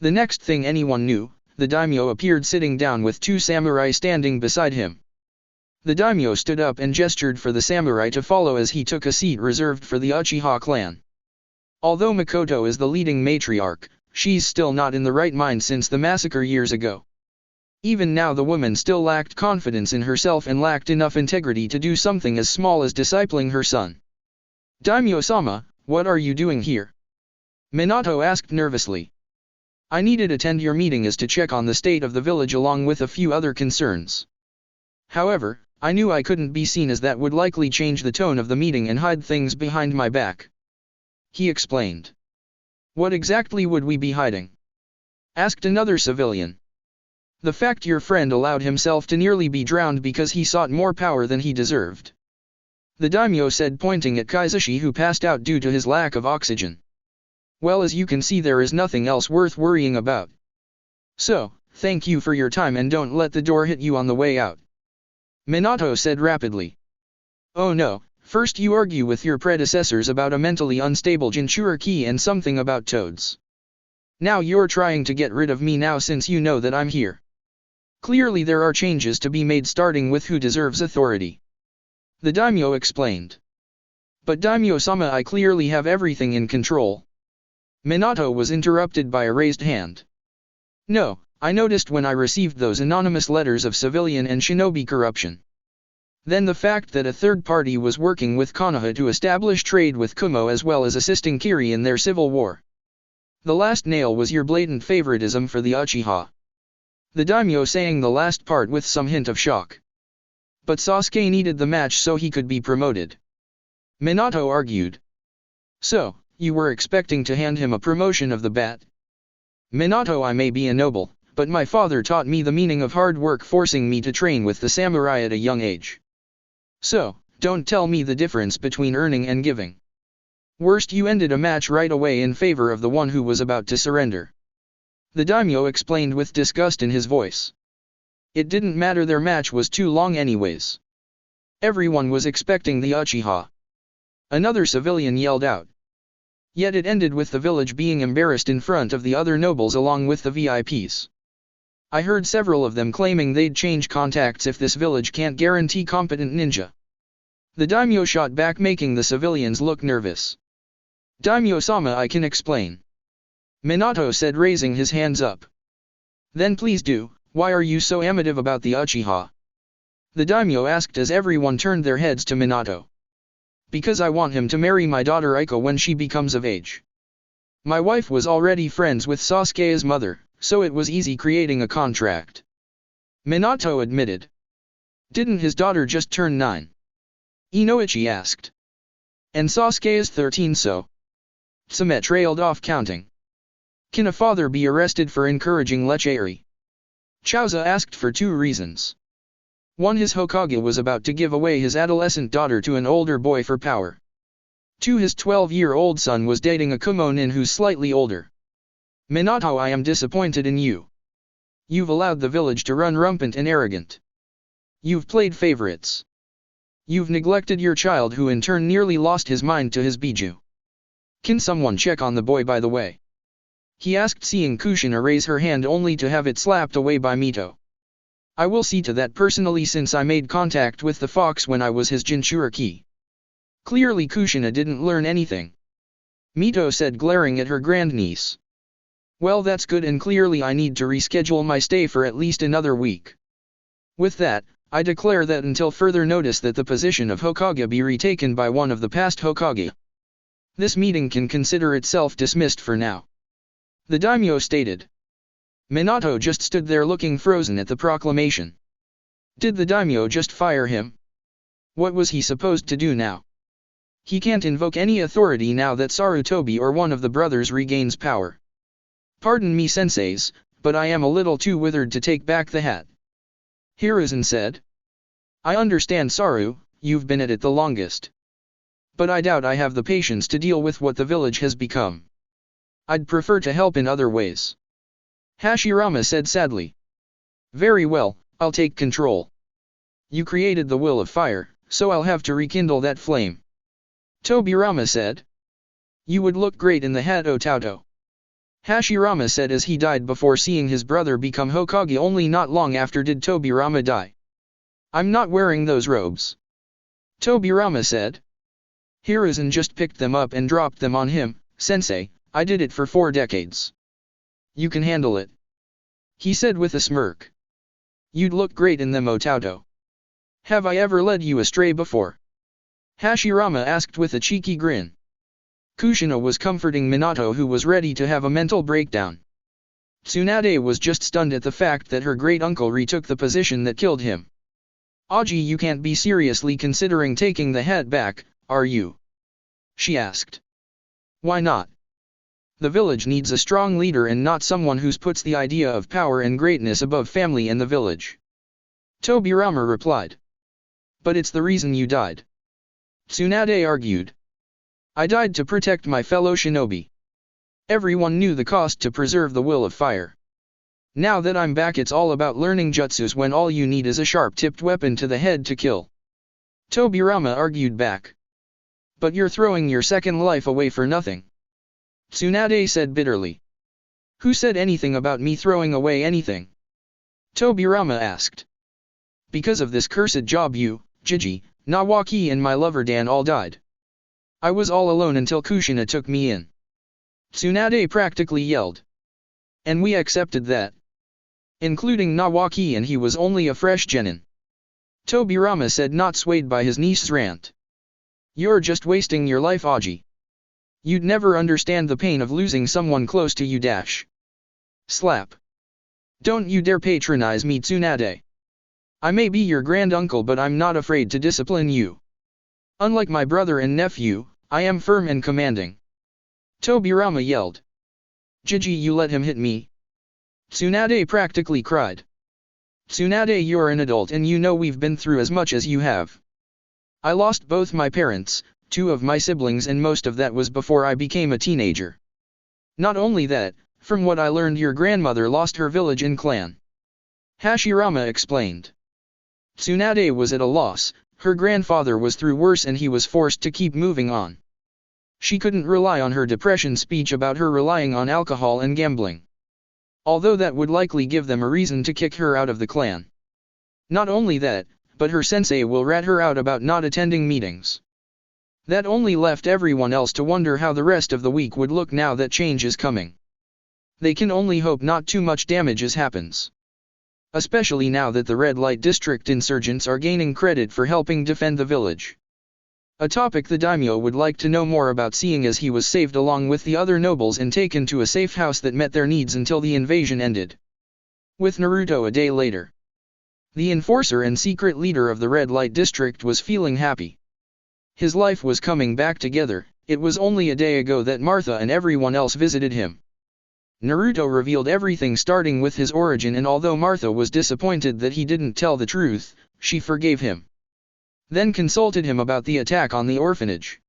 The next thing anyone knew, the daimyo appeared sitting down with 2 samurai standing beside him. The daimyo stood up and gestured for the samurai to follow as he took a seat reserved for the Uchiha clan. Although Makoto is the leading matriarch, she's still not in the right mind since the massacre years ago. Even now the woman still lacked confidence in herself and lacked enough integrity to do something as small as discipling her son. Daimyo-sama, what are you doing here? Minato asked nervously. I needed to attend your meeting as to check on the state of the village along with a few other concerns. However, I knew I couldn't be seen, as that would likely change the tone of the meeting and hide things behind my back. He explained. What exactly would we be hiding? Asked another civilian. The fact your friend allowed himself to nearly be drowned because he sought more power than he deserved. The daimyo said, pointing at Kaizushi, who passed out due to his lack of oxygen. Well, as you can see, there is nothing else worth worrying about. So, thank you for your time and don't let the door hit you on the way out. Minato said rapidly. Oh no, first you argue with your predecessors about a mentally unstable Jinchuriki and something about toads. Now you're trying to get rid of me now since you know that I'm here. Clearly there are changes to be made, starting with who deserves authority. The daimyo explained. But daimyo-sama, I clearly have everything in control. Minato was interrupted by a raised hand. No, I noticed when I received those anonymous letters of civilian and shinobi corruption. Then the fact that a third party was working with Konoha to establish trade with Kumo as well as assisting Kiri in their civil war. The last nail was your blatant favoritism for the Uchiha. The daimyo saying the last part with some hint of shock. But Sasuke needed the match so he could be promoted. Minato argued. So, you were expecting to hand him a promotion of the bat? Minato, I may be a noble, but my father taught me the meaning of hard work, forcing me to train with the samurai at a young age. So, don't tell me the difference between earning and giving. Worst, you ended a match right away in favor of the one who was about to surrender. The daimyo explained with disgust in his voice. It didn't matter, their match was too long anyways. Everyone was expecting the Uchiha. Another civilian yelled out. Yet it ended with the village being embarrassed in front of the other nobles along with the VIPs. I heard several of them claiming they'd change contacts if this village can't guarantee competent ninja. The daimyo shot back, making the civilians look nervous. Daimyo-sama, I can explain, Minato said, raising his hands up. Then please do. Why are you so amative about the Uchiha? The daimyo asked as everyone turned their heads to Minato. Because I want him to marry my daughter Aiko when she becomes of age. My wife was already friends with Sasuke's mother, so it was easy creating a contract. Minato admitted. Didn't his daughter just turn 9? Inoichi asked. And Sasuke is 13, so? Tsume trailed off, counting. Can a father be arrested for encouraging lechery? Chauza asked for 2 reasons. 1. His Hokage was about to give away his adolescent daughter to an older boy for power. 2. His 12-year-old son was dating a kumonin who's slightly older. Minato, I am disappointed in you. You've allowed the village to run rampant and arrogant. You've played favorites. You've neglected your child, who in turn nearly lost his mind to his biju. Can someone check on the boy, by the way? He asked, seeing Kushina raise her hand only to have it slapped away by Mito. I will see to that personally, since I made contact with the fox when I was his Jinchuriki. Clearly Kushina didn't learn anything. Mito said, glaring at her grandniece. Well, that's good, and clearly I need to reschedule my stay for at least another week. With that, I declare that until further notice that the position of Hokage be retaken by one of the past Hokage. This meeting can consider itself dismissed for now. The daimyo stated. Minato just stood there looking frozen at the proclamation. Did the daimyo just fire him? What was he supposed to do now? He can't invoke any authority now that Sarutobi or one of the brothers regains power. Pardon me, senseis, but I am a little too withered to take back the hat. Hiruzen said. I understand, Saru, you've been at it the longest. But I doubt I have the patience to deal with what the village has become. I'd prefer to help in other ways. Hashirama said sadly. Very well, I'll take control. You created the will of fire, so I'll have to rekindle that flame. Tobirama said. You would look great in the hat, Otauto. Hashirama said as he died before seeing his brother become Hokage only not long after did Tobirama die. I'm not wearing those robes. Tobirama said. Hiruzen just picked them up and dropped them on him. Sensei, I did it for 4 decades. You can handle it. He said with a smirk. You'd look great in them, Otauto. Have I ever led you astray before? Hashirama asked with a cheeky grin. Kushina was comforting Minato, who was ready to have a mental breakdown. Tsunade was just stunned at the fact that her great-uncle retook the position that killed him. Aji, you can't be seriously considering taking the hat back, are you? She asked. Why not? The village needs a strong leader and not someone who puts the idea of power and greatness above family and the village. Tobirama replied. But it's the reason you died. Tsunade argued. I died to protect my fellow shinobi. Everyone knew the cost to preserve the will of fire. Now that I'm back, it's all about learning jutsus when all you need is a sharp-tipped weapon to the head to kill. Tobirama argued back. But you're throwing your second life away for nothing. Tsunade said bitterly. Who said anything about me throwing away anything? Tobirama asked. Because of this cursed job, you, Jiji, Nawaki and my lover Dan all died. I was all alone until Kushina took me in. Tsunade practically yelled. And we accepted that. Including Nawaki, and he was only a fresh genin. Tobirama said, not swayed by his niece's rant. You're just wasting your life, Aji. You'd never understand the pain of losing someone close to you. Slap. Don't you dare patronize me, Tsunade. I may be your granduncle, but I'm not afraid to discipline you. Unlike my brother and nephew, I am firm and commanding. Tobirama yelled. Jiji, you let him hit me. Tsunade practically cried. Tsunade, you're an adult and you know we've been through as much as you have. I lost both my parents, 2 of my siblings, and most of that was before I became a teenager. Not only that, from what I learned, your grandmother lost her village and clan. Hashirama explained. Tsunade was at a loss. Her grandfather was through worse and he was forced to keep moving on. She couldn't rely on her depression speech about her relying on alcohol and gambling. Although that would likely give them a reason to kick her out of the clan. Not only that, but her sensei will rat her out about not attending meetings. That only left everyone else to wonder how the rest of the week would look now that change is coming. They can only hope not too much damage happens. Especially now that the Red Light District insurgents are gaining credit for helping defend the village. A topic the daimyo would like to know more about, seeing as he was saved along with the other nobles and taken to a safe house that met their needs until the invasion ended. With Naruto a day later. The enforcer and secret leader of the Red Light District was feeling happy. His life was coming back together. It was only a day ago that Martha and everyone else visited him. Naruto revealed everything, starting with his origin, and although Martha was disappointed that he didn't tell the truth, she forgave him. Then consulted him about the attack on the orphanage.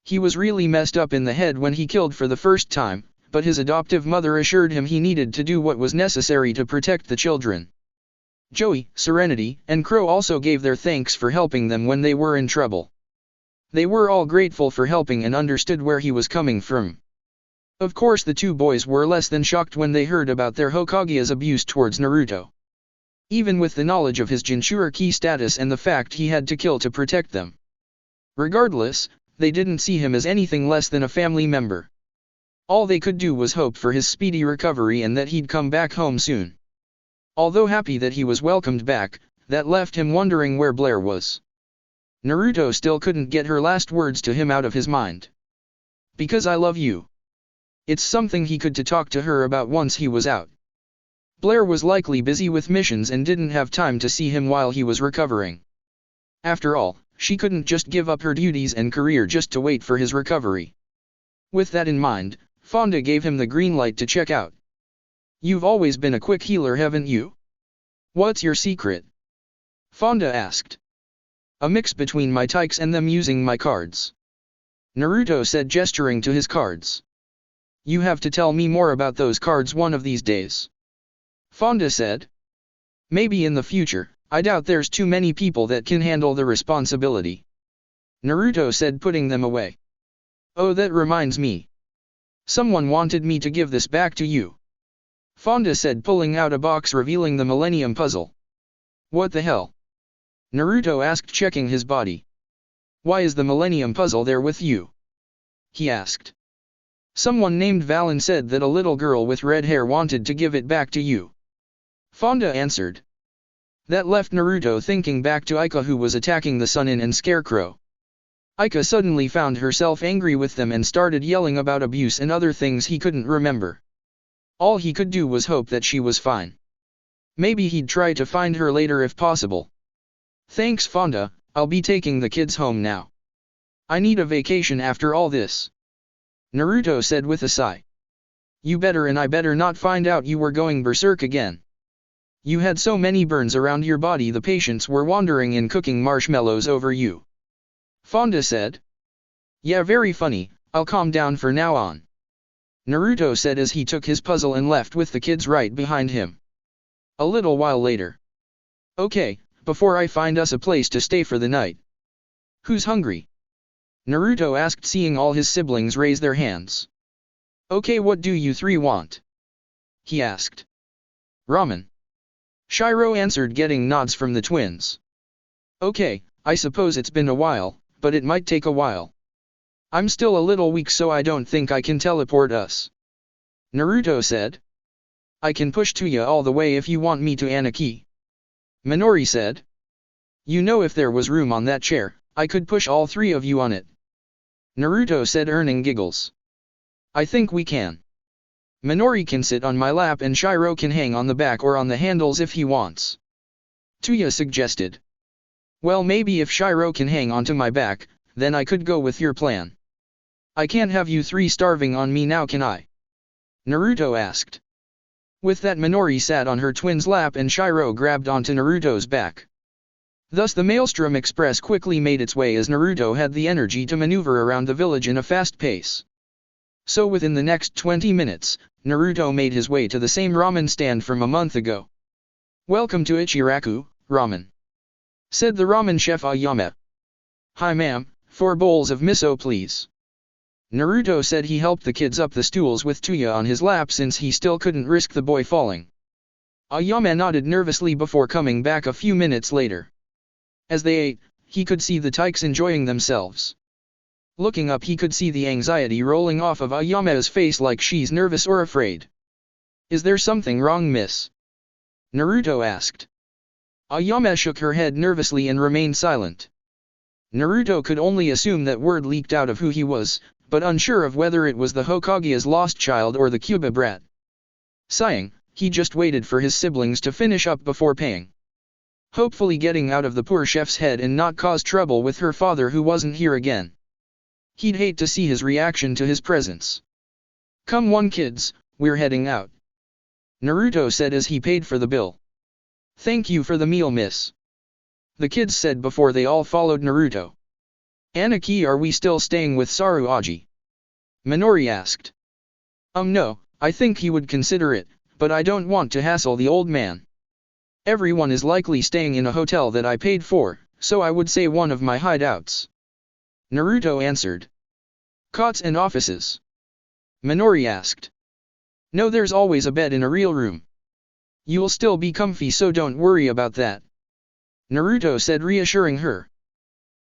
He was really messed up in the head when he killed for the first time, but his adoptive mother assured him he needed to do what was necessary to protect the children. Joey, Serenity, and Crow also gave their thanks for helping them when they were in trouble. They were all grateful for helping and understood where he was coming from. Of course, the two boys were less than shocked when they heard about their Hokage's abuse towards Naruto. Even with the knowledge of his Jinchuriki status and the fact he had to kill to protect them. Regardless, they didn't see him as anything less than a family member. All they could do was hope for his speedy recovery and that he'd come back home soon. Although happy that he was welcomed back, that left him wondering where Blair was. Naruto still couldn't get her last words to him out of his mind. Because I love you. It's something he could talk to her about once he was out. Blair was likely busy with missions and didn't have time to see him while he was recovering. After all, she couldn't just give up her duties and career just to wait for his recovery. With that in mind, Fonda gave him the green light to check out. You've always been a quick healer, haven't you? What's your secret? Fonda asked. A mix between my tikes and them using my cards. Naruto said, gesturing to his cards. You have to tell me more about those cards one of these days. Fonda said. Maybe in the future. I doubt there's too many people that can handle the responsibility. Naruto said, putting them away. Oh, that reminds me. Someone wanted me to give this back to you. Fonda said, pulling out a box revealing the Millennium puzzle. What the hell? Naruto asked, checking his body. Why is the Millennium puzzle there with you? He asked. Someone named Valen said that a little girl with red hair wanted to give it back to you. Fonda answered. That left Naruto thinking back to Ika, who was attacking the Chunin and Scarecrow. Ika suddenly found herself angry with them and started yelling about abuse and other things he couldn't remember. All he could do was hope that she was fine. Maybe he'd try to find her later if possible. Thanks, Fonda, I'll be taking the kids home now. I need a vacation after all this. Naruto said with a sigh. You better, and I better not find out you were going berserk again. You had so many burns around your body the patients were wandering and cooking marshmallows over you. Fonda said. Yeah, very funny, I'll calm down for now on. Naruto said as he took his puzzle and left with the kids right behind him. A little while later. Okay, before I find us a place to stay for the night. Who's hungry? Naruto asked, seeing all his siblings raise their hands. Okay, what do you three want? He asked. Ramen. Shiro answered, getting nods from the twins. Okay, I suppose it's been a while, but it might take a while. I'm still a little weak, so I don't think I can teleport us. Naruto said. I can push Tuya all the way if you want me to, Anaki. Minori said. You know, if there was room on that chair, I could push all three of you on it. Naruto said, earning giggles. I think we can. Minori can sit on my lap and Shiro can hang on the back or on the handles if he wants. Tuya suggested. Well, maybe if Shiro can hang onto my back, then I could go with your plan. I can't have you three starving on me now, can I? Naruto asked. With that, Minori sat on her twin's lap and Shiro grabbed onto Naruto's back. Thus the Maelstrom Express quickly made its way as Naruto had the energy to maneuver around the village in a fast pace. So within the next 20 minutes, Naruto made his way to the same ramen stand from a month ago. Welcome to Ichiraku, ramen. Said the ramen chef Ayame. Hi ma'am, 4 bowls of miso please. Naruto said he helped the kids up the stools with Tuya on his lap since he still couldn't risk the boy falling. Ayame nodded nervously before coming back a few minutes later. As they ate, he could see the tykes enjoying themselves. Looking up, he could see the anxiety rolling off of Ayame's face like she's nervous or afraid. "Is there something wrong, miss?" Naruto asked. Ayame shook her head nervously and remained silent. Naruto could only assume that word leaked out of who he was, but unsure of whether it was the Hokage's lost child or the Cuba brat. Sighing, he just waited for his siblings to finish up before paying. Hopefully getting out of the poor chef's head and not cause trouble with her father who wasn't here again. He'd hate to see his reaction to his presence. "Come on kids, we're heading out," Naruto said as he paid for the bill. "Thank you for the meal, miss," the kids said before they all followed Naruto. "Aniki, are we still staying with Saruaji?" Minori asked. No, I think he would consider it, but I don't want to hassle the old man. Everyone is likely staying in a hotel that I paid for, so I would say one of my hideouts," Naruto answered. "Cots and offices?" Minori asked. "No, there's always a bed in a real room. You'll still be comfy, so don't worry about that," Naruto said, reassuring her.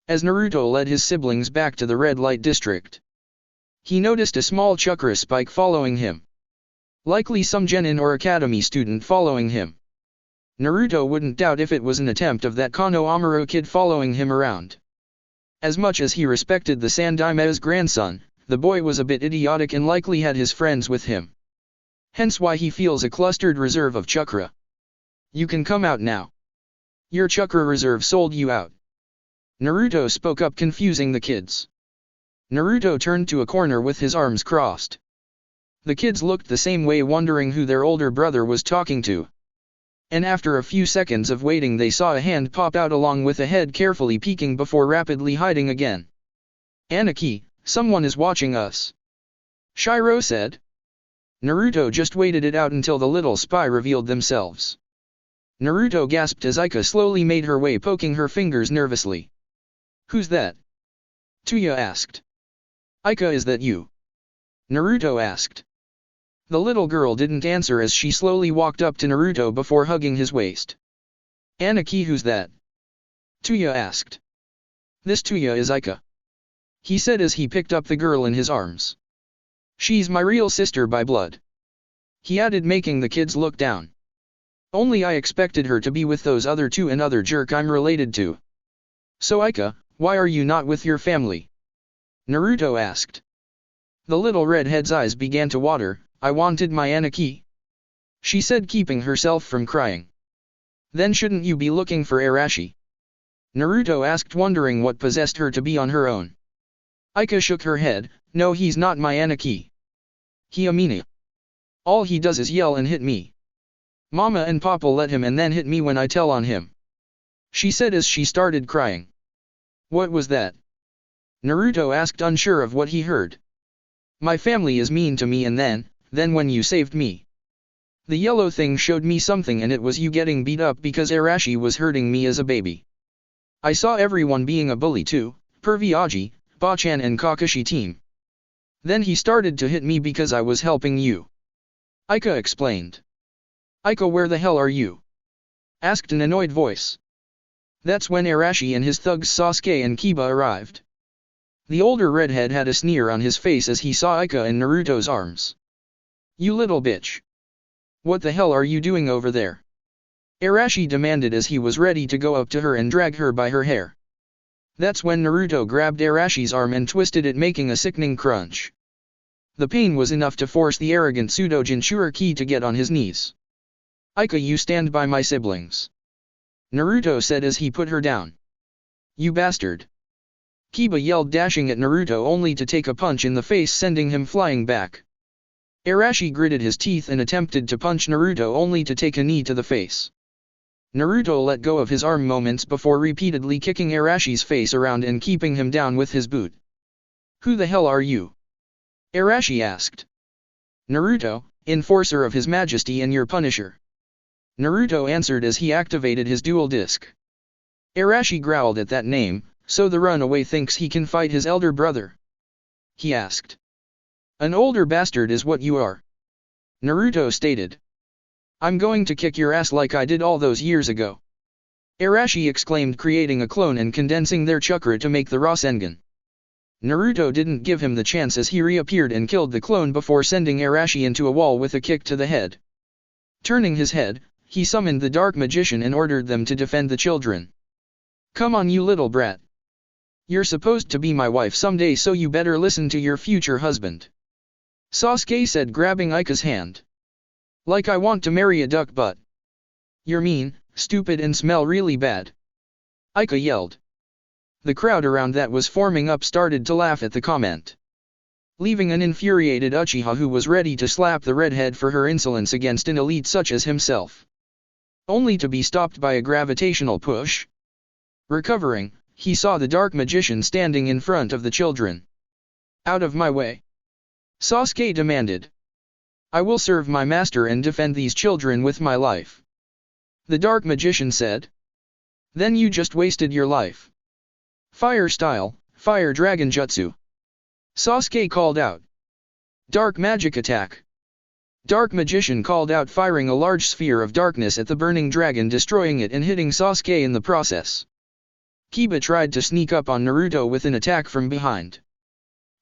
As Naruto led his siblings back to the red light district, he noticed a small chakra spike following him. Likely some genin or academy student following him. Naruto wouldn't doubt if it was an attempt of that Kano Amuro kid following him around. As much as he respected the Sandaime's grandson, the boy was a bit idiotic and likely had his friends with him. Hence why he feels a clustered reserve of chakra. "You can come out now. Your chakra reserve sold you out," Naruto spoke up, confusing the kids. Naruto turned to a corner with his arms crossed. The kids looked the same way, wondering who their older brother was talking to. And after a few seconds of waiting, they saw a hand pop out along with a head carefully peeking before rapidly hiding again. "Aniki, someone is watching us," Shiro said. Naruto just waited it out until the little spy revealed themselves. Naruto gasped as Aika slowly made her way, poking her fingers nervously. "Who's that?" Tuya asked. "Aika, is that you?" Naruto asked. The little girl didn't answer as she slowly walked up to Naruto before hugging his waist. "Aniki, who's that?" Tuya asked. "This Tuya is Aika," he said as he picked up the girl in his arms. "She's my real sister by blood," he added, making the kids look down. "Only I expected her to be with those other two, another jerk I'm related to." "So Aika, why are you not with your family?" Naruto asked. The little redhead's eyes began to water. "I wanted my Aniki," she said, keeping herself from crying. "Then shouldn't you be looking for Arashi?" Naruto asked, wondering what possessed her to be on her own. Aika shook her head. "No, he's not my Aniki. He a meanie. All he does is yell and hit me. Mama and Papa let him and then hit me when I tell on him," she said as she started crying. "What was that?" Naruto asked, unsure of what he heard. "My family is mean to me, and then when you saved me, the yellow thing showed me something, and it was you getting beat up because Arashi was hurting me as a baby. I saw everyone being a bully too, Pervy Aji, Bachan and Kakashi team. Then he started to hit me because I was helping you," Aika explained. "Aika, where the hell are you?" asked an annoyed voice. That's when Arashi and his thugs Sasuke and Kiba arrived. The older redhead had a sneer on his face as he saw Aika in Naruto's arms. "You little bitch. What the hell are you doing over there?" Arashi demanded as he was ready to go up to her and drag her by her hair. That's when Naruto grabbed Arashi's arm and twisted it, making a sickening crunch. The pain was enough to force the arrogant pseudo Jinchuriki to get on his knees. "Aika, you stand by my siblings," Naruto said as he put her down. "You bastard!" Kiba yelled, dashing at Naruto only to take a punch in the face, sending him flying back. Arashi gritted his teeth and attempted to punch Naruto only to take a knee to the face. Naruto let go of his arm moments before repeatedly kicking Arashi's face around and keeping him down with his boot. "Who the hell are you?" Arashi asked. "Naruto, enforcer of His Majesty and your punisher," Naruto answered as he activated his dual disc. Arashi growled at that name. "So the runaway thinks he can fight his elder brother?" he asked. An older bastard is what you are. Naruto stated. I'm going to kick your ass like I did all those years ago. Arashi exclaimed, creating a clone and condensing their chakra to make the Rasengan. Naruto didn't give him the chance as he reappeared and killed the clone before sending Arashi into a wall with a kick to the head. Turning his head, he summoned the Dark Magician and ordered them to defend the children. Come on, you little brat. You're supposed to be my wife someday, so you better listen to your future husband. Sasuke said, grabbing Ika's hand. Like I want to marry a duck butt. You're mean, stupid and smell really bad. Ika yelled. The crowd around that was forming up started to laugh at the comment, leaving an infuriated Uchiha who was ready to slap the redhead for her insolence against an elite such as himself. Only to be stopped by a gravitational push. Recovering, he saw the Dark Magician standing in front of the children. Out of my way! Sasuke demanded. I will serve my master and defend these children with my life. The Dark Magician said. Then you just wasted your life. Fire style, fire dragon jutsu. Sasuke called out. Dark magic attack. Dark Magician called out, firing a large sphere of darkness at the burning dragon, destroying it and hitting Sasuke in the process. Kiba tried to sneak up on Naruto with an attack from behind.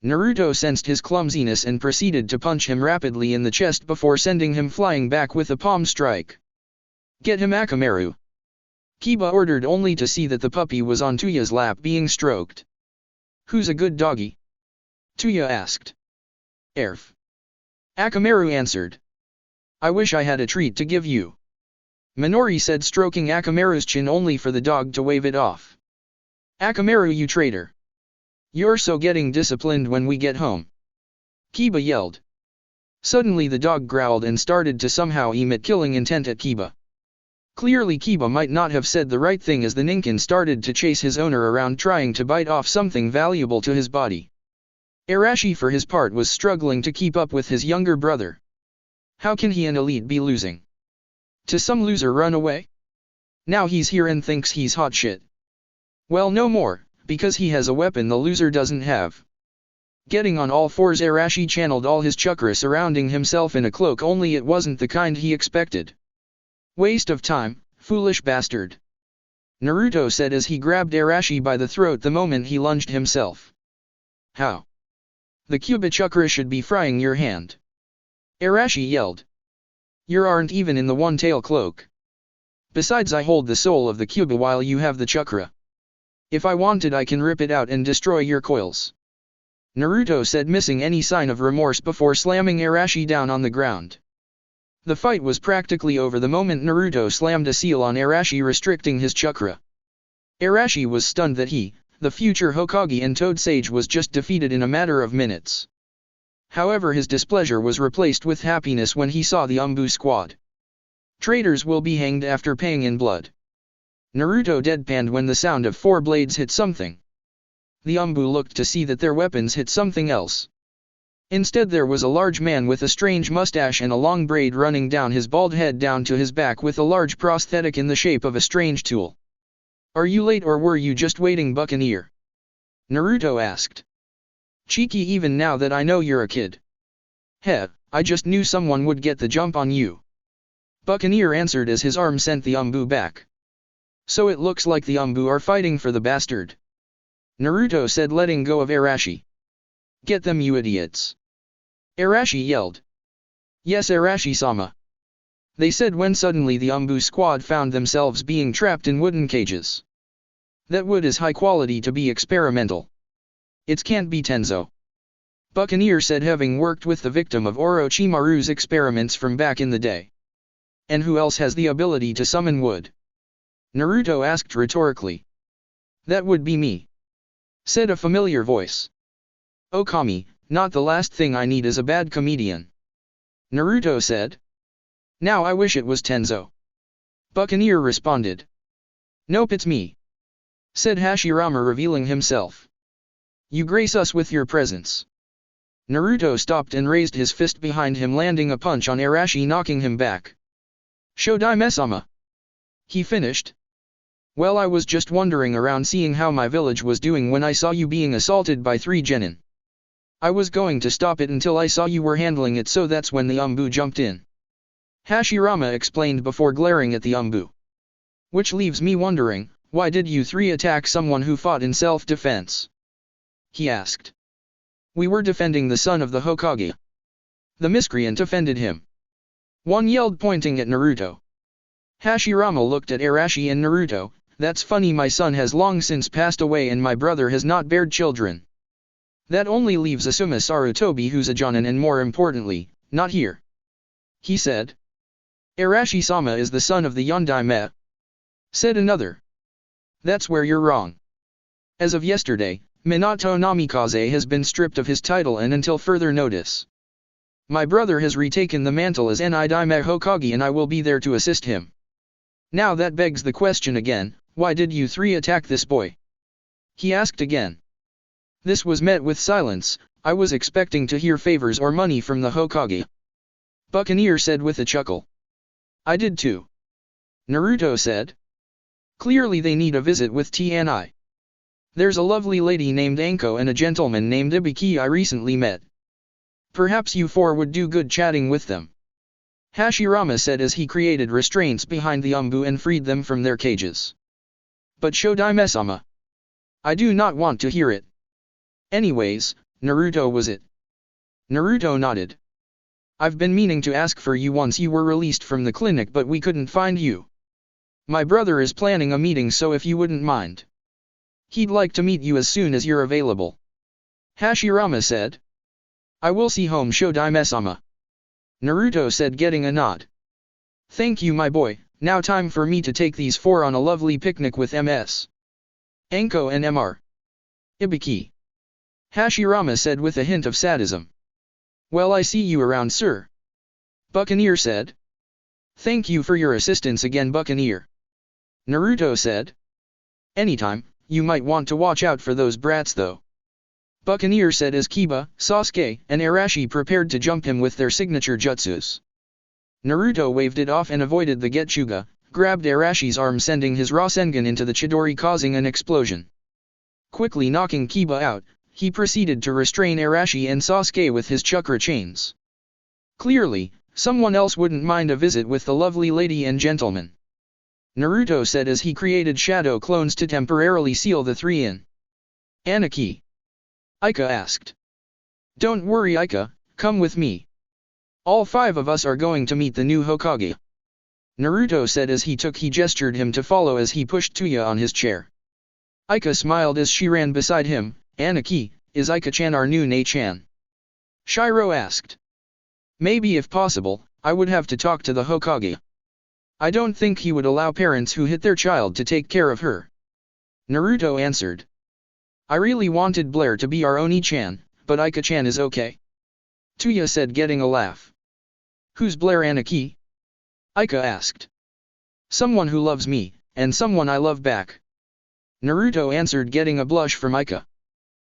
Naruto sensed his clumsiness and proceeded to punch him rapidly in the chest before sending him flying back with a palm strike. Get him, Akamaru! Kiba ordered, only to see that the puppy was on Tuya's lap being stroked. Who's a good doggy? Tuya asked. Erf. Akamaru answered. I wish I had a treat to give you. Minori said, stroking Akamaru's chin only for the dog to wave it off. Akamaru, you traitor. You're so getting disciplined when we get home. Kiba yelled. Suddenly the dog growled and started to somehow emit killing intent at Kiba. Clearly Kiba might not have said the right thing as the Ninken started to chase his owner around, trying to bite off something valuable to his body. Arashi for his part was struggling to keep up with his younger brother. How can he, an elite, be losing to some loser runaway? Now he's here and thinks he's hot shit. Well, no more, because he has a weapon the loser doesn't have. Getting on all fours, Arashi channeled all his chakra surrounding himself in a cloak, only it wasn't the kind he expected. Waste of time, foolish bastard. Naruto said as he grabbed Arashi by the throat the moment he lunged himself. How? The Kyuubi chakra should be frying your hand. Arashi yelled. You aren't even in the one-tail cloak. Besides, I hold the soul of the Kyuubi while you have the chakra. If I wanted, I can rip it out and destroy your coils. Naruto said, missing any sign of remorse before slamming Arashi down on the ground. The fight was practically over the moment Naruto slammed a seal on Arashi, restricting his chakra. Arashi was stunned that he, the future Hokage and Toad Sage, was just defeated in a matter of minutes. However, his displeasure was replaced with happiness when he saw the Umbu squad. Traitors will be hanged after paying in blood. Naruto deadpanned when the sound of 4 blades hit something. The Umbu looked to see that their weapons hit something else. Instead, there was a large man with a strange mustache and a long braid running down his bald head down to his back with a large prosthetic in the shape of a strange tool. Are you late or were you just waiting, Buccaneer? Naruto asked. Cheeky even now that I know you're a kid. Heh, I just knew someone would get the jump on you. Buccaneer answered as his arm sent the Umbu back. So it looks like the Umbu are fighting for the bastard. Naruto said, letting go of Arashi. Get them, you idiots. Arashi yelled. Yes, Arashi-sama. They said when suddenly the Umbu squad found themselves being trapped in wooden cages. That wood is high quality to be experimental. It can't be Tenzo. Buccaneer said, having worked with the victim of Orochimaru's experiments from back in the day. And who else has the ability to summon wood? Naruto asked rhetorically. That would be me, said a familiar voice. Okami, not the last thing I need is a bad comedian. Naruto said. Now I wish it was Tenzo. Buccaneer responded. Nope, it's me, said Hashirama, revealing himself. You grace us with your presence. Naruto stopped and raised his fist behind him, landing a punch on Arashi, knocking him back. Shodaime-sama. He finished. Well, I was just wandering around seeing how my village was doing when I saw you being assaulted by 3 genin. I was going to stop it until I saw you were handling it, so that's when the Umbu jumped in. Hashirama explained before glaring at the Umbu. Which leaves me wondering, why did you three attack someone who fought in self-defense? He asked. We were defending the son of the Hokage. The miscreant offended him. One yelled, pointing at Naruto. Hashirama looked at Arashi and Naruto. That's funny, my son has long since passed away and my brother has not bared children. That only leaves Asuma Sarutobi, who's a Jonin, and more importantly, not here. He said. Arashi-sama is the son of the Yondaime. Said another. That's where you're wrong. As of yesterday, Minato Namikaze has been stripped of his title and until further notice. My brother has retaken the mantle as Nidaime Hokage and I will be there to assist him. Now that begs the question again, why did you three attack this boy? He asked again. This was met with silence. I was expecting to hear favors or money from the Hokage. Buccaneer said with a chuckle. I did too. Naruto said. Clearly they need a visit with Tni. There's a lovely lady named Anko and a gentleman named Ibiki I recently met. Perhaps you four would do good chatting with them. Hashirama said as he created restraints behind the Umbu and freed them from their cages. But Shodaime-sama. I do not want to hear it. Anyways, Naruto was it? Naruto nodded. I've been meaning to ask for you once you were released from the clinic, but we couldn't find you. My brother is planning a meeting, so if you wouldn't mind. He'd like to meet you as soon as you're available. Hashirama said. I will see home, Shodaime-sama. Naruto said, getting a nod. Thank you, my boy. Now time for me to take these four on a lovely picnic with Ms. Anko and Mr. Ibiki. Hashirama said with a hint of sadism. Well, I see you around, sir. Buccaneer said. Thank you for your assistance again, Buccaneer. Naruto said. Anytime. You might want to watch out for those brats though. Buccaneer said as Kiba, Sasuke, and Arashi prepared to jump him with their signature jutsus. Naruto waved it off and avoided the Getsuga, grabbed Arashi's arm, sending his Rasengan into the Chidori, causing an explosion. Quickly knocking Kiba out, he proceeded to restrain Arashi and Sasuke with his chakra chains. Clearly, someone else wouldn't mind a visit with the lovely lady and gentleman. Naruto said as he created shadow clones to temporarily seal the three in. Aniki. Ika asked. Don't worry, Ika, come with me. All five of us are going to meet the new Hokage. Naruto said as he gestured him to follow as he pushed Tuya on his chair. Ika smiled as she ran beside him. Aniki, is Ika-chan our new Nei-chan? Shiro asked. Maybe if possible, I would have to talk to the Hokage. I don't think he would allow parents who hit their child to take care of her. Naruto answered. I really wanted Blair to be our Oni-chan, but Ika-chan is okay. Tuya said, getting a laugh. Who's Blair, Aniki? Ika asked. Someone who loves me, and someone I love back. Naruto answered, getting a blush from Ika.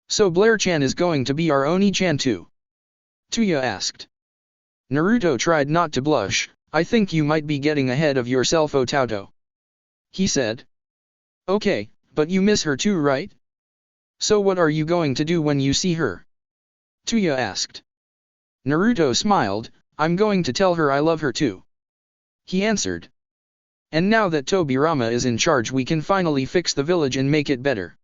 So Blair-chan is going to be our Oni-chan too? Tuya asked. Naruto tried not to blush. I think you might be getting ahead of yourself, Otauto. He said. Okay, but you miss her too, right? So what are you going to do when you see her? Tuya asked. Naruto smiled. I'm going to tell her I love her too. He answered. And now that Tobirama is in charge, we can finally fix the village and make it better.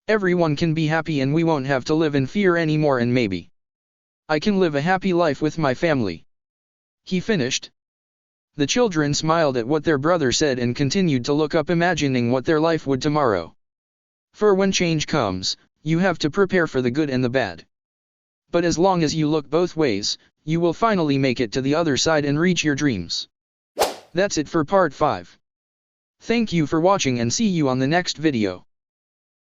Everyone can be happy and we won't have to live in fear anymore, and maybe I can live a happy life with my family. He finished. The children smiled at what their brother said and continued to look up, imagining what their life would tomorrow. For when change comes, you have to prepare for the good and the bad. But as long as you look both ways, you will finally make it to the other side and reach your dreams. That's it for part 5. Thank you for watching and see you on the next video.